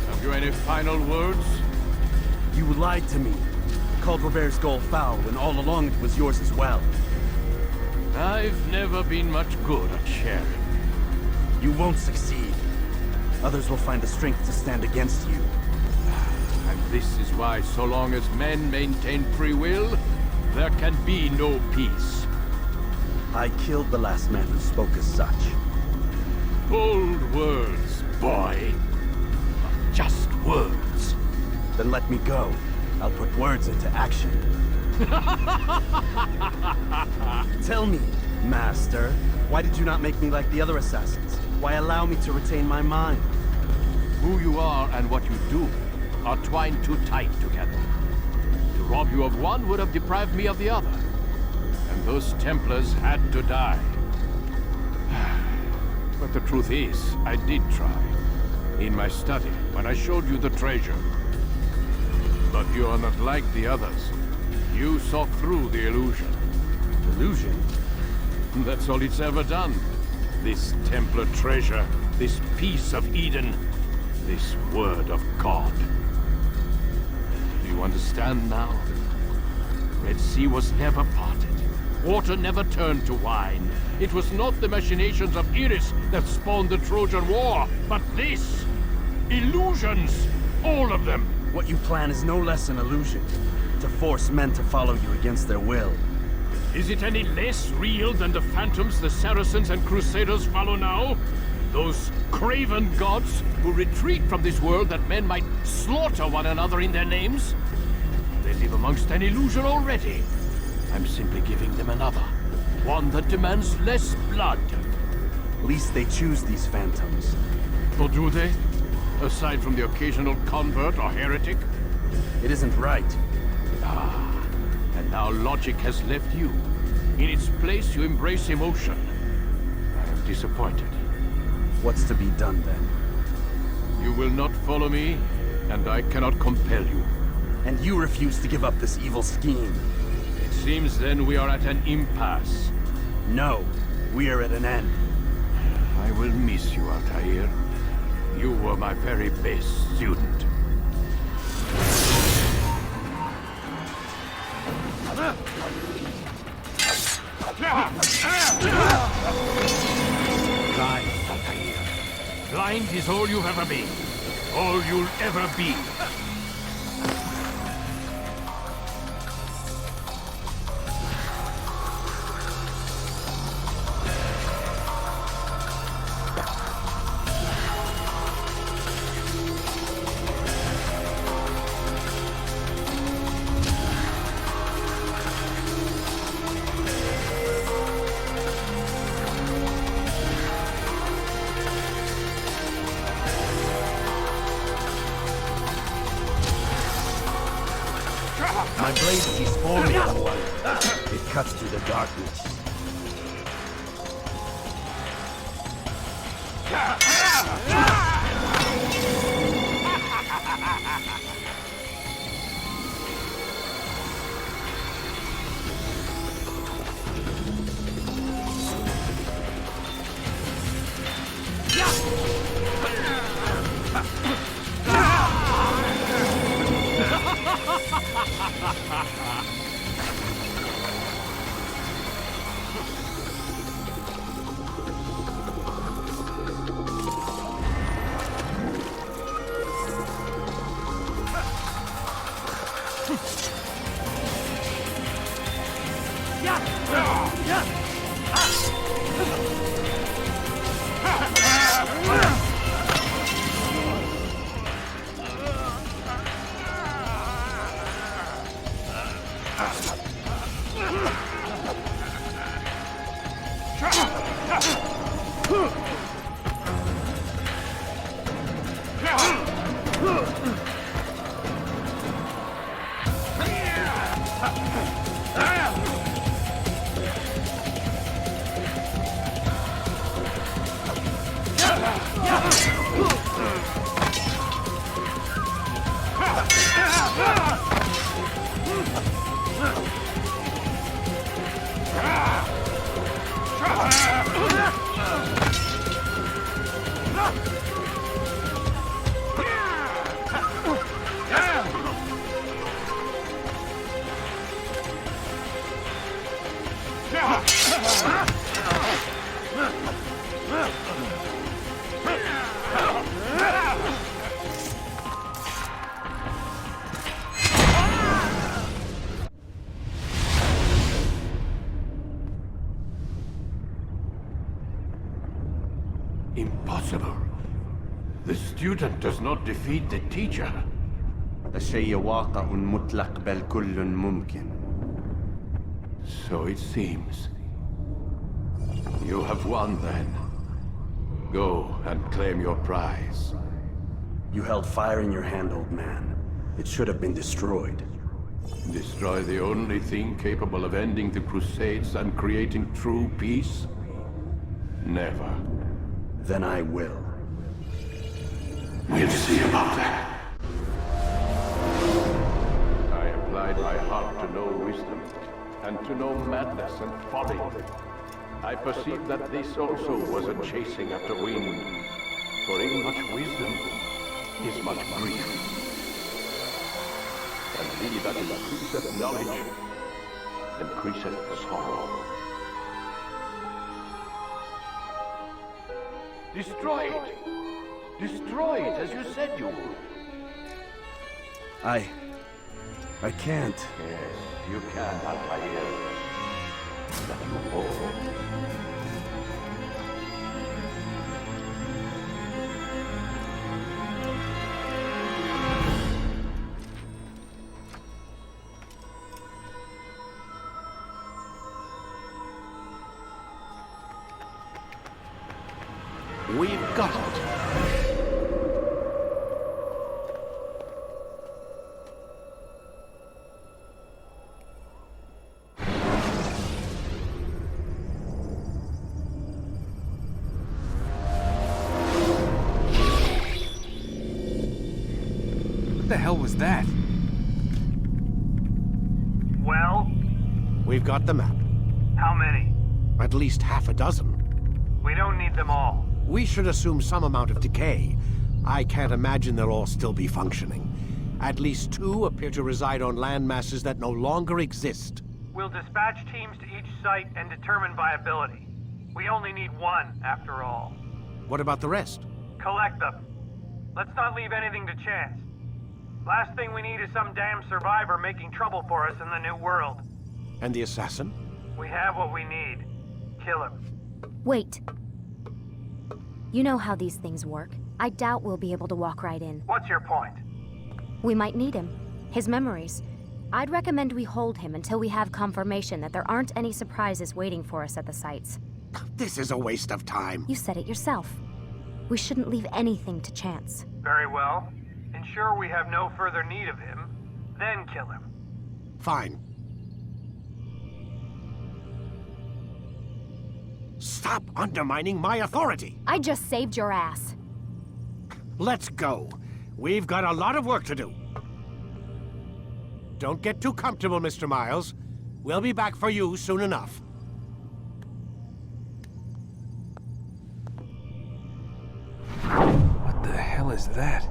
Have you any final words? You lied to me. Called Robert's goal foul when all along it was yours as well. I've never been much good at sharing. You won't succeed. Others will find the strength to stand against you. And this is why, so long as men maintain free will, there can be no peace. I killed the last man who spoke as such. Bold words, boy. Just words. Then let me go. I'll put words into action. Tell me, Master, why did you not make me like the other assassins? Why allow me to retain my mind? Who you are and what you do are twined too tight together. To rob you of one would have deprived me of the other. And those Templars had to die. But the truth is, I did try. In my study, when I showed you the treasure. But you are not like the others. You saw through the illusion. Illusion? That's all it's ever done. This Templar treasure, this piece of Eden, this word of God. Do you understand now? Red Sea was never parted. Water never turned to wine. It was not the machinations of Iris that spawned the Trojan War, but this! Illusions! All of them! What you plan is no less an illusion. To force men to follow you against their will. Is it any less real than the phantoms the Saracens and Crusaders follow now? Those craven gods who retreat from this world that men might slaughter one another in their names? They live amongst an illusion already. I'm simply giving them another. One that demands less blood. At least they choose these phantoms. Or do they? Aside from the occasional convert or heretic? It isn't right. Ah, and now logic has left you. In its place, you embrace emotion. I am disappointed. What's to be done then? You will not follow me, and I cannot compel you. And you refuse to give up this evil scheme. It seems then we are at an impasse. No, we are at an end. I will miss you, Altair. You were my very best student. Blind, Altair. Blind is all you've ever been. All you'll ever be. My blade sees forward on one. It cuts through the darkness. impossible. The student does not defeat the teacher. الشيء واقع مطلق بل كل ممكن. So it seems. You have won then. Go and claim your prize. You held fire in your hand, old man. It should have been destroyed. Destroy the only thing capable of ending the Crusades and creating true peace? Never. Then I will. We'll see about that. I applied my heart to know wisdom, and to know madness and folly. I perceived that this also was a chasing after wind. For in much wisdom is much grief. And he that increaseth knowledge increaseth sorrow. Destroy it! Destroy it as you said you would. I can't. Yes, you can, Altair. That you will. We've got it. What the hell was that? Well? We've got the map. How many? At least half a dozen. We don't need them all. We should assume some amount of decay. I can't imagine they'll all still be functioning. At least 2 appear to reside on land masses that no longer exist. We'll dispatch teams to each site and determine viability. We only need 1, after all. What about the rest? Collect them. Let's not leave anything to chance. Last thing we need is some damn survivor making trouble for us in the new world. And the assassin? We have what we need. Kill him. Wait. You know how these things work. I doubt we'll be able to walk right in. What's your point? We might need him. His memories. I'd recommend we hold him until we have confirmation that there aren't any surprises waiting for us at the sites. This is a waste of time. You said it yourself. We shouldn't leave anything to chance. Very well. Ensure we have no further need of him, then kill him. Fine. Stop undermining my authority! I just saved your ass. Let's go. We've got a lot of work to do. Don't get too comfortable, Mr. Miles. We'll be back for you soon enough. What the hell is that?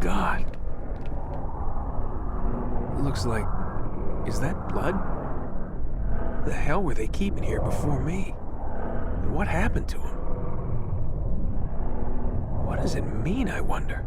God. Looks like Is that blood? Who the hell were they keeping here before me? And what happened to him? What does it mean, I wonder?